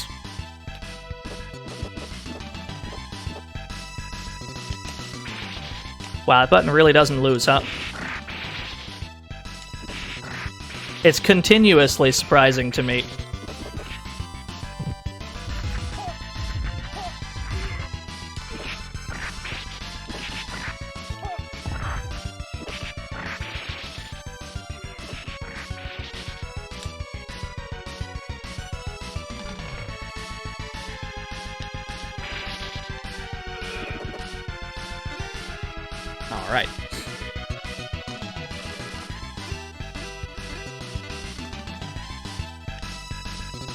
Wow, that button really doesn't lose, huh? It's continuously surprising to me. Alright.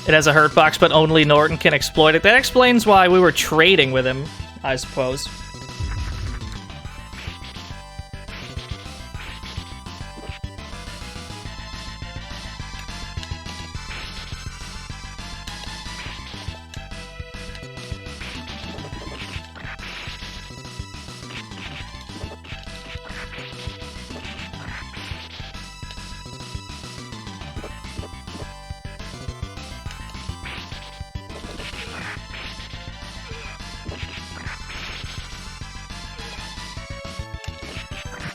It has a hurt box, but only Norton can exploit it. That explains why we were trading with him, I suppose.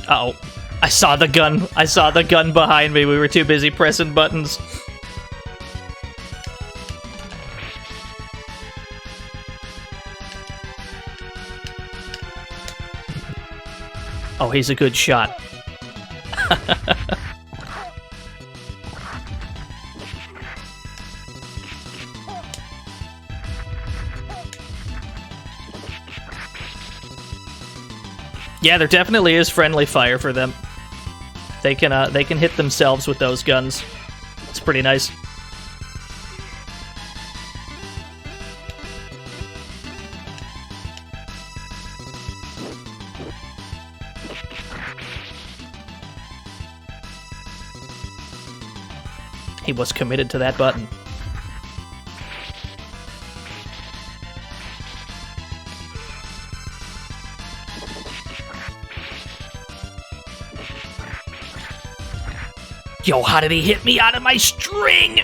Uh-oh. I saw the gun. I saw the gun behind me. We were too busy pressing buttons. Oh, he's a good shot. Yeah, there definitely is friendly fire for them. They can hit themselves with those guns. It's pretty nice. He was committed to that button. Yo, how did he hit me out of my string?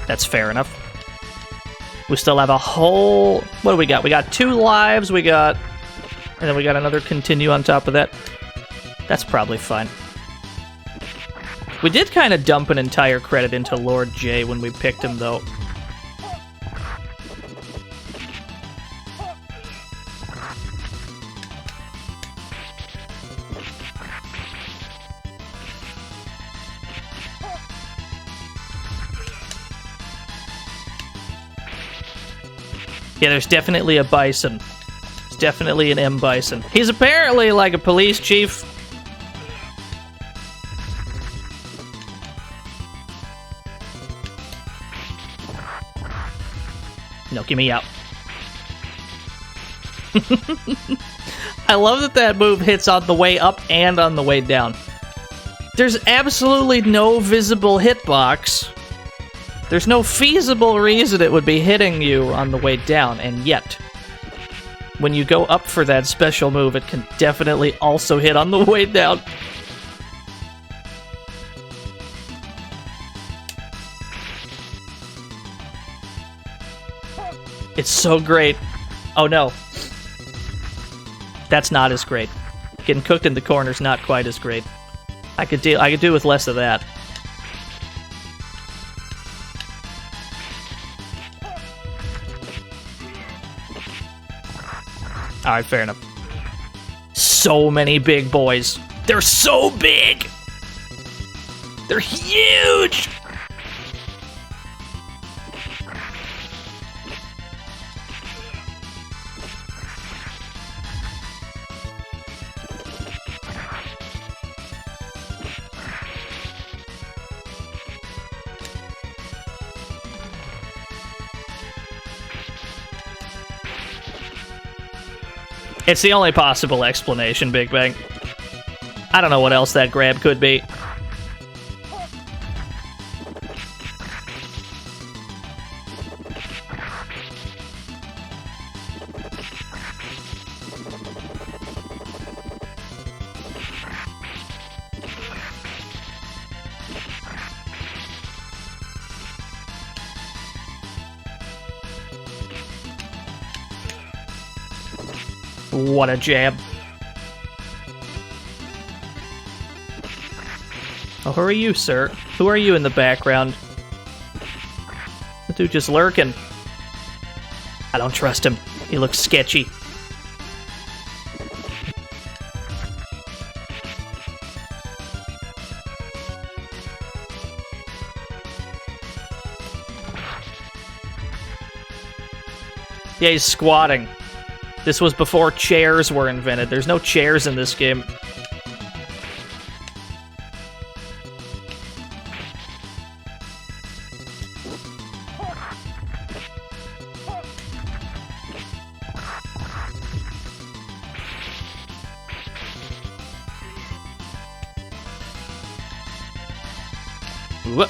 That's fair enough. We still have a whole... What do we got? We got 2 lives, we got... And then we got another continue on top of that. That's probably fine. We did kind of dump an entire credit into Lord J when we picked him, though. Yeah, there's definitely a bison. There's definitely an M bison. He's apparently like a police chief. No, get me out. I love that that move hits on the way up and on the way down. There's absolutely no visible hitbox. There's no feasible reason it would be hitting you on the way down, and yet, when you go up for that special move, it can definitely also hit on the way down. It's so great. Oh no. That's not as great. Getting cooked in the corner's not quite as great. I could do with less of that. Alright, fair enough. So many big boys. They're so big! They're huge! It's the only possible explanation, Big Bang. I don't know what else that grab could be. What a jab. Oh, who are you, sir? Who are you in the background? The dude just lurking. I don't trust him. He looks sketchy. Yeah, he's squatting. This was before chairs were invented. There's no chairs in this game. Whoop.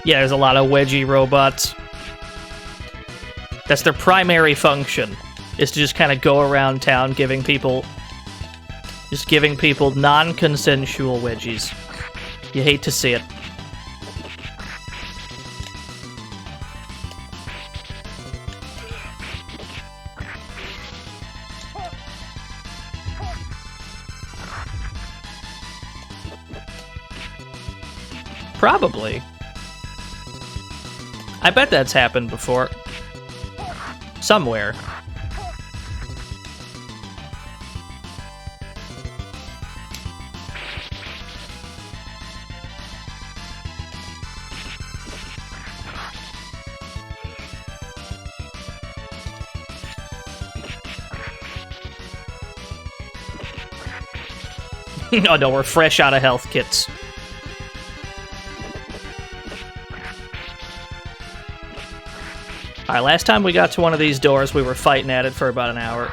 Yeah, there's a lot of wedgie robots. That's their primary function, is to just kind of go around town giving people non-consensual wedgies. You hate to see it. Probably. I bet that's happened before. Somewhere. Oh no, we're fresh out of health kits. Alright, last time we got to one of these doors, we were fighting at it for about an hour.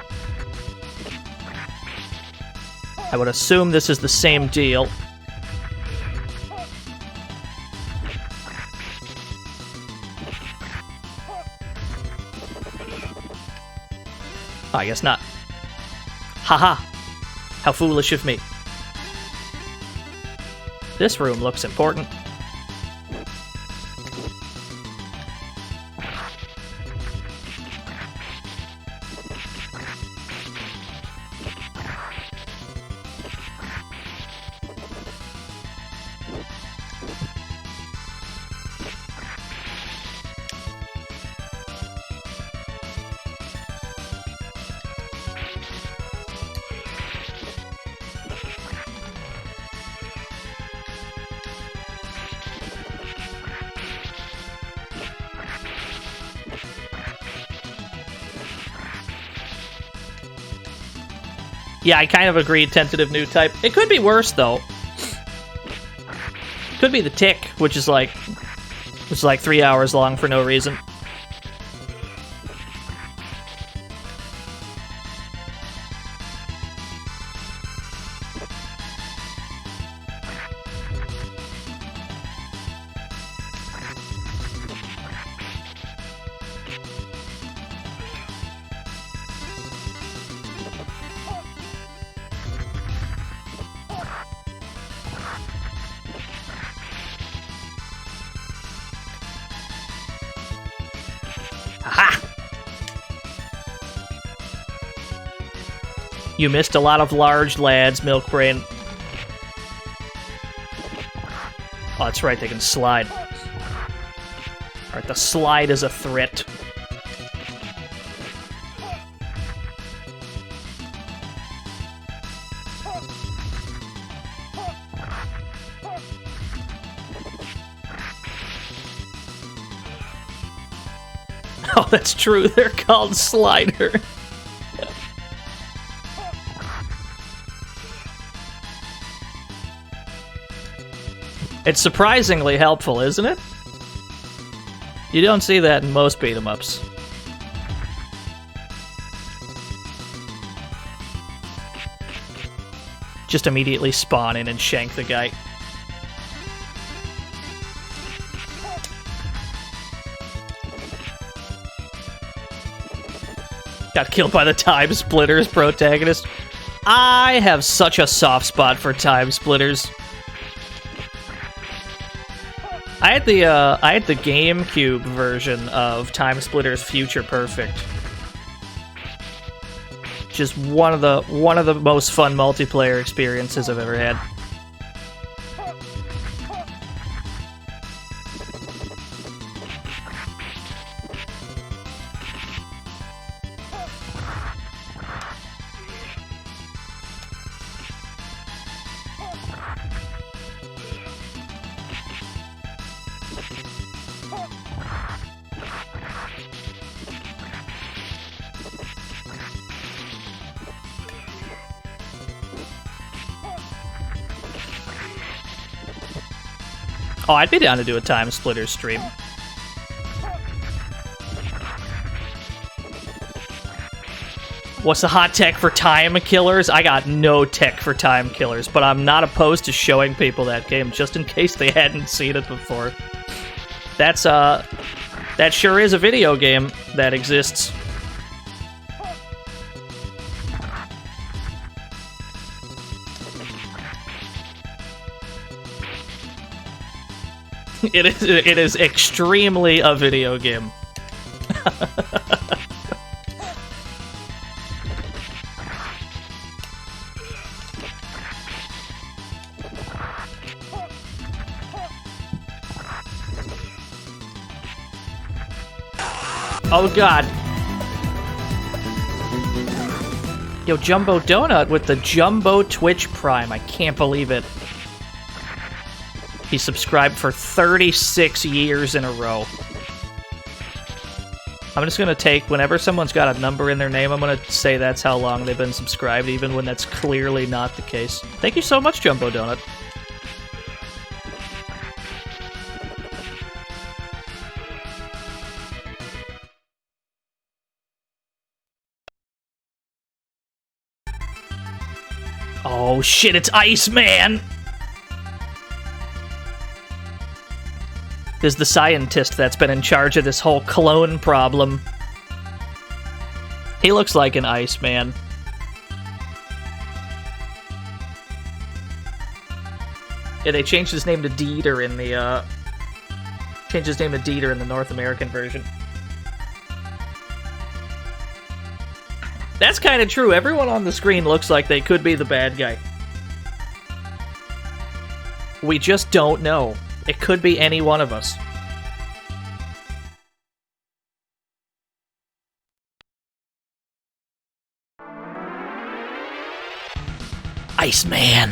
I would assume this is the same deal. Oh, I guess not. Haha! How foolish of me. This room looks important. Yeah, I kind of agree, tentative new type. It could be worse, though. Could be the tick, which is like 3 hours long for no reason. You missed a lot of large lads, Milkbrain. Oh, that's right, they can slide. Alright, the slide is a threat. Oh, that's true, they're called Slider. It's surprisingly helpful, isn't it? You don't see that in most beat-em-ups. Just immediately spawn in and shank the guy. Got killed by the Time Splitters protagonist. I have such a soft spot for Time Splitters. I had the GameCube version of Time Splitters Future Perfect. Just one of the most fun multiplayer experiences I've ever had. Oh, I'd be down to do a Time Splitter stream. What's the hot tech for time killers? I got no tech for time killers, but I'm not opposed to showing people that game just in case they hadn't seen it before. That's that sure is a video game that exists. It is extremely a video game. Oh god. Yo, Jumbo Donut with the Jumbo Twitch Prime. I can't believe it. He subscribed for 36 years in a row. I'm just gonna take, whenever someone's got a number in their name, I'm gonna say that's how long they've been subscribed, even when that's clearly not the case. Thank you so much, Jumbo Donut. Oh shit, it's Iceman! There's the scientist that's been in charge of this whole clone problem. He looks like an Iceman. Yeah, they changed his name to Dieter in the, changed his name to Dieter in the North American version. That's kind of true. Everyone on the screen looks like they could be the bad guy. We just don't know. It could be any one of us. Iceman!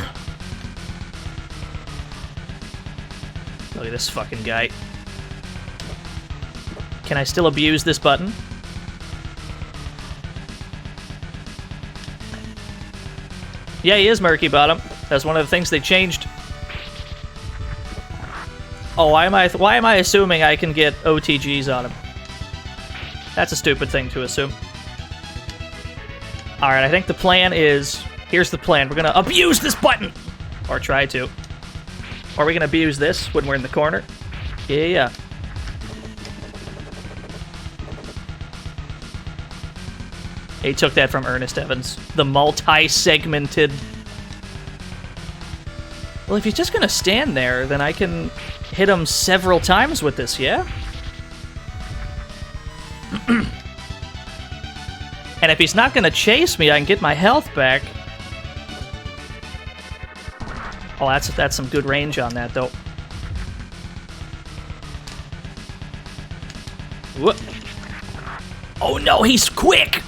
Look at this fucking guy. Can I still abuse this button? Yeah, he is Murky Bottom. That's one of the things they changed. Oh, why am I assuming I can get OTGs on him? That's a stupid thing to assume. Alright, I think the plan is... Here's the plan. We're gonna abuse this button! Or try to. Or are we gonna abuse this when we're in the corner? Yeah. He took that from Ernest Evans. The multi-segmented... Well, if he's just gonna stand there, then I can hit him several times with this, yeah? And if he's not gonna chase me, I can get my health back. Oh, that's some good range on that, though. Whoop. Oh no, he's quick!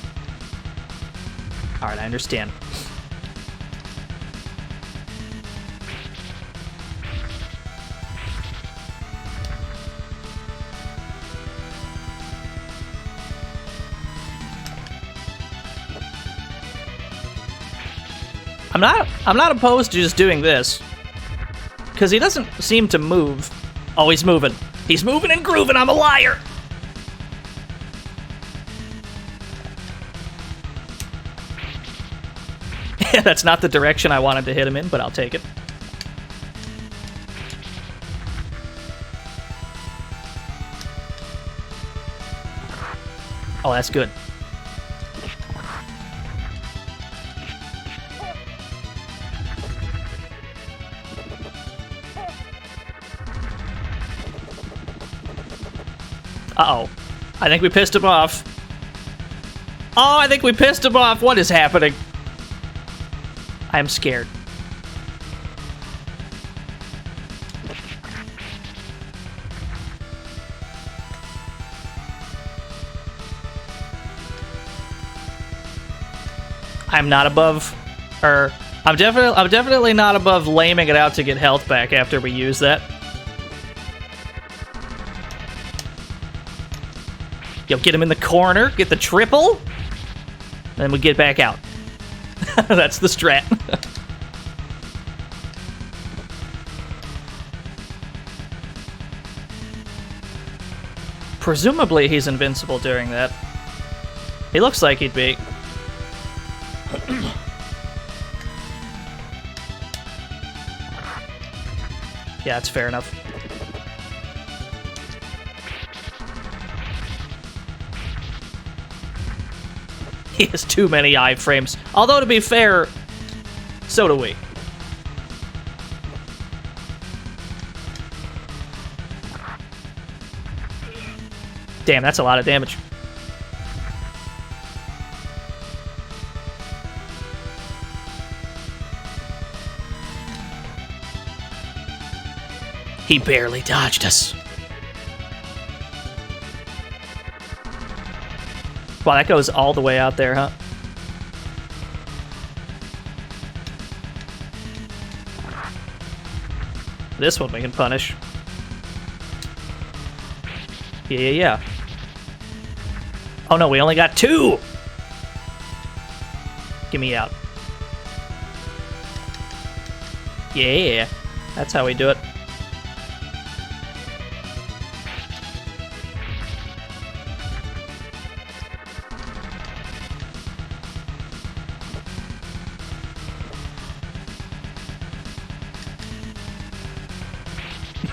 Alright, I understand. I'm not opposed to just doing this. Because he doesn't seem to move. Oh, he's moving. He's moving and grooving, I'm a liar! That's not the direction I wanted to hit him in, but I'll take it. Oh, that's good. Uh-oh. I think we pissed him off. Oh, I think we pissed him off. What is happening? I am scared. I'm not above, or I'm definitely not above laming it out to get health back after we use that. Yo, get him in the corner, get the triple, then we get back out. That's the strat. Presumably he's invincible during that. He looks like he'd be. Yeah, that's fair enough. He has too many iframes. Although, to be fair, so do we. Damn, that's a lot of damage. He barely dodged us. Wow, that goes all the way out there, huh? This one we can punish. Yeah. Oh no, we only got 2! Get me out. Yeah, that's how we do it.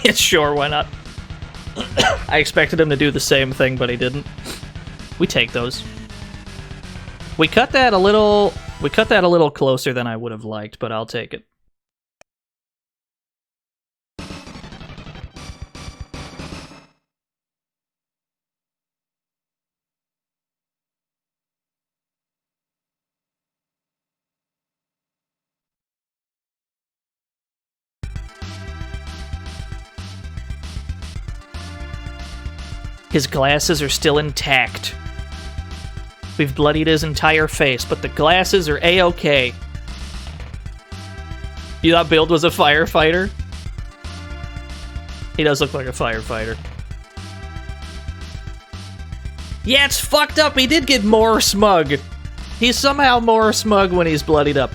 Yeah, sure, why not? I expected him to do the same thing, but he didn't. We take those. We cut that a little closer than I would have liked, but I'll take it. His glasses are still intact. We've bloodied his entire face, but the glasses are A-okay. You thought Build was a firefighter? He does look like a firefighter. Yeah, it's fucked up. He did get more smug. He's somehow more smug when he's bloodied up.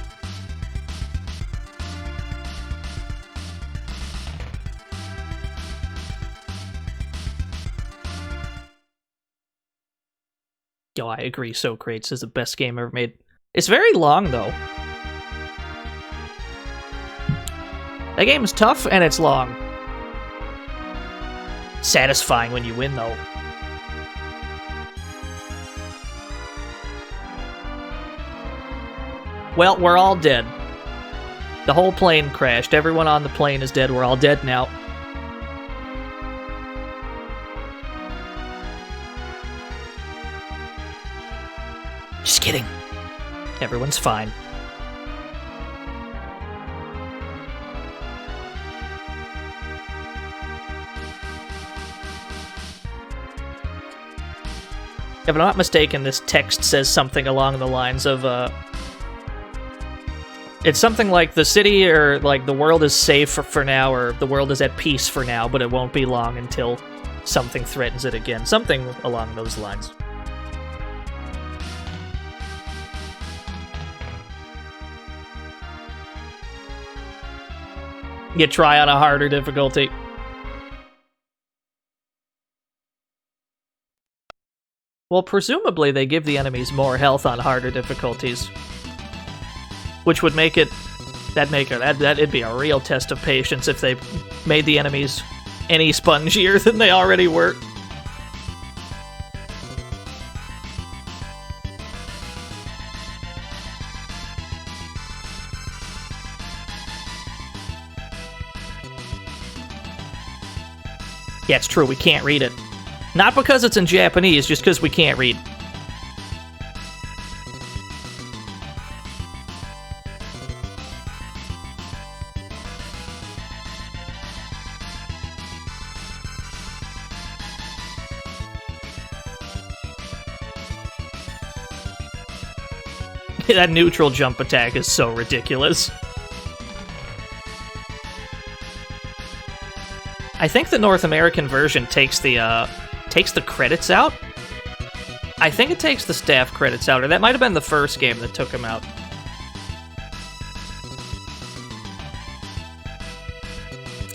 Yo, I agree, Socrates is the best game ever made. It's very long, though. That game is tough, and it's long. Satisfying when you win, though. Well, we're all dead. The whole plane crashed. Everyone on the plane is dead. We're all dead now. Just kidding. Everyone's fine. If I'm not mistaken, this text says something along the lines of, it's something like the city or, like, the world is safe for now, or the world is at peace for now, but it won't be long until something threatens it again. Something along those lines. You try on a harder difficulty. Well, presumably they give the enemies more health on harder difficulties. Which would make it... That'd be a real test of patience if they made the enemies any spongier than they already were. Yeah, it's true, we can't read it. Not because it's in Japanese, just because we can't read. That neutral jump attack is so ridiculous. I think the North American version takes the credits out. I think it takes the staff credits out, or that might have been the first game that took them out.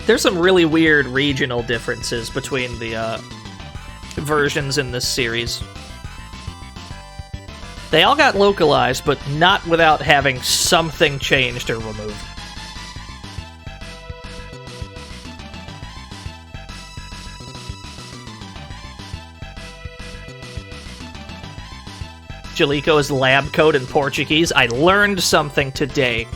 There's some really weird regional differences between the versions in this series. They all got localized, but not without having something changed or removed. Jalico's lab coat in Portuguese. I learned something today.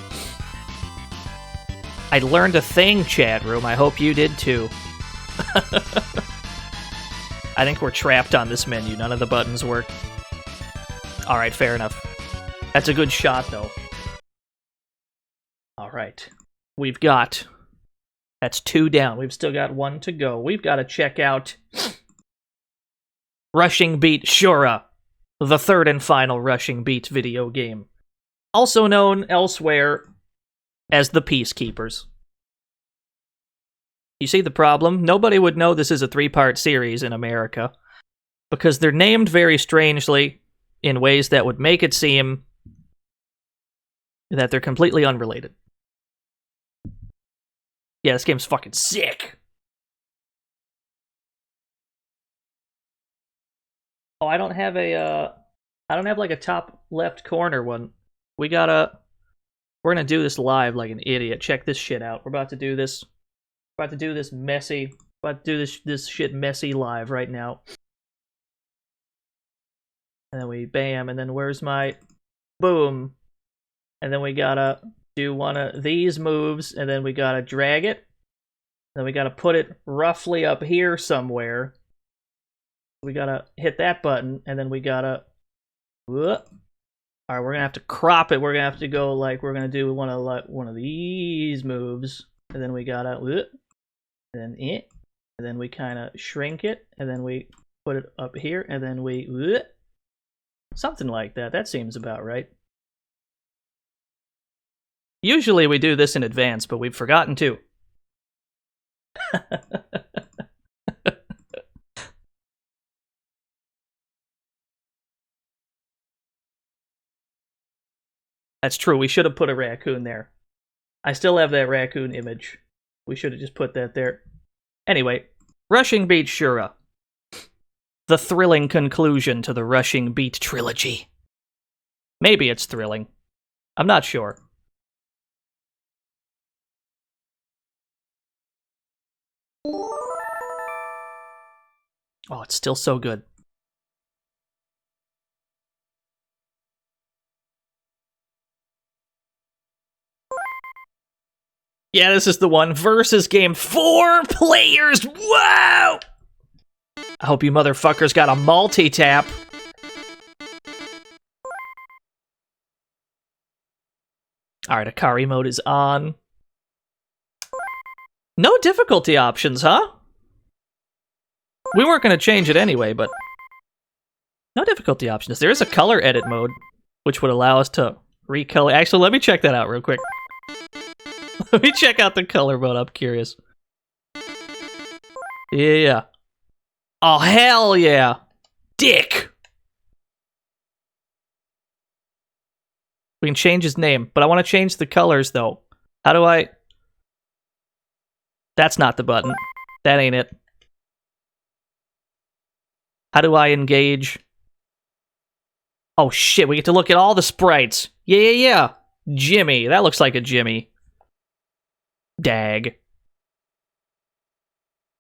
I learned a thing, chat room. I hope you did too. I think we're trapped on this menu. None of the buttons work. Alright, fair enough. That's a good shot, though. Alright. We've got... That's 2 down. We've still got 1 to go. We've got to check out... Rushing Beat Shura. The 3rd and final Rushing Beat video game. Also known elsewhere as the Peacekeepers. You see the problem? Nobody would know this is a 3-part series in America. Because they're named very strangely... in ways that would make it seem that they're completely unrelated. Yeah, this game's fucking sick. Oh, I don't have like a top left corner one. We're gonna do this live like an idiot. Check this shit out. We're about to do this. About to do this this shit messy live right now. And then we bam, and then where's my boom? And then we gotta do one of these moves, and then we gotta drag it. Then we gotta put it roughly up here somewhere. We gotta hit that button, and then we gotta... Alright, we're gonna have to crop it. We're gonna have to go like, we're gonna do one of these moves. And then we gotta... And then we kinda shrink it, and then we put it up here, and then we... Something like that. That seems about right. Usually we do this in advance, but we've forgotten to. That's true. We should have put a raccoon there. I still have that raccoon image. We should have just put that there. Anyway, Rushing Beat Shura. the thrilling conclusion to the Rushing Beat trilogy. Maybe it's thrilling. I'm not sure. Oh, it's still so good. Yeah, this is the one. Versus game. 4 players! Wow! I hope you motherfuckers got a multi-tap. Alright, Akari mode is on. No difficulty options, huh? We weren't going to change it anyway, but... no difficulty options. There is a color edit mode, which would allow us to recolor... Actually, let me check that out real quick. Let me check out the color mode, I'm curious. Yeah. Oh, hell yeah! Dick! We can change his name, but I want to change the colors, though. How do I... That's not the button. That ain't it. How do I engage? Oh shit, we get to look at all the sprites. Yeah. Jimmy. That looks like a Jimmy. Dag.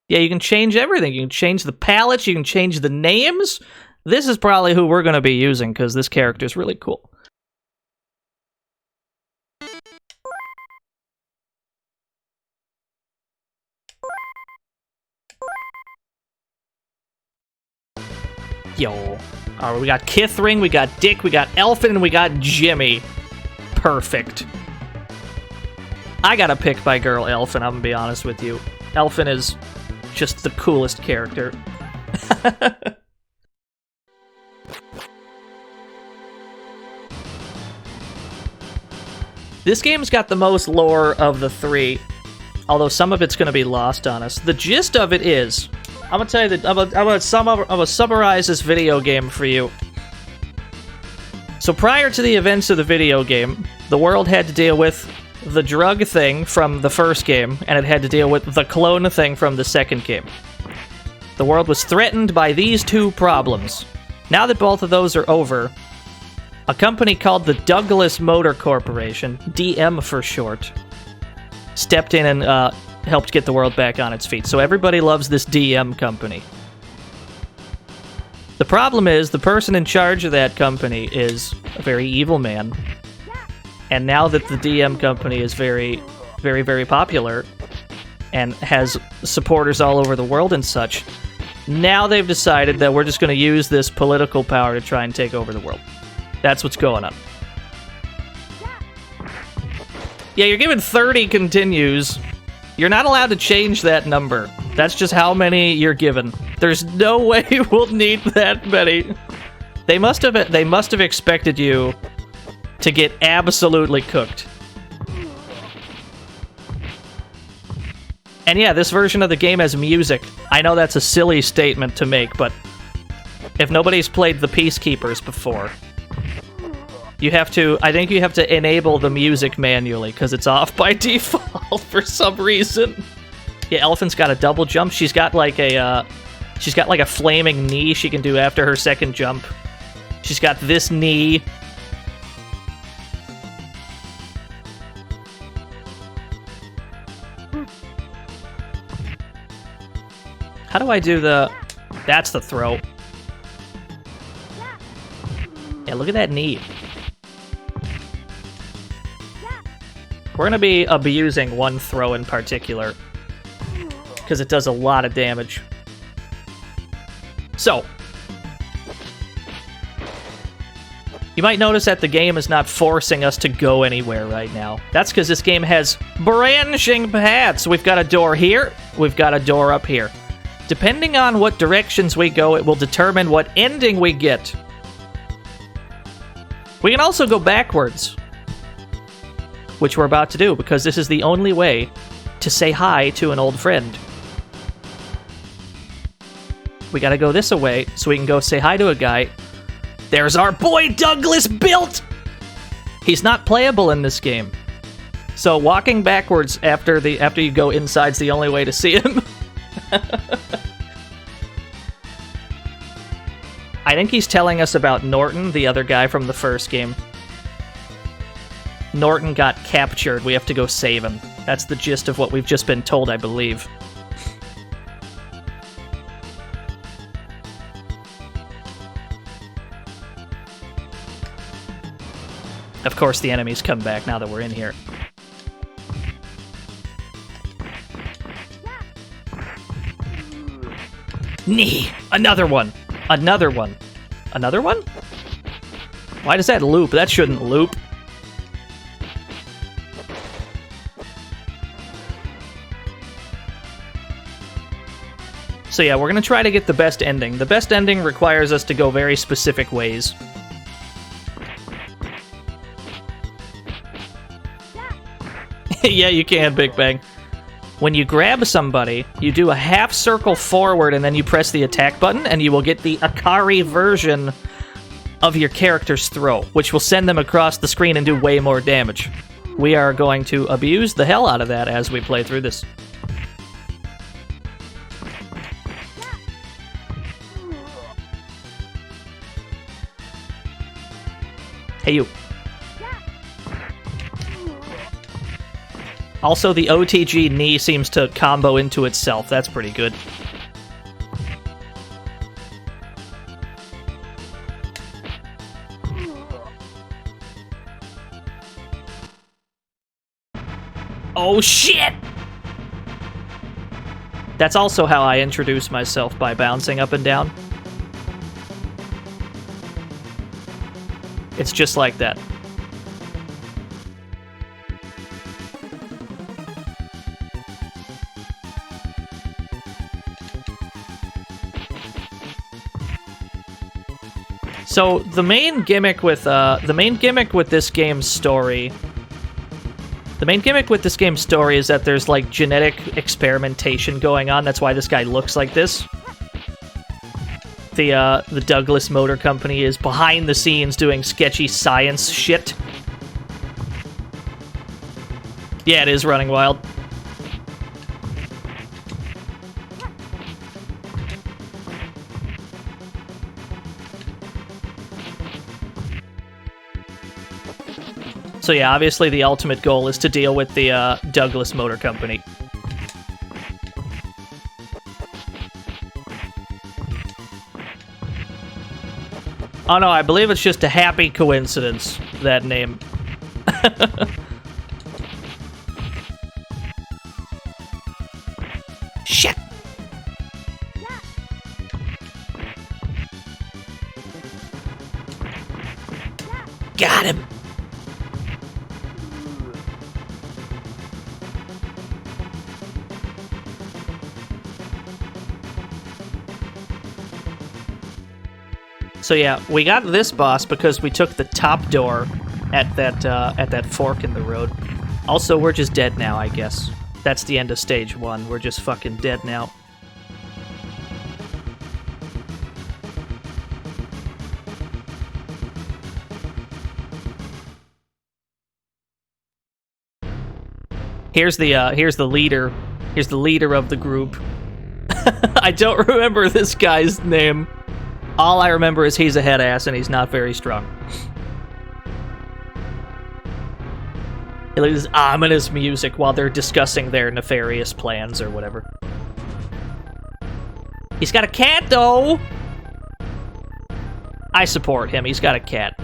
Yeah, you can change everything. You can change the palettes, you can change the names. This is probably who we're going to be using, because this character is really cool. Yo. Alright, we got Kithring, we got Dick, we got Elfin, and we got Jimmy. Perfect. I gotta pick my girl Elfin, I'm gonna be honest with you. Elfin is just the coolest character. This game's got the most lore of the 3, although some of it's gonna be lost on us. The gist of it is... I'm gonna tell you that I'm gonna summarize this video game for you. So prior to the events of the video game, the world had to deal with the drug thing from the first game, and it had to deal with the clone thing from the second game. The world was threatened by these 2 problems. Now that both of those are over, a company called the Douglas Motor Corporation, DM for short, stepped in and helped get the world back on its feet. So everybody loves this DM company. The problem is, the person in charge of that company is a very evil man. And now that the DM company is very, very, very popular, and has supporters all over the world and such, now they've decided that we're just going to use this political power to try and take over the world. That's what's going on. Yeah, you're given 30 continues. You're not allowed to change that number. That's just how many you're given. There's no way we'll need that many. They must have expected you to get absolutely cooked. And yeah, this version of the game has music. I know that's a silly statement to make, but if nobody's played the Peacekeepers before, I think you have to enable the music manually, because it's off by default for some reason. Yeah, Elfin's got a double jump. She's got like a flaming knee she can do after her second jump. She's got this knee. How do I do the... That's the throw. Yeah, look at that knee. We're going to be abusing one throw in particular, because it does a lot of damage. So, you might notice that the game is not forcing us to go anywhere right now. That's because this game has branching paths. We've got a door here, we've got a door up here. Depending on what directions we go, it will determine what ending we get. We can also go backwards, which we're about to do, because this is the only way to say hi to an old friend. We gotta go this way, so we can go say hi to a guy. There's our boy Douglas built! He's not playable in this game. So walking backwards after you go inside's the only way to see him. I think he's telling us about Norton, the other guy from the first game. Norton got captured. We have to go save him. That's the gist of what we've just been told, I believe. Of course, the enemies come back now that we're in here. Knee! Another one! Another one! Another one? Why does that loop? That shouldn't loop. So yeah, we're gonna try to get the best ending. The best ending requires us to go very specific ways. Yeah, you can, Big Bang. When you grab somebody, you do a half circle forward and then you press the attack button and you will get the Akari version of your character's throw, which will send them across the screen and do way more damage. We are going to abuse the hell out of that as we play through this. Hey, you. Also, the OTG knee seems to combo into itself. That's pretty good. Oh, shit! That's also how I introduce myself, by bouncing up and down. It's just like that. So the main gimmick with this game's story is that there's like genetic experimentation going on. That's why this guy looks like this. The Douglas Motor Company is behind the scenes doing sketchy science shit. Yeah, it is running wild. So yeah, obviously the ultimate goal is to deal with the Douglas Motor Company. Oh no, I believe it's just a happy coincidence, that name. Shit! Got him! So yeah, we got this boss because we took the top door at that fork in the road. Also, we're just dead now, I guess. That's the end of stage 1. We're just fucking dead now. Here's the leader. Here's the leader of the group. I don't remember this guy's name. All I remember is he's a head ass and he's not very strong. It is ominous music while they're discussing their nefarious plans or whatever. He's got a cat, though! I support him. He's got a cat.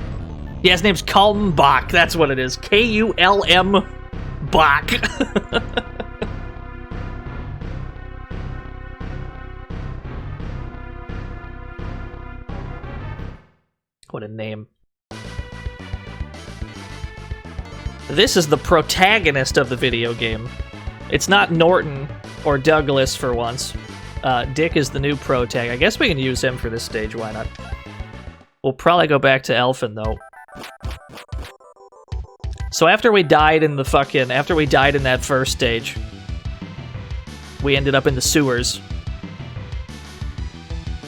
Yeah, his name's Kulmbach. That's what it is. K-U-L-M Bach. What a name. This is the protagonist of the video game. It's not Norton or Douglas for once. Dick is the new protag. I guess we can use him for this stage, why not? We'll probably go back to Elfin, though. So after we died in that first stage, we ended up in the sewers.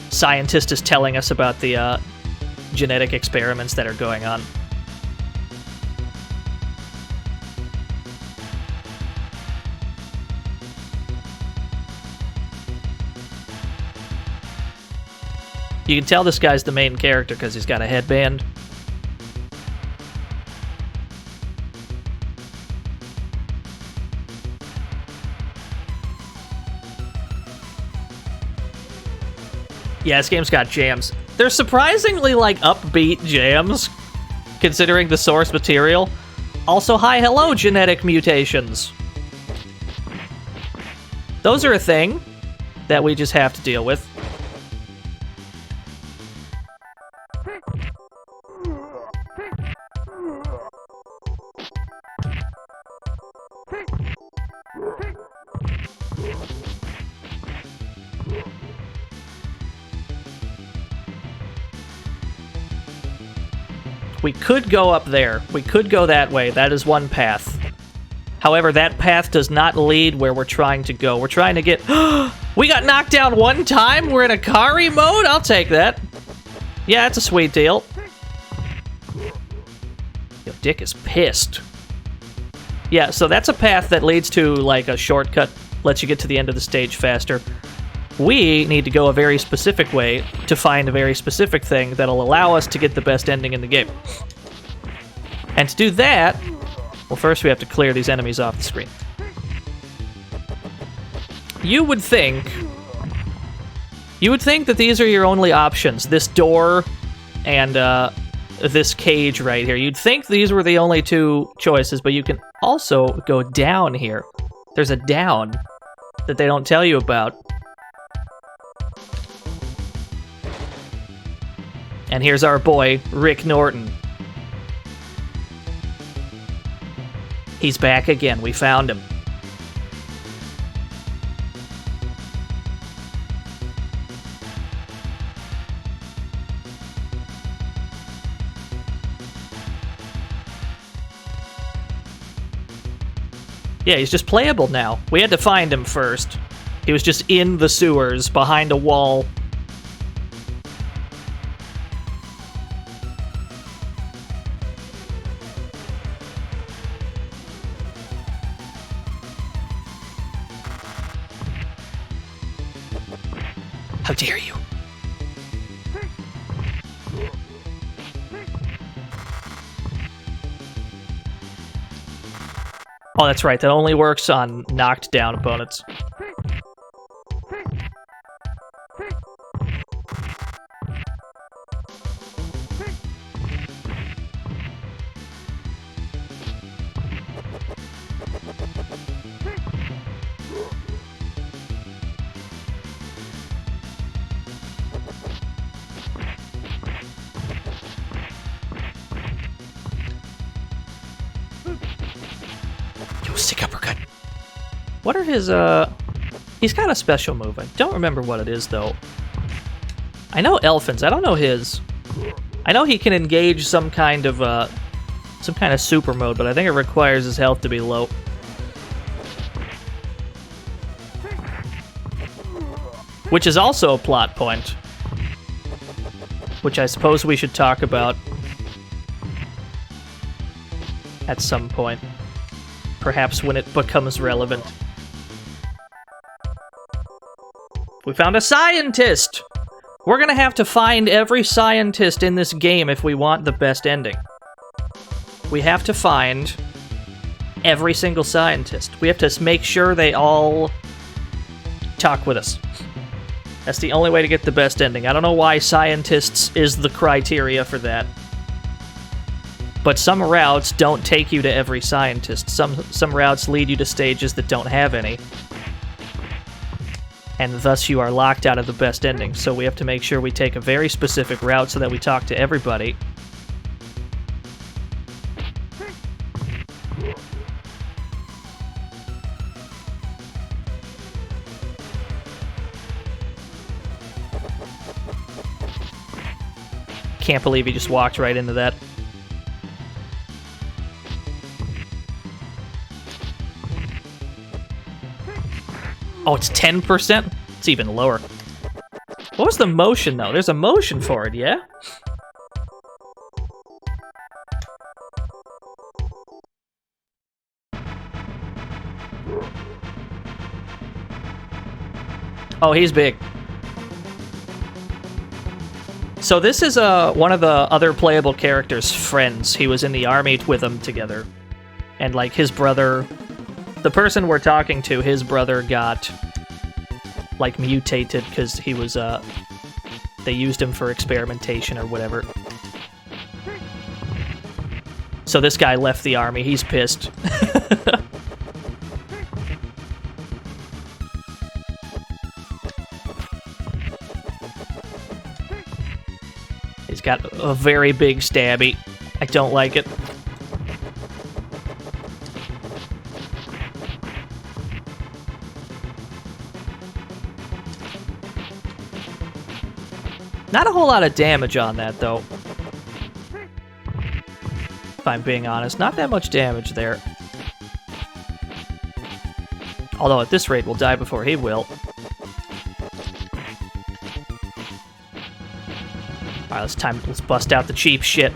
Scientist is telling us about the, genetic experiments that are going on. You can tell this guy's the main character because he's got a headband. Yeah, this game's got jams. They're surprisingly, like, upbeat jams, considering the source material. Also, hi, hello, genetic mutations. Those are a thing that we just have to deal with. We could go up there. We could go that way. That is one path. However, that path does not lead where we're trying to go. We're trying to get... We got knocked down one time? We're in Akari mode? I'll take that. Yeah, it's a sweet deal. Yo, Dick is pissed. Yeah, so that's a path that leads to, like, a shortcut. Lets you get to the end of the stage faster. We need to go a very specific way to find a very specific thing that'll allow us to get the best ending in the game. And to do that, well, first we have to clear these enemies off the screen. You would think that these are your only options. This door and this cage right here. You'd think these were the only two choices, but you can also go down here. There's a down that they don't tell you about. And here's our boy, Rick Norton. He's back again. We found him. Yeah, he's just playable now. We had to find him first. He was just in the sewers, behind a wall. How dare you? Oh, that's right. That only works on knocked down opponents. Sick uppercut. What are his, He's got a special move. I don't remember what it is, though. I know Elfin's. I don't know his. I know he can engage some kind of super mode, but I think it requires his health to be low. Which is also a plot point. Which I suppose we should talk about at some point. Perhaps when it becomes relevant. We found a scientist! We're gonna have to find every scientist in this game if we want the best ending. We have to find every single scientist. We have to make sure they all talk with us. That's the only way to get the best ending. I don't know why scientists is the criteria for that. But some routes don't take you to every scientist. Some routes lead you to stages that don't have any. And thus you are locked out of the best ending. So we have to make sure we take a very specific route so that we talk to everybody. Can't believe he just walked right into that. Oh, it's 10%? It's even lower. What was the motion, though? There's a motion for it, yeah? Oh, he's big. So this is one of the other playable characters' friends. He was in the army with them together. And, like, his brother... The person we're talking to, his brother got, like, mutated because he was, they used him for experimentation or whatever. So this guy left the army. He's pissed. He's got a very big stabby. I don't like it. Not a whole lot of damage on that, though. If I'm being honest, not that much damage there. Although at this rate, we'll die before he will. Alright, let's bust out the cheap shit.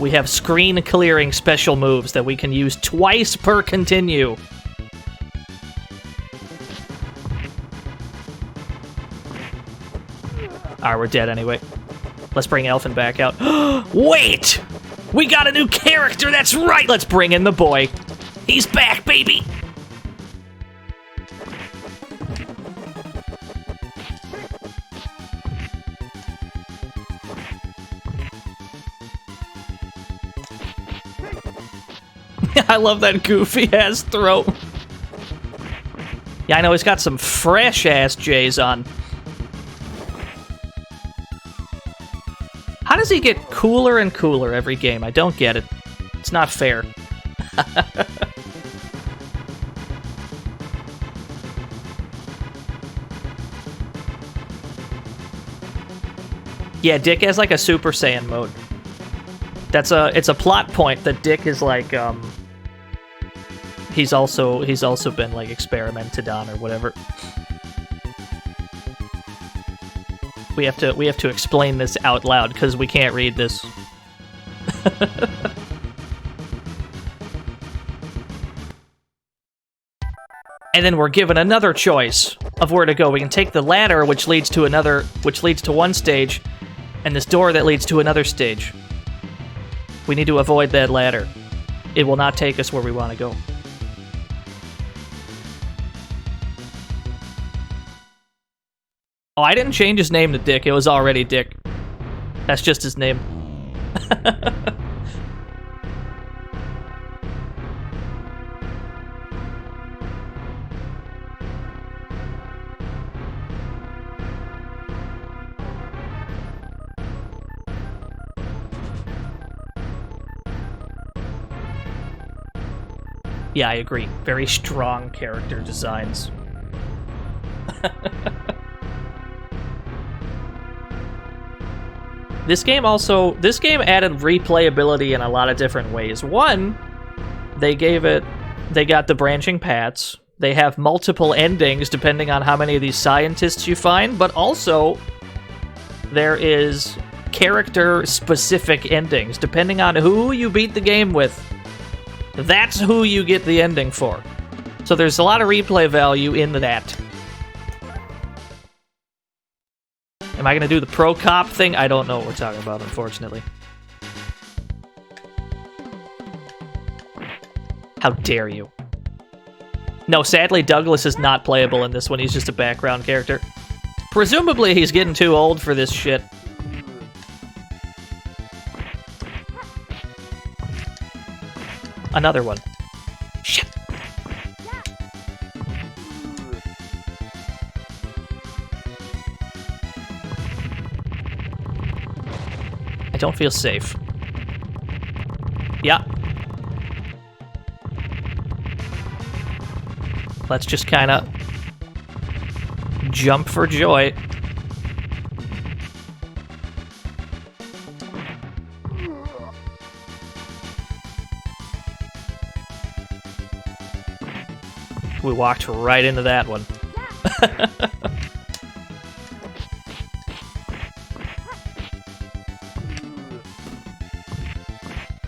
We have screen clearing special moves that we can use twice per continue. Alright, we're dead anyway. Let's bring Elfin back out. Wait! We got a new character, that's right! Let's bring in the boy. He's back, baby! I love that goofy-ass throat. Yeah, I know, he's got some fresh-ass J's on. How does he get cooler and cooler every game? I don't get it. It's not fair. Yeah, Dick has like a Super Saiyan mode. It's a plot point that Dick is like he's also been like experimented on or whatever. We have to explain this out loud because we can't read this. And then we're given another choice of where to go. We can take the ladder, which leads to one stage, and this door that leads to another stage. We need to avoid that ladder. It will not take us where we want to go. Oh, I didn't change his name to Dick. It was already Dick. That's just his name. Yeah, I agree. Very strong character designs. This game added replayability in a lot of different ways. One, they got the branching paths. They have multiple endings depending on how many of these scientists you find, but also there is character-specific endings depending on who you beat the game with. That's who you get the ending for. So there's a lot of replay value in that. Am I going to do the pro cop thing? I don't know what we're talking about, unfortunately. How dare you? No, sadly, Douglas is not playable in this one. He's just a background character. Presumably, he's getting too old for this shit. Another one. Shit. I don't feel safe. Yeah. Let's just kind of jump for joy. We walked right into that one.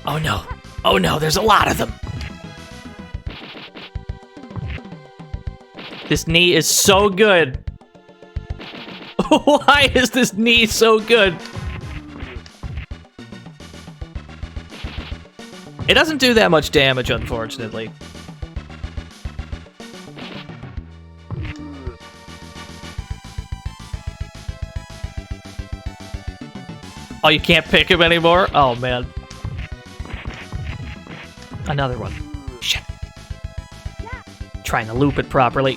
Oh no. Oh no, there's a lot of them. This knee is so good. Why is this knee so good? It doesn't do that much damage, unfortunately. Oh, you can't pick him anymore? Oh, man. Another one. Shit. Trying to loop it properly.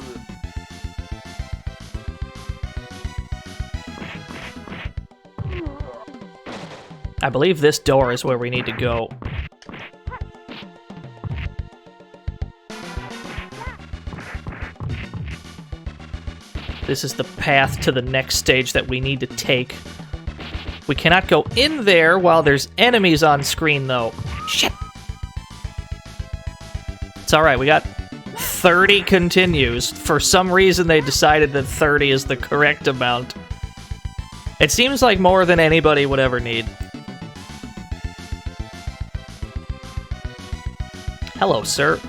I believe this door is where we need to go. This is the path to the next stage that we need to take. We cannot go in there while there's enemies on screen, though. Shit! It's alright, we got 30 continues. For some reason, they decided that 30 is the correct amount. It seems like more than anybody would ever need. Hello, sir.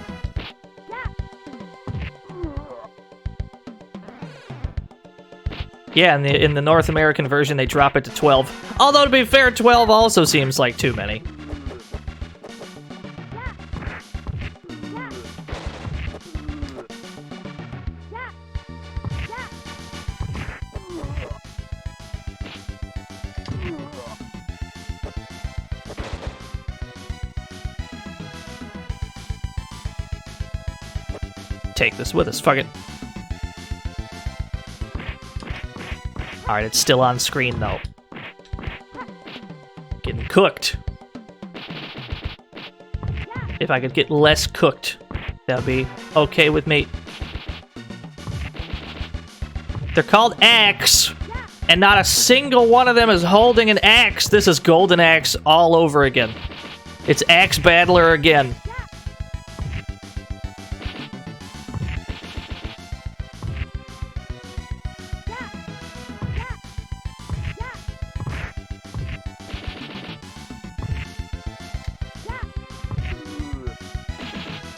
Yeah, in the North American version, they drop it to 12. Although, to be fair, 12 also seems like too many. Take this with us, fuck it. Alright, it's still on screen, though. Getting cooked. If I could get less cooked, that'd be okay with me. They're called axe, and not a single one of them is holding an axe. This is Golden Axe all over again. It's Axe Battler again.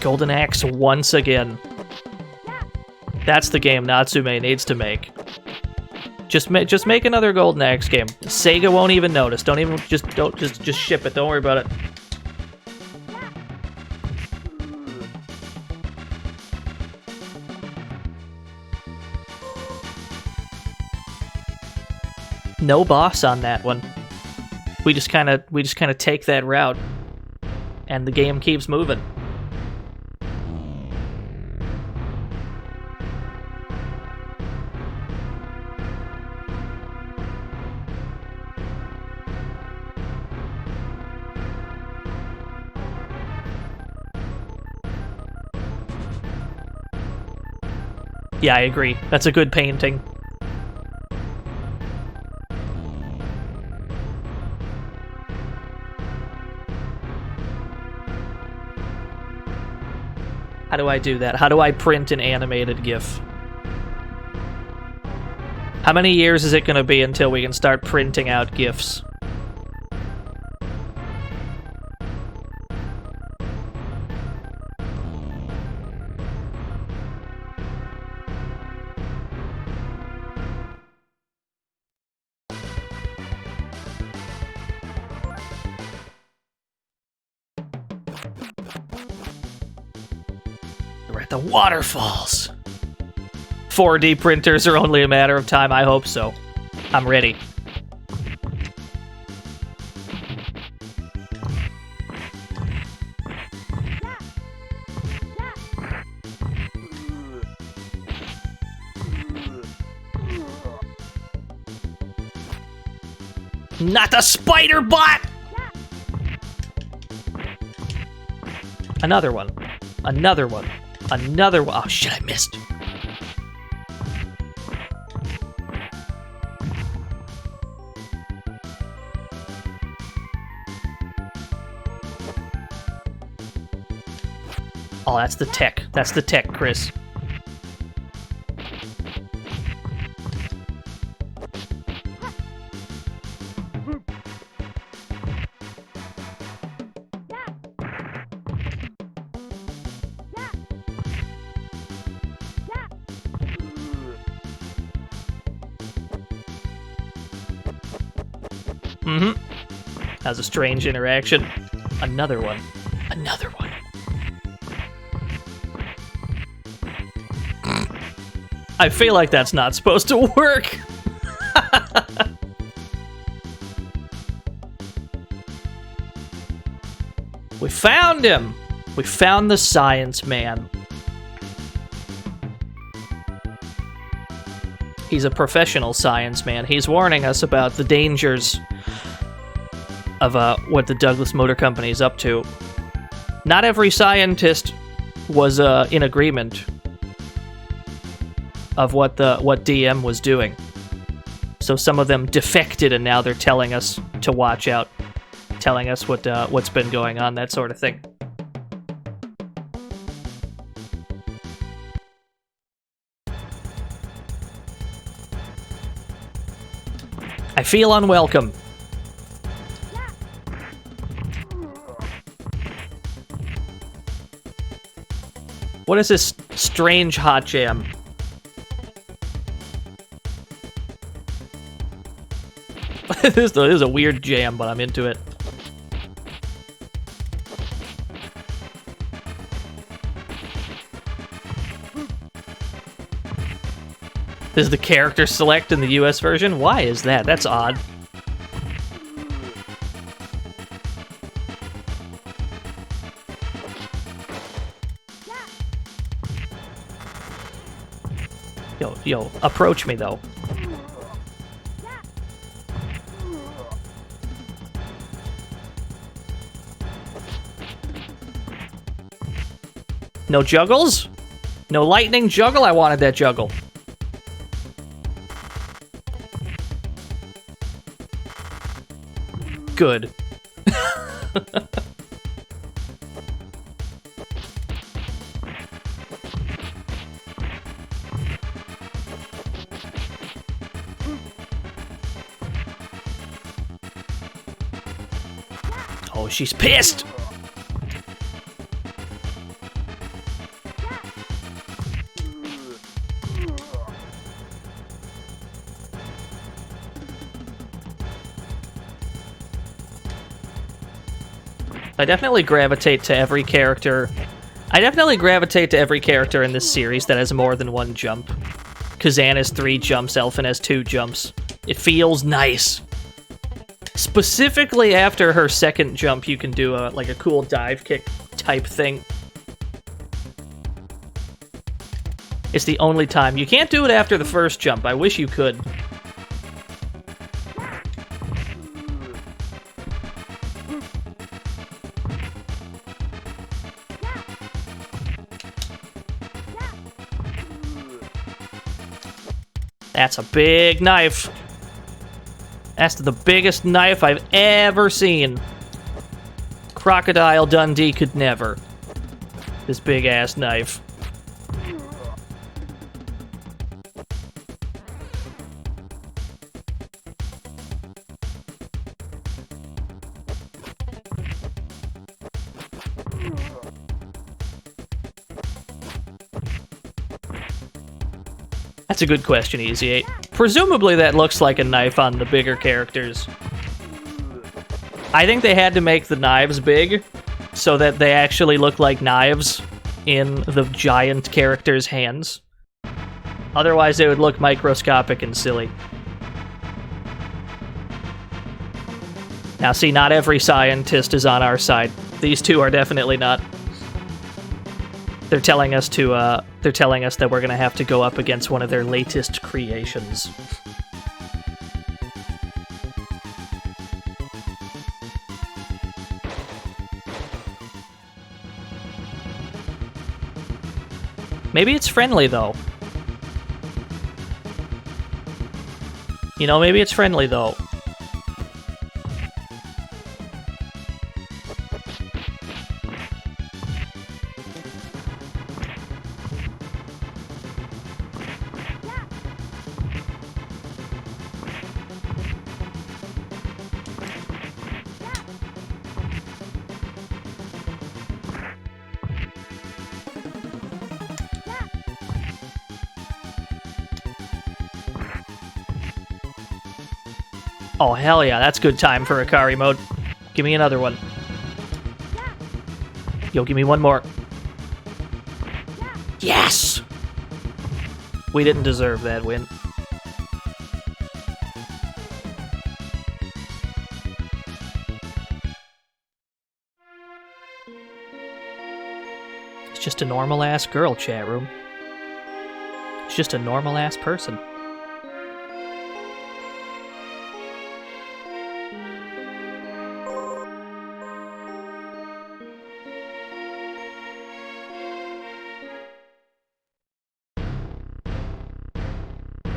Golden Axe once again. That's the game Natsume needs to make. Just make another Golden Axe game. Sega won't even notice. Just ship it. Don't worry about it. No boss on that one. We just kind of take that route, and the game keeps moving. Yeah, I agree. That's a good painting. How do I do that? How do I print an animated GIF? How many years is it going to be until we can start printing out GIFs? We're at the waterfalls. 4D printers are only a matter of time. I hope so. I'm ready. Not the spider bot! Another one. Another one. Another one. Oh shit, I missed. Oh, that's the tech. That's the tech, Chris. That was a strange interaction. Another one. Another one. I feel like that's not supposed to work. We found him! We found the science man. He's a professional science man. He's warning us about the dangers of what the Douglas Motor Company is up to. Not every scientist was in agreement of what DM was doing. So some of them defected, and now they're telling us to watch out, telling us what's been going on, that sort of thing. I feel unwelcome. What is this strange hot jam? This is a weird jam, but I'm into it. This is the character select in the US version? Why is that? That's odd. Yo, approach me though. No juggles? No lightning juggle? I wanted that juggle. Good. Oh, she's pissed! I definitely gravitate to every character. I definitely gravitate to every character in this series that has more than one jump. Kazan has 3 jumps, Elfin has 2 jumps. It feels nice. Specifically after her second jump, you can do like a cool dive kick type thing. It's the only time. You can't do it after the first jump. I wish you could. That's a big knife. That's the biggest knife I've ever seen. Crocodile Dundee could never. This big-ass knife. That's a good question, Easy 8. Presumably that looks like a knife on the bigger characters. I think they had to make the knives big so that they actually look like knives in the giant characters' hands. Otherwise they would look microscopic and silly. Now see, not every scientist is on our side. These two are definitely not. They're telling us that we're gonna have to go up against one of their latest creations. Maybe it's friendly though. You know, maybe it's friendly though. Oh, hell yeah, that's good time for Akari mode. Give me another one. Yo, give me one more. Yes! We didn't deserve that win. It's just a normal-ass girl, chat room. It's just a normal-ass person.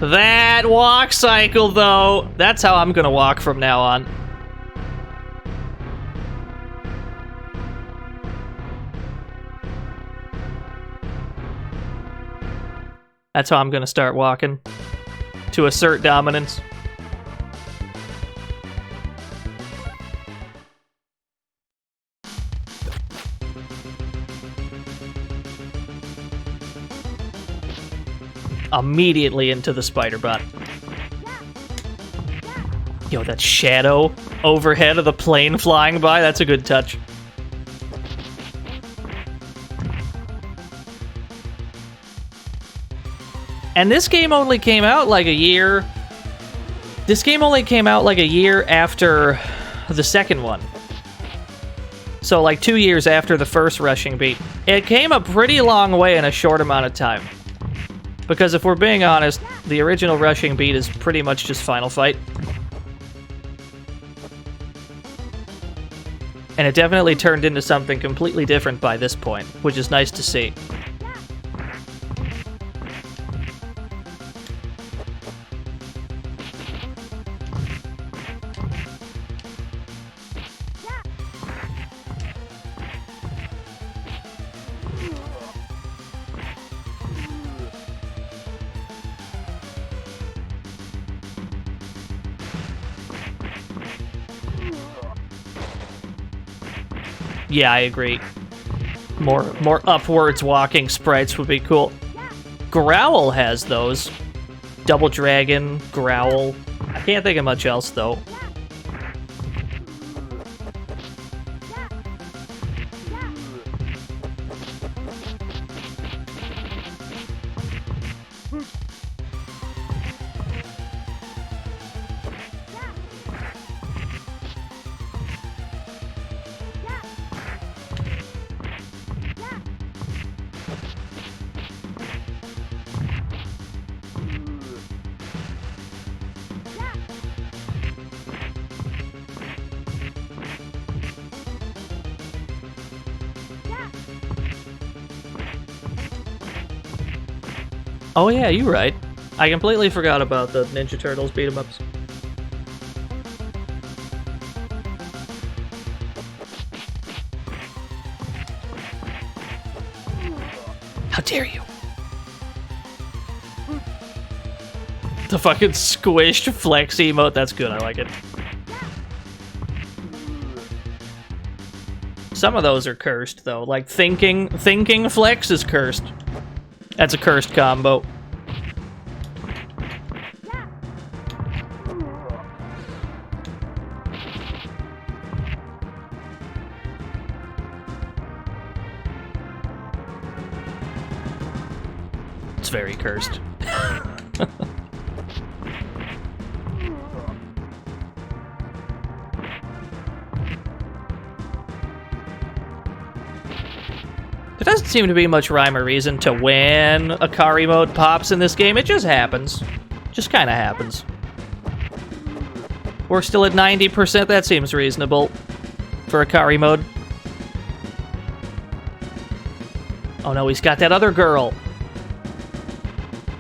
That walk cycle, though! That's how I'm gonna walk from now on. That's how I'm gonna start walking. To assert dominance. Immediately into the spider bot. Yo, that shadow overhead of the plane flying by, that's a good touch. And this game only came out like a year... This game only came out like a year after the second one. So like 2 years after the first rushing beat. It came a pretty long way in a short amount of time. Because if we're being honest, the original rushing beat is pretty much just Final Fight. And it definitely turned into something completely different by this point, which is nice to see. Yeah, I agree. More upwards walking sprites would be cool. Growl has those. Double Dragon, Growl. I can't think of much else, though. Oh yeah, you're right. I completely forgot about the Ninja Turtles beat-em-ups. How dare you? The fucking squished flex emote, that's good, I like it. Some of those are cursed, though. Like, thinking flex is cursed. That's a cursed combo. It's very cursed. There doesn't seem to be much rhyme or reason to when Akari mode pops in this game. It just happens. Just kind of happens. We're still at 90%. That seems reasonable for Akari mode. Oh no, he's got that other girl.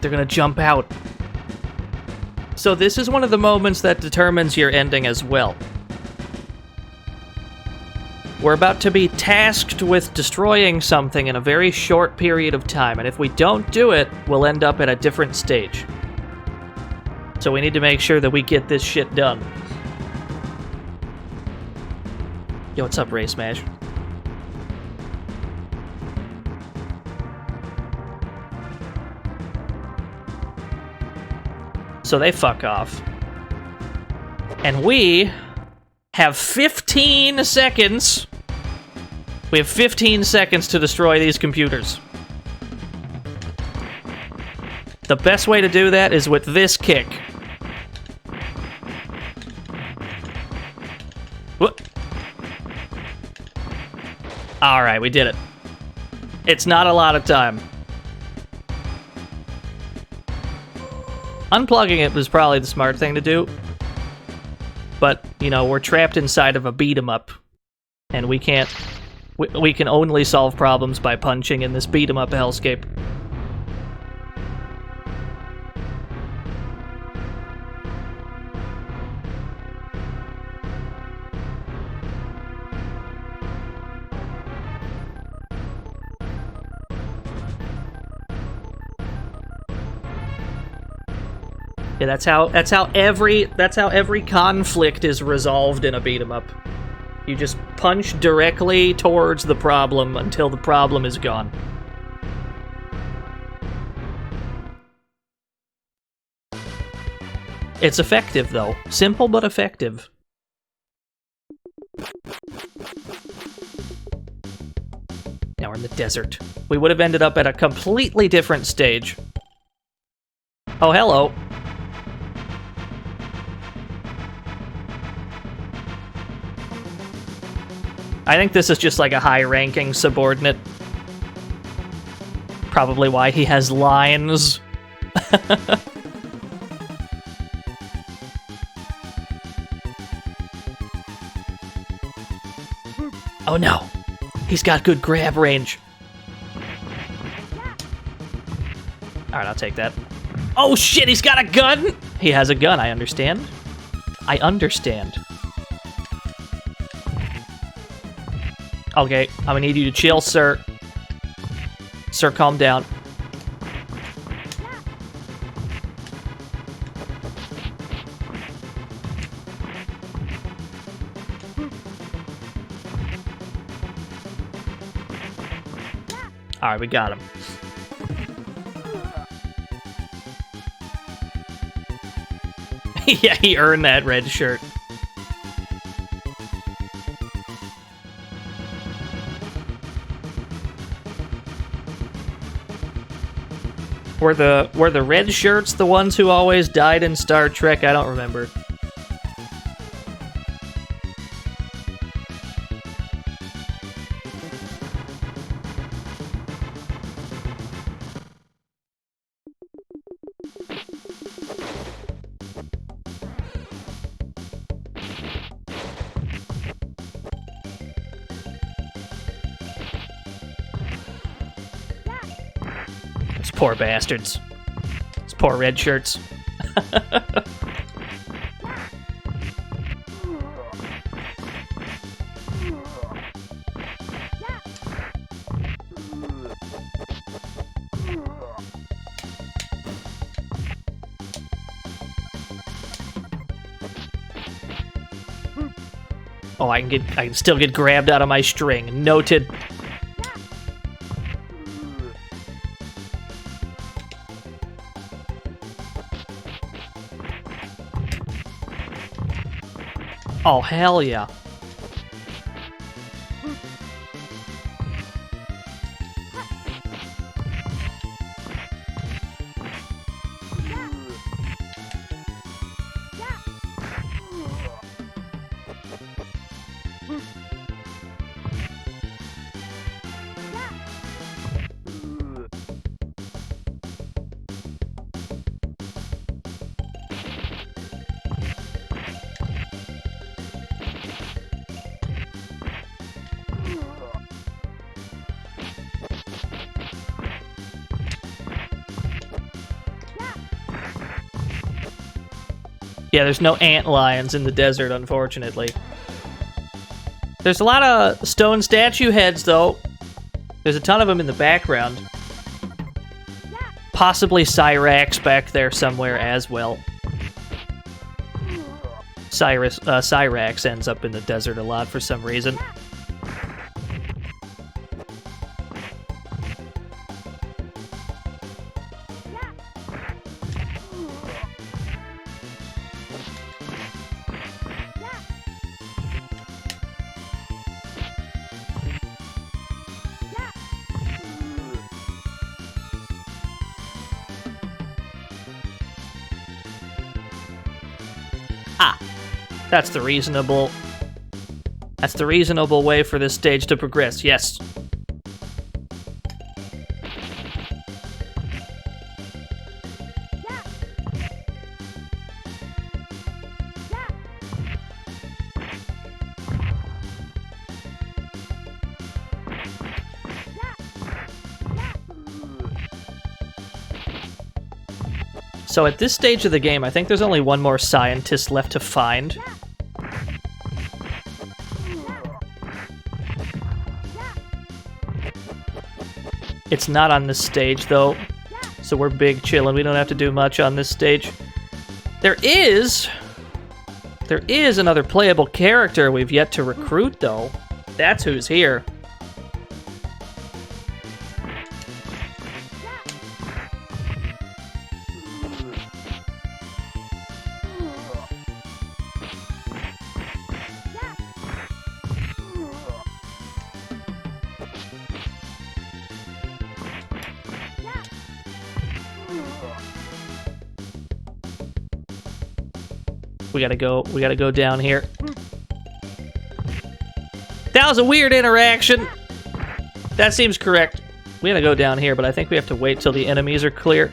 They're gonna jump out. So this is one of the moments that determines your ending as well. We're about to be tasked with destroying something in a very short period of time, and if we don't do it, we'll end up at a different stage. So we need to make sure that we get this shit done. Yo, what's up, Ray Smash? So they fuck off. And we have 15 seconds. We have 15 seconds to destroy these computers. The best way to do that is with this kick. Whoop. Alright, we did it. It's not a lot of time. Unplugging it was probably the smart thing to do. But, you know, we're trapped inside of a beat-em-up. And we can't... We can only solve problems by punching in this beat-em-up hellscape. Yeah, that's how every conflict is resolved in a beat 'em up. You just punch directly towards the problem until the problem is gone. It's effective though. Simple but effective. Now we're in the desert. We would have ended up at a completely different stage. Oh, hello. I think this is just like a high-ranking subordinate. Probably why he has lines. Oh no! He's got good grab range. Alright, I'll take that. Oh shit, he's got a gun! He has a gun, I understand. I understand. Okay, I'm gonna need you to chill, sir. Sir, calm down. Alright, we got him. Yeah, he earned that red shirt. Were the red shirts the ones who always died in Star Trek? I don't remember. Poor bastards. Those poor red shirts. Oh, I can still get grabbed out of my string. Noted. Oh, hell yeah. Yeah, there's no ant lions in the desert, unfortunately. There's a lot of stone statue heads, though. There's a ton of them in the background. Possibly Cyrax back there somewhere as well. Cyrax ends up in the desert a lot for some reason. Ah, that's the reasonable way for this stage to progress, yes. So at this stage of the game, I think there's only one more scientist left to find. It's not on this stage, though, so we're big chillin'. We don't have to do much on this stage. There is another playable character we've yet to recruit, though. That's who's here. We gotta go down here. That was a weird interaction. That seems correct. We gotta go down here, but I think we have to wait till the enemies are clear.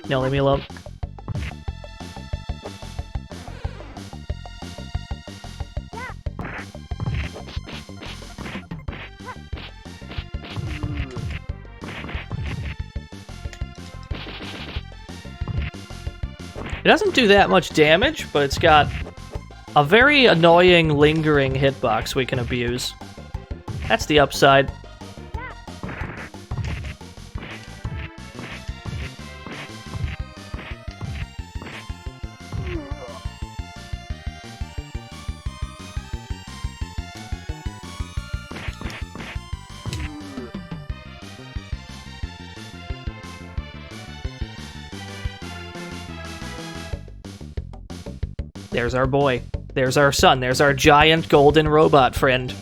No, leave me alone. It doesn't do that much damage, but it's got a very annoying, lingering hitbox we can abuse. That's the upside. There's our boy. There's our son. There's our giant golden robot friend.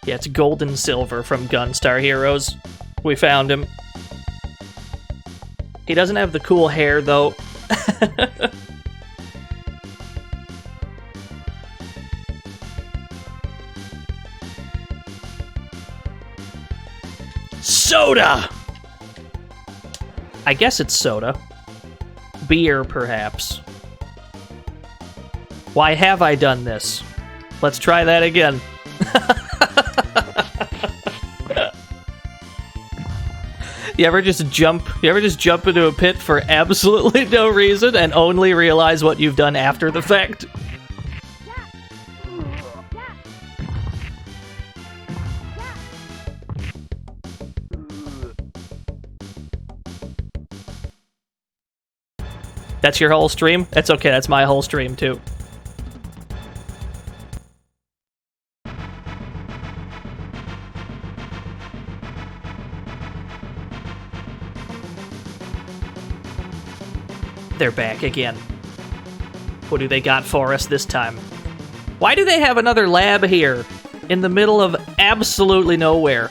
Yeah, it's Golden Silver from Gunstar Heroes. We found him. He doesn't have the cool hair, though. Soda! I guess it's soda. Beer, perhaps. Why have I done this? Let's try that again. You ever just jump into a pit for absolutely no reason and only realize what you've done after the fact? That's your whole stream? That's okay, that's my whole stream too. They're back again. What do they got for us this time? Why do they have another lab here in the middle of absolutely nowhere?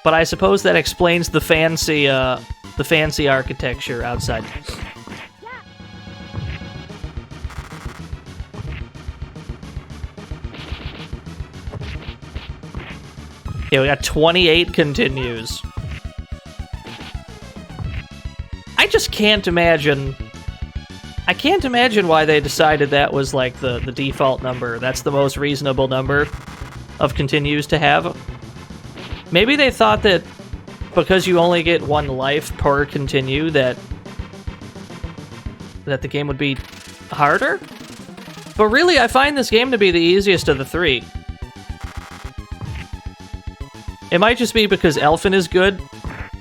But I suppose that explains the fancy architecture outside. Yeah, we got 28 continues. I just can't imagine... I can't imagine why they decided that was, like, the default number. That's the most reasonable number of continues to have. Maybe they thought that because you only get one life per continue, that the game would be harder? But really, I find this game to be the easiest of the three. It might just be because Elfin is good.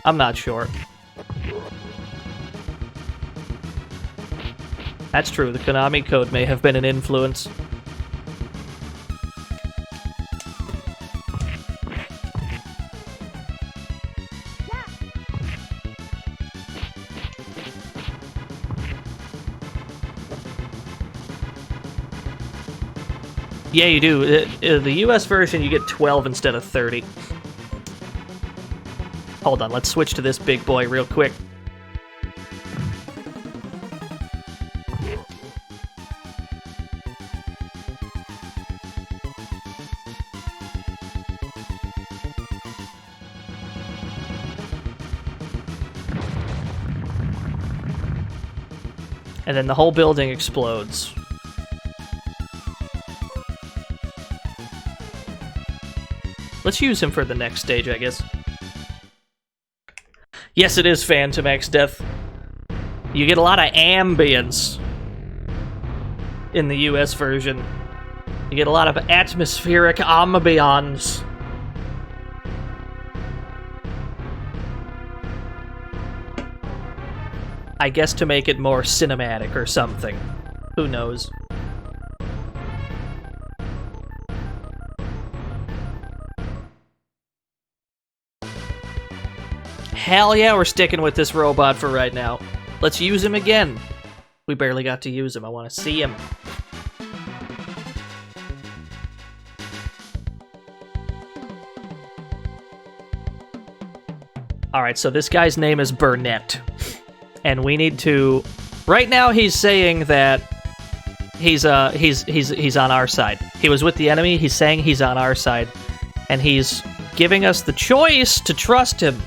I'm not sure. That's true, the Konami code may have been an influence. Yeah, you do. The US version, you get 12 instead of 30. Hold on, let's switch to this big boy real quick. And then the whole building explodes. Let's use him for the next stage, I guess. Yes, it is Phantom X Death. You get a lot of ambience in the US version. You get a lot of atmospheric ambiance. I guess to make it more cinematic or something. Who knows? Hell yeah, we're sticking with this robot for right now. Let's use him again. We barely got to use him. I want to see him. Alright, so this guy's name is Burnett. And we need to... Right now he's saying that he's on our side. He was with the enemy, he's saying he's on our side. And he's giving us the choice to trust him.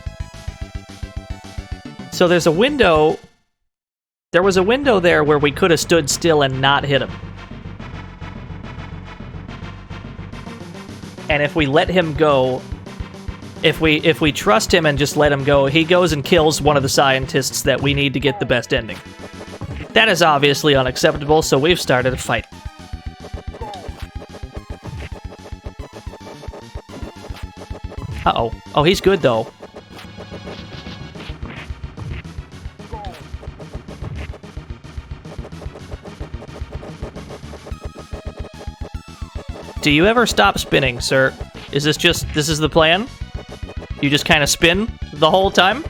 So there's a window... There was a window there where we could have stood still and not hit him. And if we let him go... If we trust him and just let him go, he goes and kills one of the scientists that we need to get the best ending. That is obviously unacceptable, so we've started a fight. Uh-oh. Oh, he's good, though. Do you ever stop spinning, sir? Is this is the plan? You just kind of spin the whole time?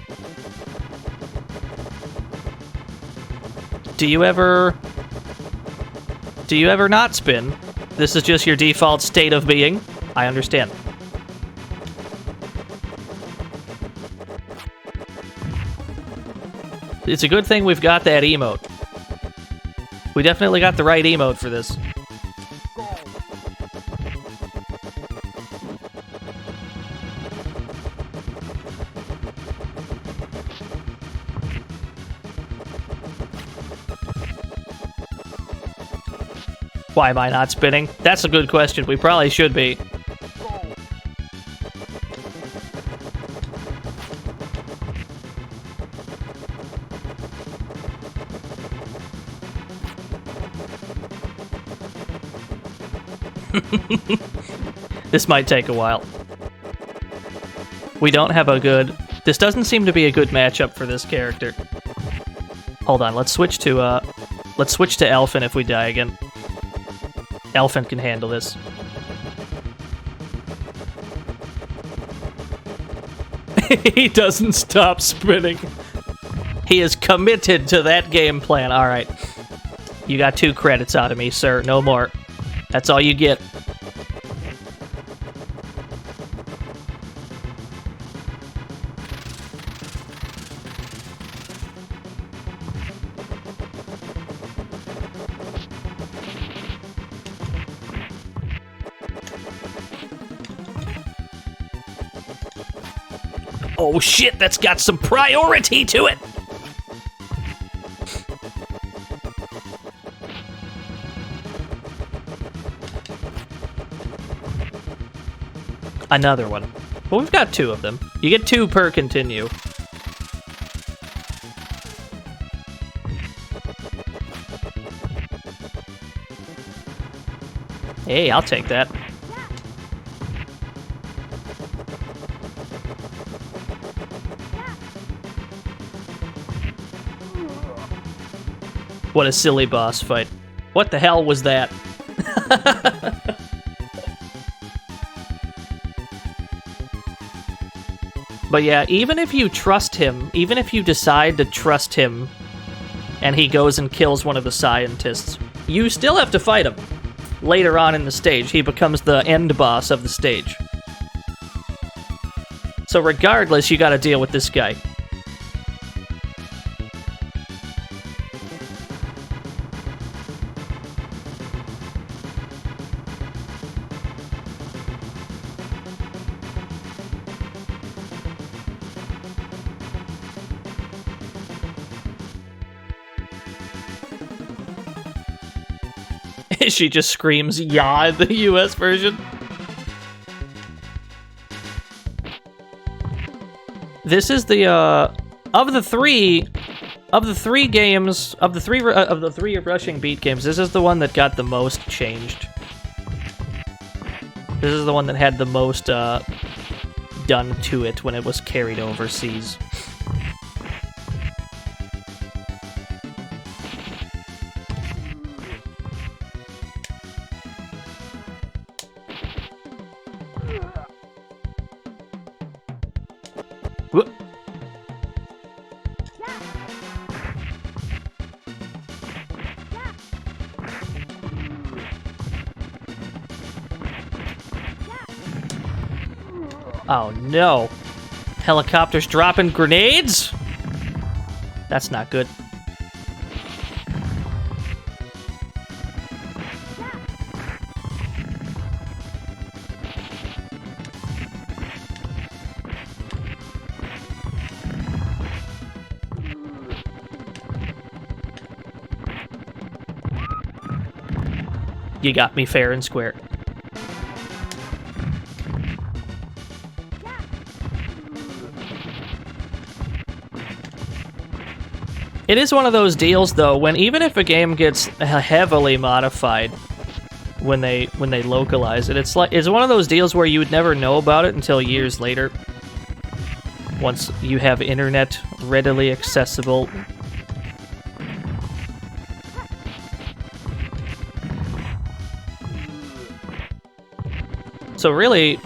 Do you ever not spin? This is just your default state of being? I understand. It's a good thing we've got that emote. We definitely got the right emote for this. Why am I not spinning? That's a good question. We probably should be. This might take a while. We don't have a good... This doesn't seem to be a good matchup for this character. Hold on, let's switch to Elfin if we die again. Elfin can handle this. He doesn't stop spinning. He is committed to that game plan. Alright. You got 2 credits out of me, sir. No more. That's all you get. Oh shit, that's got some priority to it! Another one. Well, we've got 2 of them. You get 2 per continue. Hey, I'll take that. What a silly boss fight. What the hell was that? But yeah, even if you trust him, even if you decide to trust him, and he goes and kills one of the scientists, you still have to fight him. later on in the stage. He becomes the end boss of the stage. So regardless, you gotta deal with this guy. She just screams "yeah" in the US version. This is the of the three rushing beat games, this is the one that got the most changed. This is the one that had the most done to it when it was carried overseas. Whoop. Oh no. Helicopters dropping grenades? That's not good. You got me fair and square. It is one of those deals, though, when even if a game gets heavily modified when they localize it, it's one of those deals where you would never know about it until years later. Once you have internet readily accessible. So really,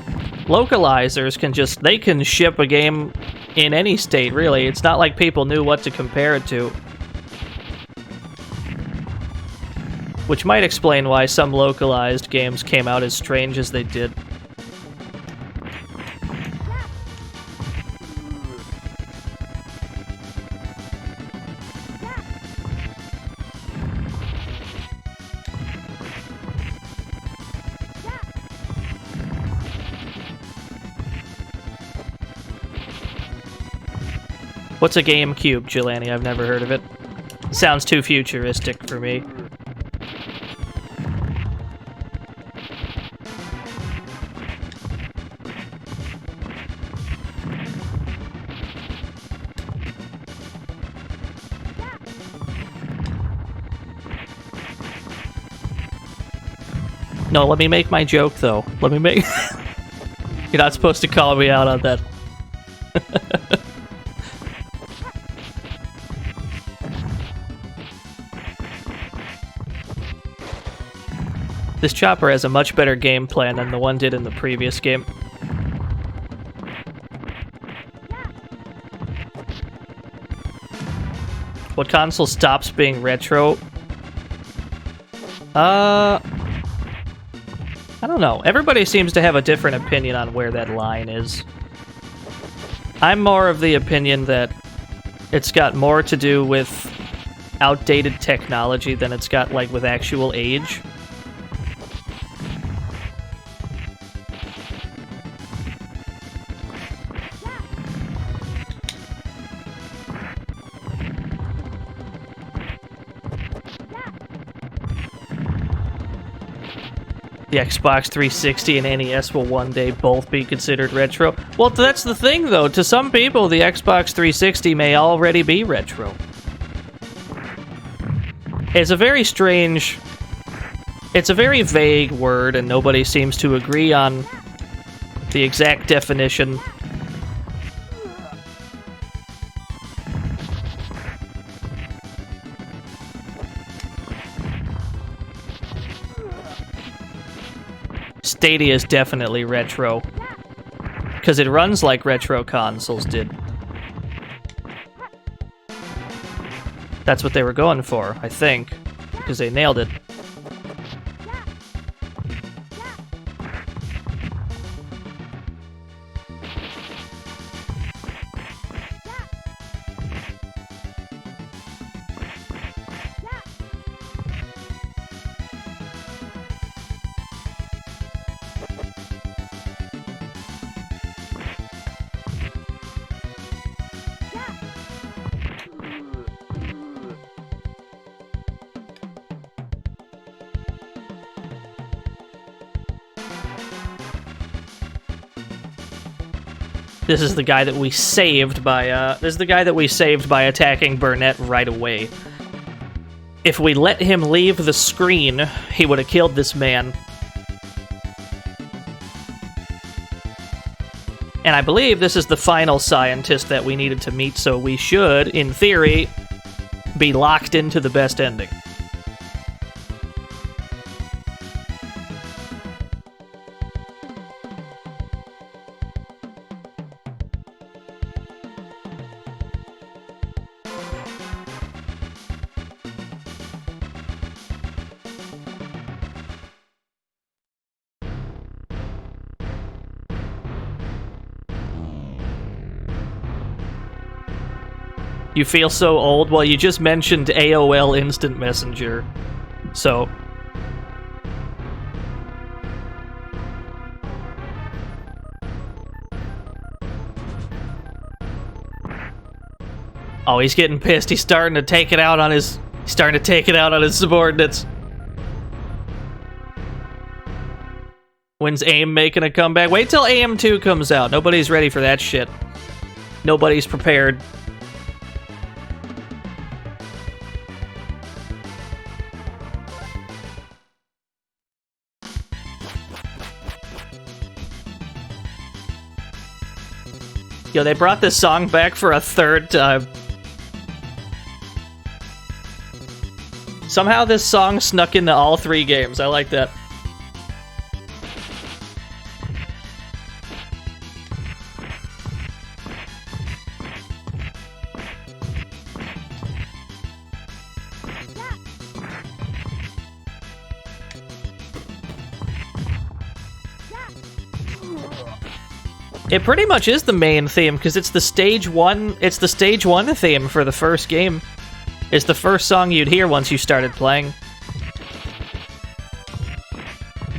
localizers can ship a game in any state, really. It's not like people knew what to compare it to. Which might explain why some localized games came out as strange as they did. What's a GameCube, Jelani? I've never heard of it. Sounds too futuristic for me. No, let me make my joke, though. Let me make... You're not supposed to call me out on that. This chopper has a much better game plan than the one did in the previous game. What console stops being retro? I don't know. Everybody seems to have a different opinion on where that line is. I'm more of the opinion that it's got more to do with outdated technology than it's got, like, with actual age. The Xbox 360 and NES will one day both be considered retro. Well, that's the thing, though. To some people, the Xbox 360 may already be retro. It's a very strange... It's a very vague word, and nobody seems to agree on the exact definition. Stadia is definitely retro, because it runs like retro consoles did. That's what they were going for, I think, because they nailed it. This is the guy that we saved by, attacking Burnett right away. If we let him leave the screen, he would have killed this man. And I believe this is the final scientist that we needed to meet, so we should, in theory, be locked into the best ending. You feel so old? Well, you just mentioned AOL Instant Messenger, so... Oh, he's getting pissed. He's starting to take it out on his... subordinates. When's AIM making a comeback? Wait till AIM 2 comes out. Nobody's ready for that shit. Nobody's prepared. Yo, they brought this song back for a third time. Somehow this song snuck into all 3 games. I like that. It pretty much is the main theme, because it's the stage 1 theme for the first game. It's the first song you'd hear once you started playing.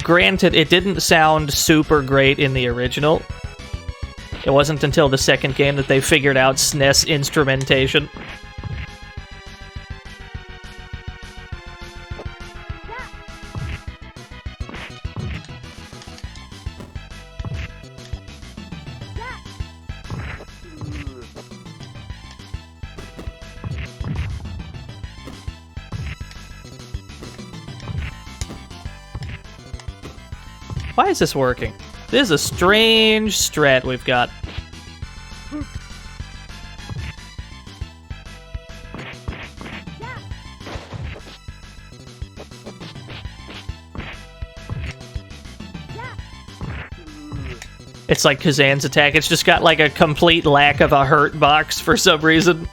Granted, it didn't sound super great in the original. It wasn't until the second game that they figured out SNES instrumentation. Why is this working? This is a strange strat we've got. It's like Kazan's attack. It's just got like a complete lack of a hurt box for some reason.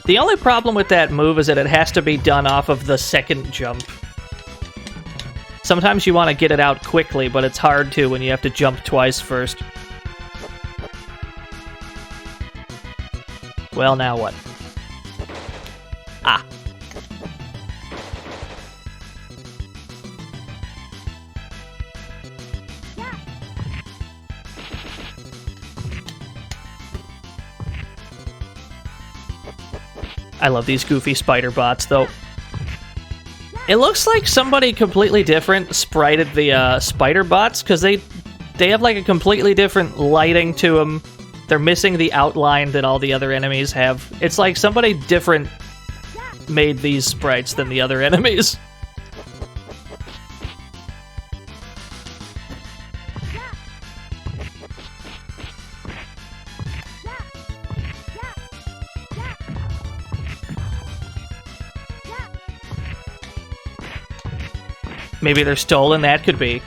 The only problem with that move is that it has to be done off of the second jump. Sometimes you want to get it out quickly, but it's hard to when you have to jump twice first. Well, now what? Ah. I love these goofy spider bots, though. It looks like somebody completely different sprited the spider bots, because they have like a completely different lighting to them. They're missing the outline that all the other enemies have. It's like somebody different made these sprites than the other enemies. Maybe they're stolen, that could be.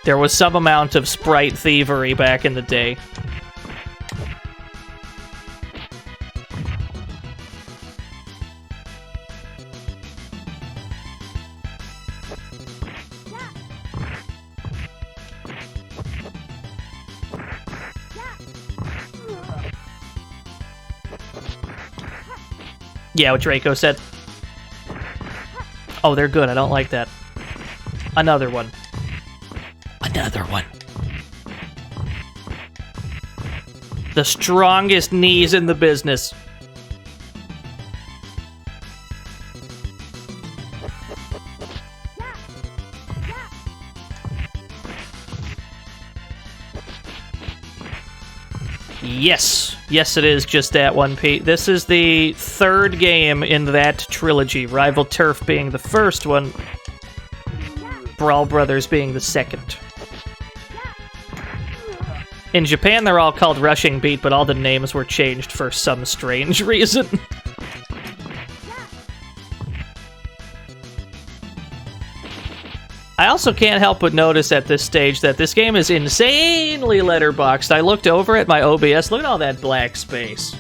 There was some amount of sprite thievery back in the day. Yeah, what Draco said. Oh, they're good. I don't like that. Another one. Another one. The strongest knees in the business. Yes. Yes, it is just that one, Pete. This is the third game in that trilogy. Rival Turf being the first one. Brawl Brothers being the second. In Japan, they're all called Rushing Beat, but all the names were changed for some strange reason. I also can't help but notice at this stage that this game is insanely letterboxed. I looked over at my OBS. Look at all that black space.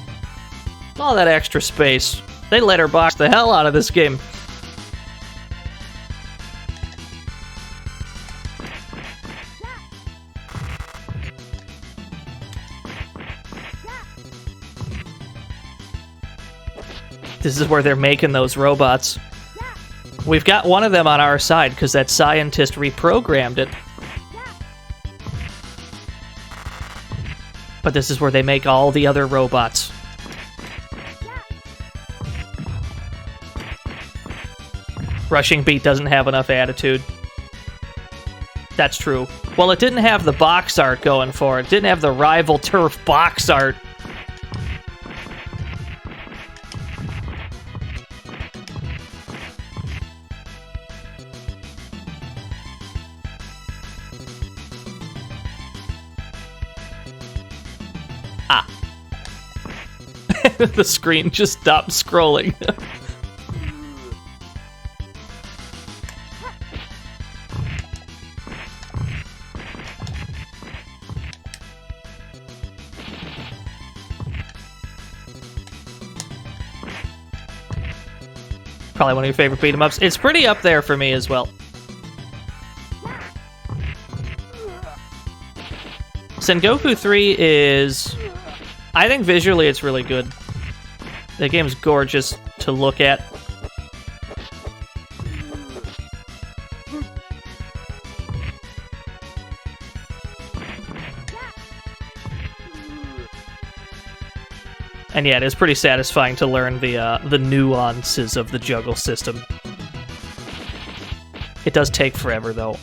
All that extra space. They letterboxed the hell out of this game. This is where they're making those robots. We've got one of them on our side because that scientist reprogrammed it. But this is where they make all the other robots. Rushing Beat doesn't have enough attitude. That's true. Well, it didn't have the box art going for it. It didn't have the Rival Turf box art. The screen just stopped scrolling. Probably one of your favorite beat-em-ups. It's pretty up there for me as well. Sengoku 3 is... I think visually it's really good. The game's gorgeous to look at. And yeah, it is pretty satisfying to learn the nuances of the juggle system. It does take forever, though.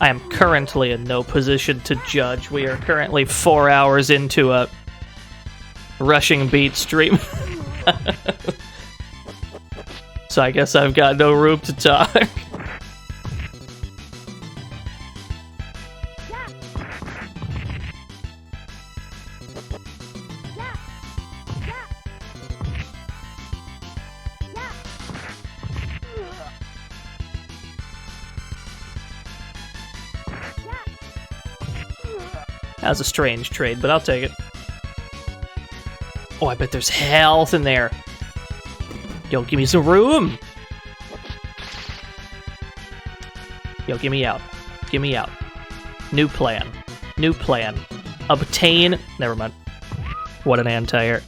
I am currently in no position to judge. We are currently 4 hours into a Rushing Beat stream. So I guess I've got no room to talk. That was a strange trade, but I'll take it. Oh, I bet there's health in there. Yo, give me some room. Yo, get me out. Get me out. New plan. New plan. Obtain... Never mind. What an anti-air.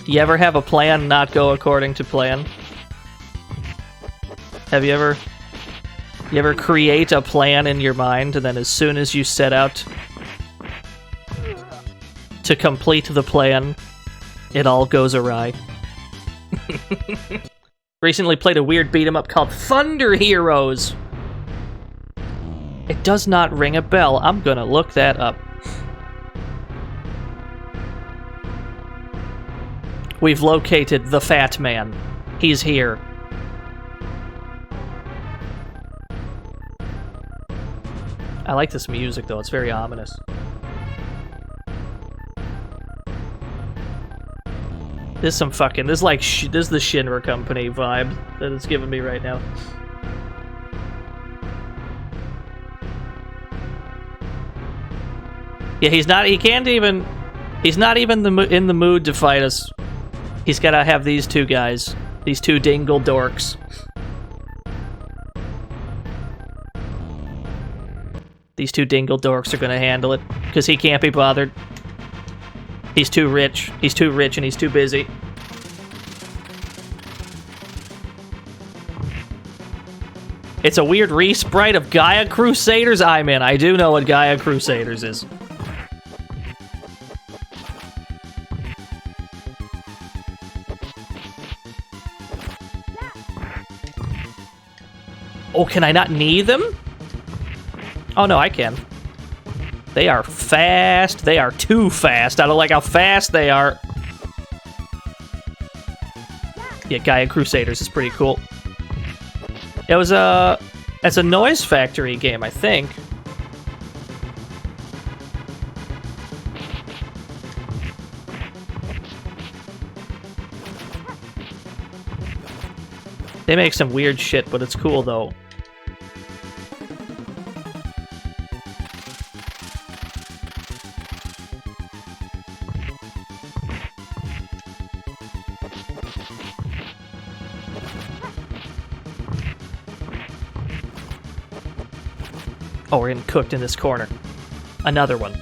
You ever have a plan not go according to plan? Have you ever create a plan in your mind, and then as soon as you set out to complete the plan, it all goes awry? Recently played a weird beat-em-up called Thunder Heroes. It does not ring a bell. I'm gonna look that up. We've located the Fat Man. He's here. I like this music, though. It's very ominous. This is some fucking... This is like... this is the Shinra Company vibe that it's giving me right now. Yeah, he's not... He can't even... He's not even in the mood to fight us. He's gotta have these two guys. These two dingle dorks. These two dingle dorks are gonna handle it, because he can't be bothered. He's too rich. He's too rich and he's too busy. It's a weird re-sprite of Gaia Crusaders. I'm in. I do know what Gaia Crusaders is. Oh, can I not knee them? Oh, no, I can. They are fast. They are too fast. I don't like how fast they are. Yeah, Gaia Crusaders is pretty cool. It was it's a Noise Factory game, I think. They make some weird shit, but it's cool though. Oh, we're getting cooked in this corner. Another one.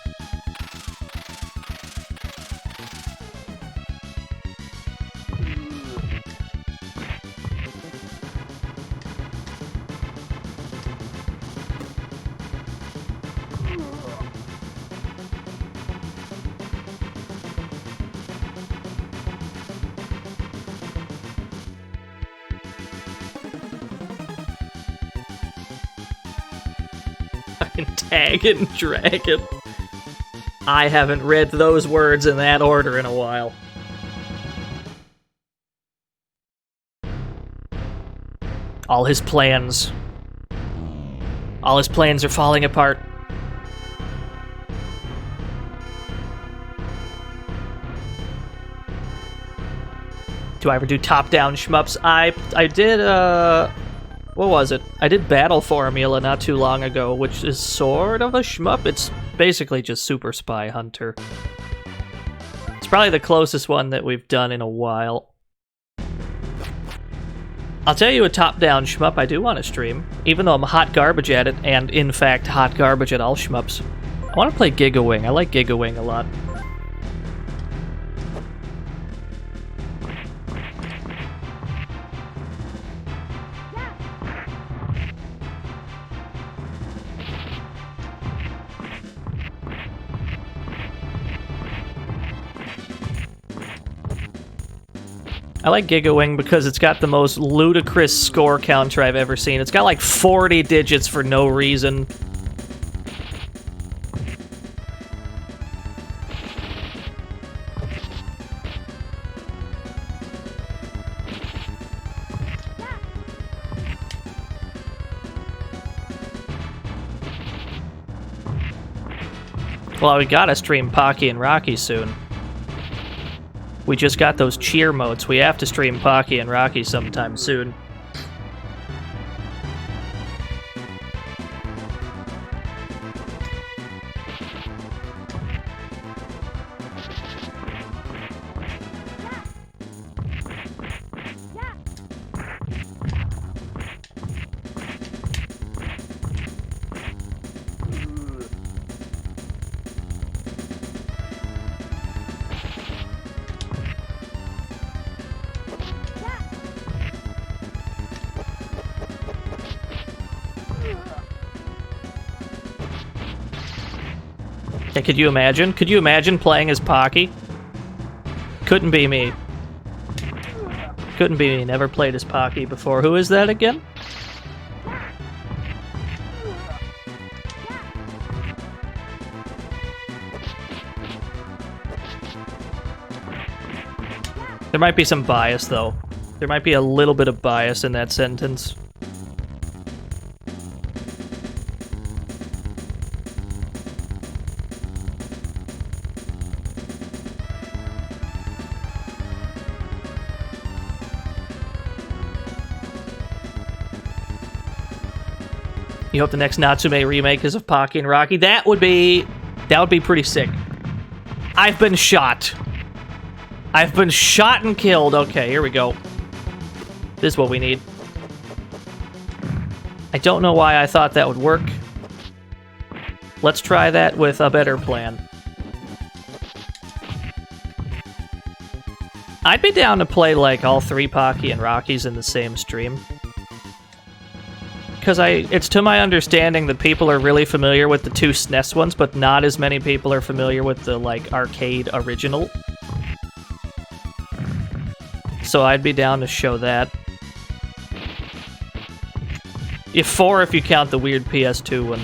Tag and dragon. I haven't read those words in that order in a while. All his plans are falling apart. Do I ever do top-down shmups? I did, what was it? I did Battle Formula not too long ago, which is sort of a shmup. It's basically just Super Spy Hunter. It's probably the closest one that we've done in a while. I'll tell you a top-down shmup I do want to stream, even though I'm hot garbage at it, and in fact hot garbage at all shmups. I want to play Gigawing. I like Gigawing a lot. I like Gigawing because it's got the most ludicrous score counter I've ever seen. It's got like 40 digits for no reason. Well, we gotta stream Pocky and Rocky soon. We just got those cheer modes. We have to stream Pocky and Rocky sometime soon. Yeah, could you imagine? Could you imagine playing as Pocky? Couldn't be me. Couldn't be me. Never played as Pocky before. Who is that again? There might be some bias, though. There might be a little bit of bias in that sentence. You hope the next Natsume remake is of Pocky and Rocky? That would be pretty sick. I've been shot. I've been shot and killed. Okay, here we go. This is what we need. I don't know why I thought that would work. Let's try that with a better plan. I'd be down to play like all three Pocky and Rockies in the same stream. because it's to my understanding that people are really familiar with the two SNES ones, but not as many people are familiar with the, like, arcade original. So I'd be down to show that. If 4 if you count the weird PS2 one.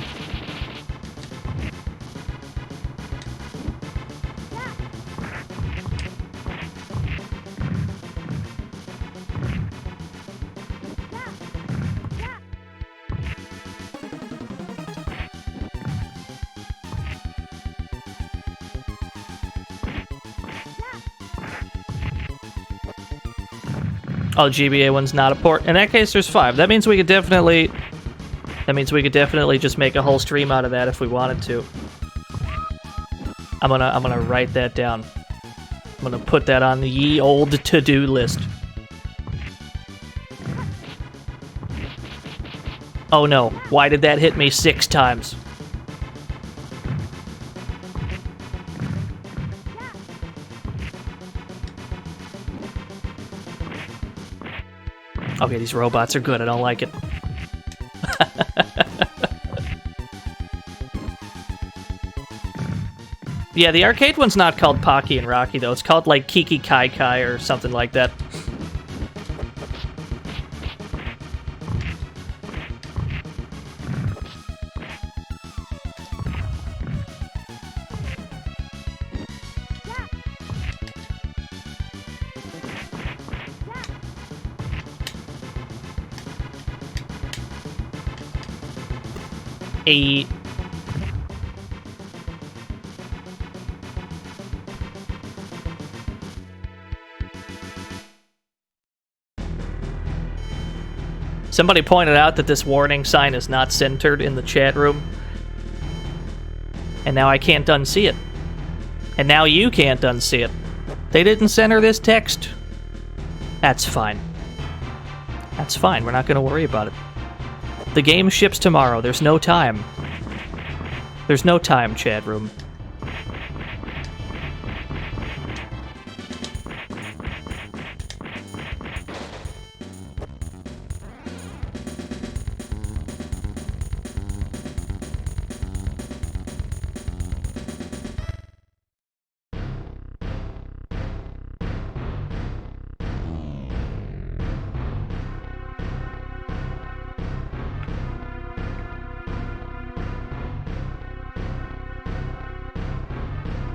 Oh, GBA one's not a port. In that case, there's 5. That means we could definitely... just make a whole stream out of that if we wanted to. I'm gonna write that down. I'm gonna put that on the ye old to-do list. Oh no, why did that hit me 6 times? Okay, these robots are good. I don't like it. Yeah, the arcade one's not called Pocky and Rocky, though. It's called, like, Kiki Kai Kai or something like that. A... Somebody pointed out that this warning sign is not centered in the chat room. And now I can't unsee it. And now you can't unsee it. They didn't center this text. That's fine. That's fine. We're not going to worry about it. The game ships tomorrow. There's no time. There's no time, chat room.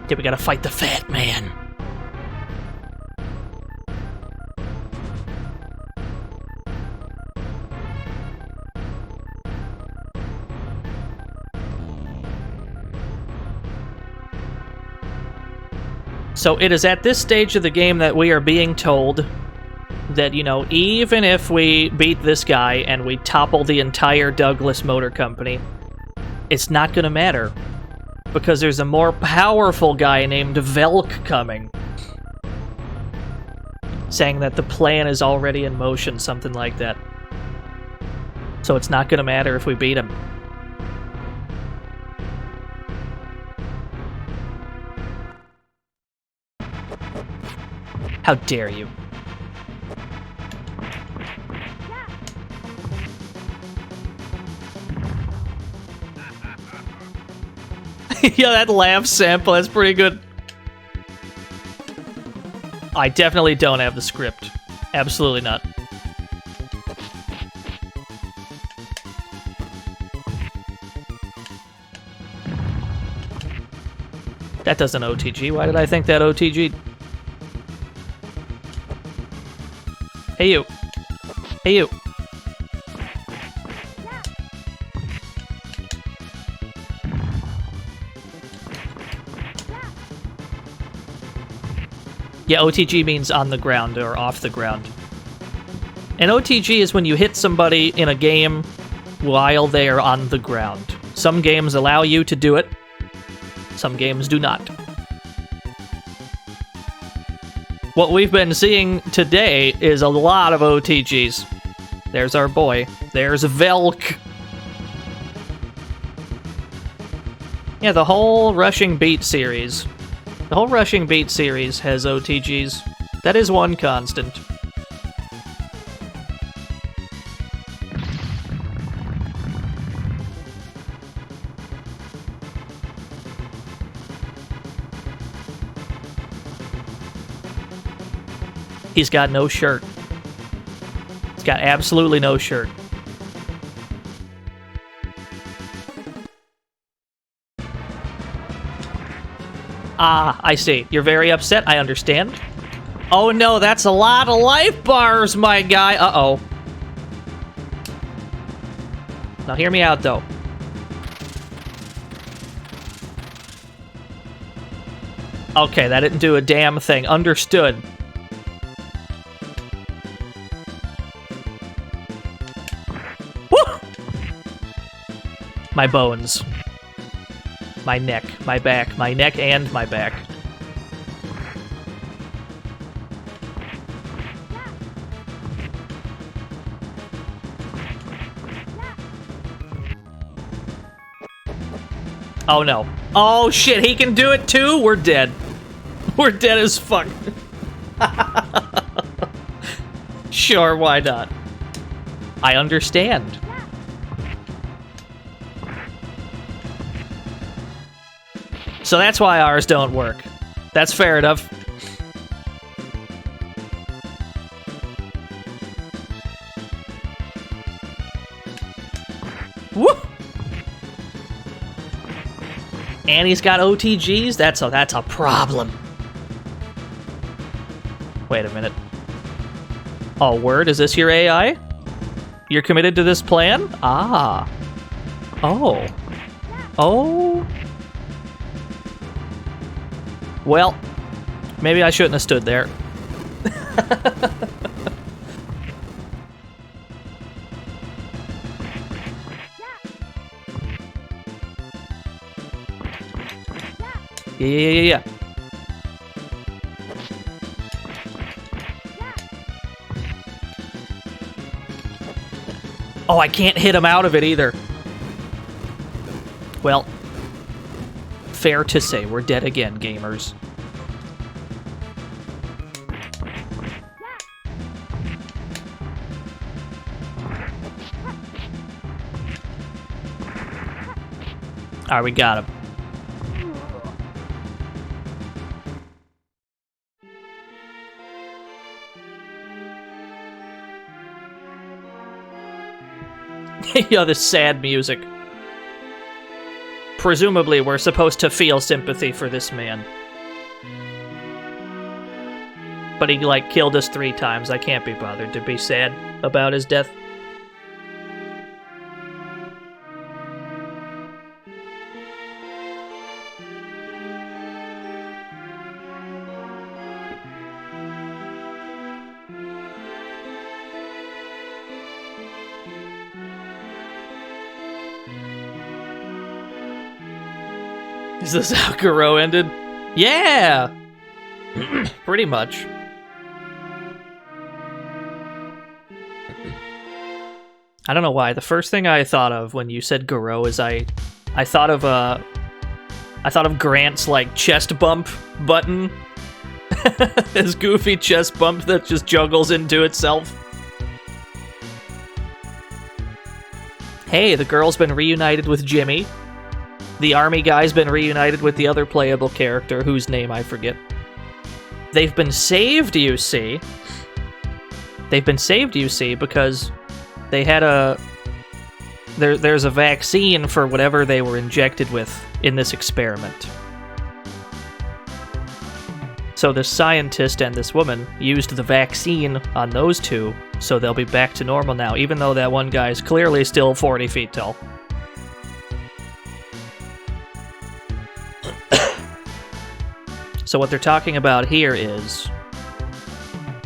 Yeah, we gotta fight the fat man. So it is at this stage of the game that we are being told that, you know, even if we beat this guy and we topple the entire Douglas Motor Company, it's not gonna matter. Because there's a more powerful guy named Velk coming. Saying that the plan is already in motion, something like that. So it's not gonna matter if we beat him. How dare you? Yeah, that laugh sample, that's pretty good. I definitely don't have the script. Absolutely not. That doesn't OTG. Why did I think that OTG? Hey, you. Hey, you. Yeah, OTG means on the ground or off the ground. And OTG is when you hit somebody in a game while they are on the ground. Some games allow you to do it. Some games do not. What we've been seeing today is a lot of OTGs. There's our boy. There's Velk. Yeah, the whole Rushing Beat series. The whole Rushing Beat series has OTGs. That is one constant. He's got no shirt. He's got absolutely no shirt. Ah, I see. You're very upset. I understand. Oh no, that's a lot of life bars, my guy. Uh-oh. Now hear me out, though. Okay, that didn't do a damn thing. Understood. Woo! My bones. My neck, my back, my neck and my back. Oh no. Oh shit, he can do it too? We're dead. We're dead as fuck. Sure, why not? I understand. So that's why ours don't work. That's fair enough. Woo! And he's got OTGs? That's a problem. Wait a minute. Oh, word? Is this your AI? You're committed to this plan? Ah. Oh. Oh. Well, maybe I shouldn't have stood there. Yeah. Oh, I can't hit him out of it either. Well, fair to say, we're dead again, gamers. Alright, we got him. Yo, this sad music. Presumably, we're supposed to feel sympathy for this man. But he, like, killed us 3 times. I can't be bothered to be sad about his death. Is this how Garo ended? Yeah! Pretty much. I don't know why. The first thing I thought of when you said Garo is I thought of Grant's like chest bump button. His goofy chest bump that just juggles into itself. Hey, the girl's been reunited with Jimmy. The army guy's been reunited with the other playable character, whose name I forget. They've been saved, you see. They've been saved, you see, because they had a... There's a vaccine for whatever they were injected with in this experiment. So this scientist and this woman used the vaccine on those two, so they'll be back to normal now, even though that one guy's clearly still 40 feet tall. So what they're talking about here is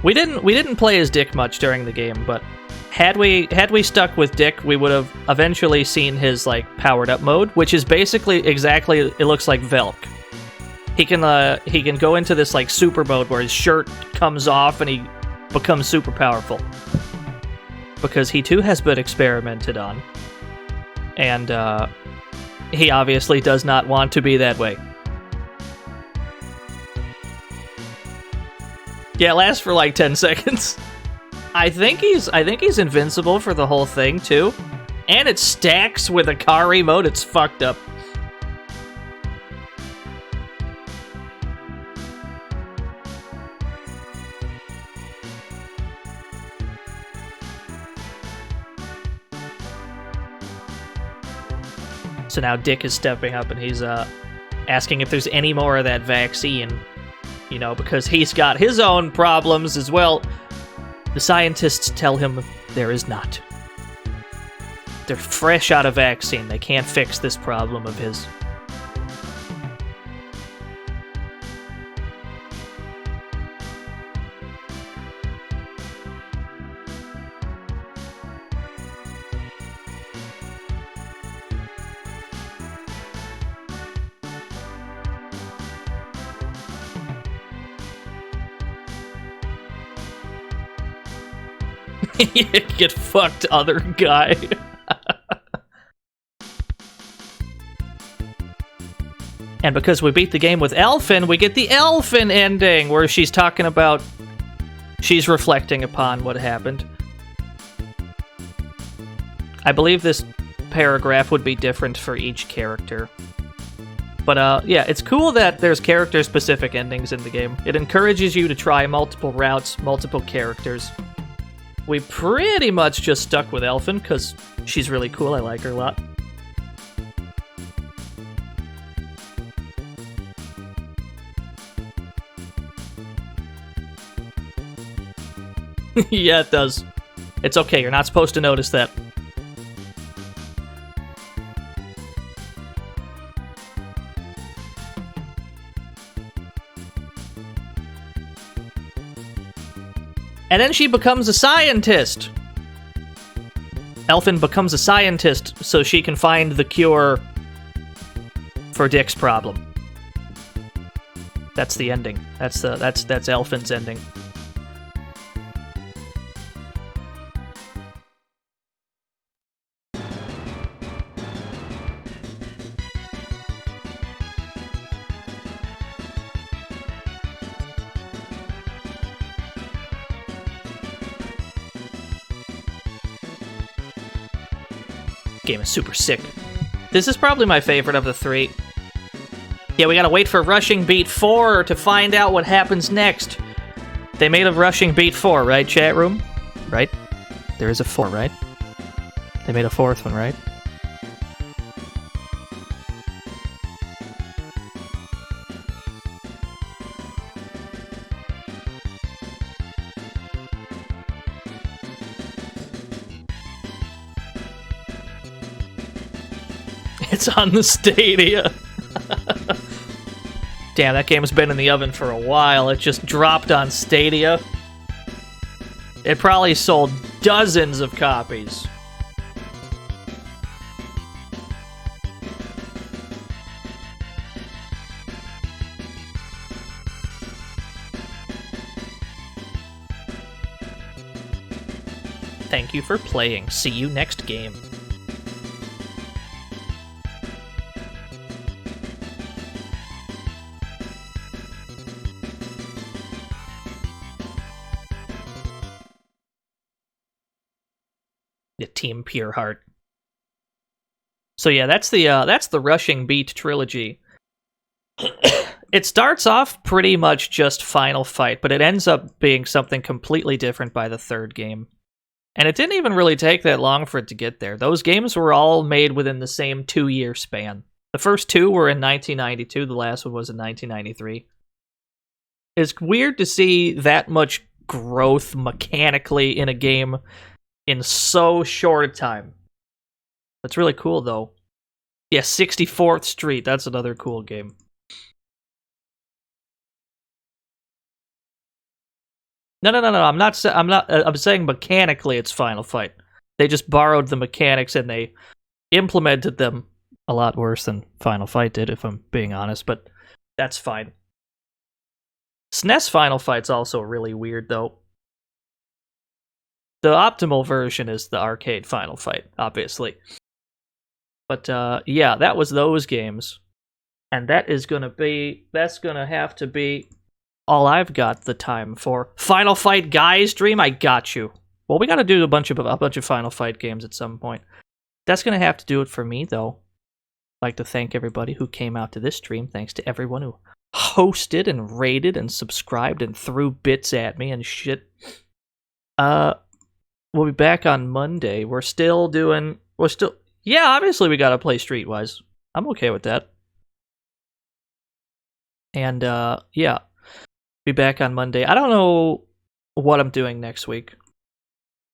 we didn't play as Dick much during the game, but had we stuck with Dick, we would have eventually seen his like powered up mode, which is basically exactly it looks like Velk. He can go into this like super mode where his shirt comes off and he becomes super powerful. Because he too has been experimented on. And he obviously does not want to be that way. Yeah, it lasts for like 10 seconds. I think he's invincible for the whole thing too. And it stacks with a car mode, it's fucked up. So now Dick is stepping up and he's asking if there's any more of that vaccine, you know, because he's got his own problems as well. The scientists tell him there is not. They're fresh out of vaccine. They can't fix this problem of his. Get fucked, other guy. And because we beat the game with Elfin, we get the Elfin ending, where she's talking about... She's reflecting upon what happened. I believe this paragraph would be different for each character. But, yeah, it's cool that there's character-specific endings in the game. It encourages you to try multiple routes, multiple characters. We pretty much just stuck with Elfin, because she's really cool. I like her a lot. Yeah, it does. It's okay, you're not supposed to notice that. And then she becomes a scientist. Elfin becomes a scientist so she can find the cure for Dick's problem. That's the ending. That's Elfin's ending. Game is super sick. This is probably my favorite of the three. Yeah, we gotta wait for Rushing Beat 4 to find out what happens next. They made a Rushing Beat 4, right, chat room? Right? There is a 4, right? They made a 4th one, right? It's on the Stadia. Damn, that game's been in the oven for a while. It just dropped on Stadia. It probably sold dozens of copies. Thank you for playing. See you next game. Team Pure Heart. So yeah, that's the Rushing Beat trilogy. It starts off pretty much just Final Fight, but it ends up being something completely different by the third game. And it didn't even really take that long for it to get there. Those games were all made within the same 2-year span. The first two were in 1992, the last one was in 1993. It's weird to see that much growth mechanically in a game in so short a time. That's really cool, though. Yeah, 64th Street. That's another cool game. No. I'm saying mechanically it's Final Fight. They just borrowed the mechanics and they implemented them a lot worse than Final Fight did, if I'm being honest, but that's fine. SNES Final Fight's also really weird, though. The optimal version is the arcade Final Fight, obviously. But, yeah, that was those games. And that's gonna have to be all I've got the time for. Final Fight Guy stream, I got you. Well, we gotta do a bunch of Final Fight games at some point. That's gonna have to do it for me, though. I'd like to thank everybody who came out to this stream. Thanks to everyone who hosted and rated and subscribed and threw bits at me and shit. We'll be back on Monday. Yeah, obviously we gotta play Streetwise. I'm okay with that. And, yeah. Be back on Monday. I don't know what I'm doing next week.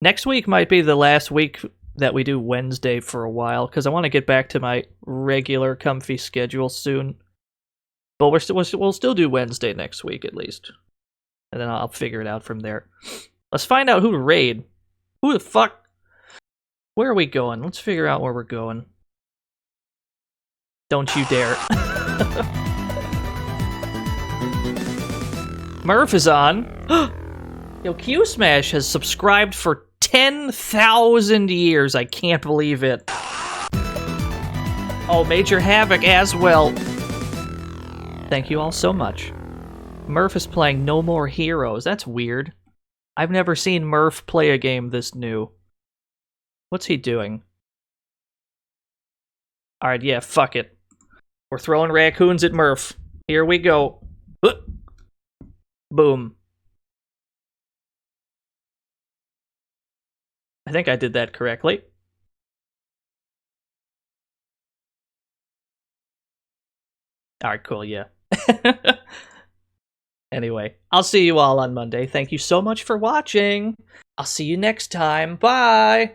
Next week might be the last week that we do Wednesday for a while, because I want to get back to my regular comfy schedule soon. But we'll still do Wednesday next week at least. And then I'll figure it out from there. Let's find out who to raid. Who the fuck? Where are we going? Let's figure out where we're going. Don't you dare. Murph is on. Yo, Q-Smash has subscribed for 10,000 years. I can't believe it. Oh, Major Havoc as well. Thank you all so much. Murph is playing No More Heroes. That's weird. I've never seen Murph play a game this new. What's he doing? Alright, yeah, fuck it. We're throwing raccoons at Murph. Here we go. Boom. I think I did that correctly. Alright, cool, yeah. Anyway, I'll see you all on Monday. Thank you so much for watching. I'll see you next time. Bye!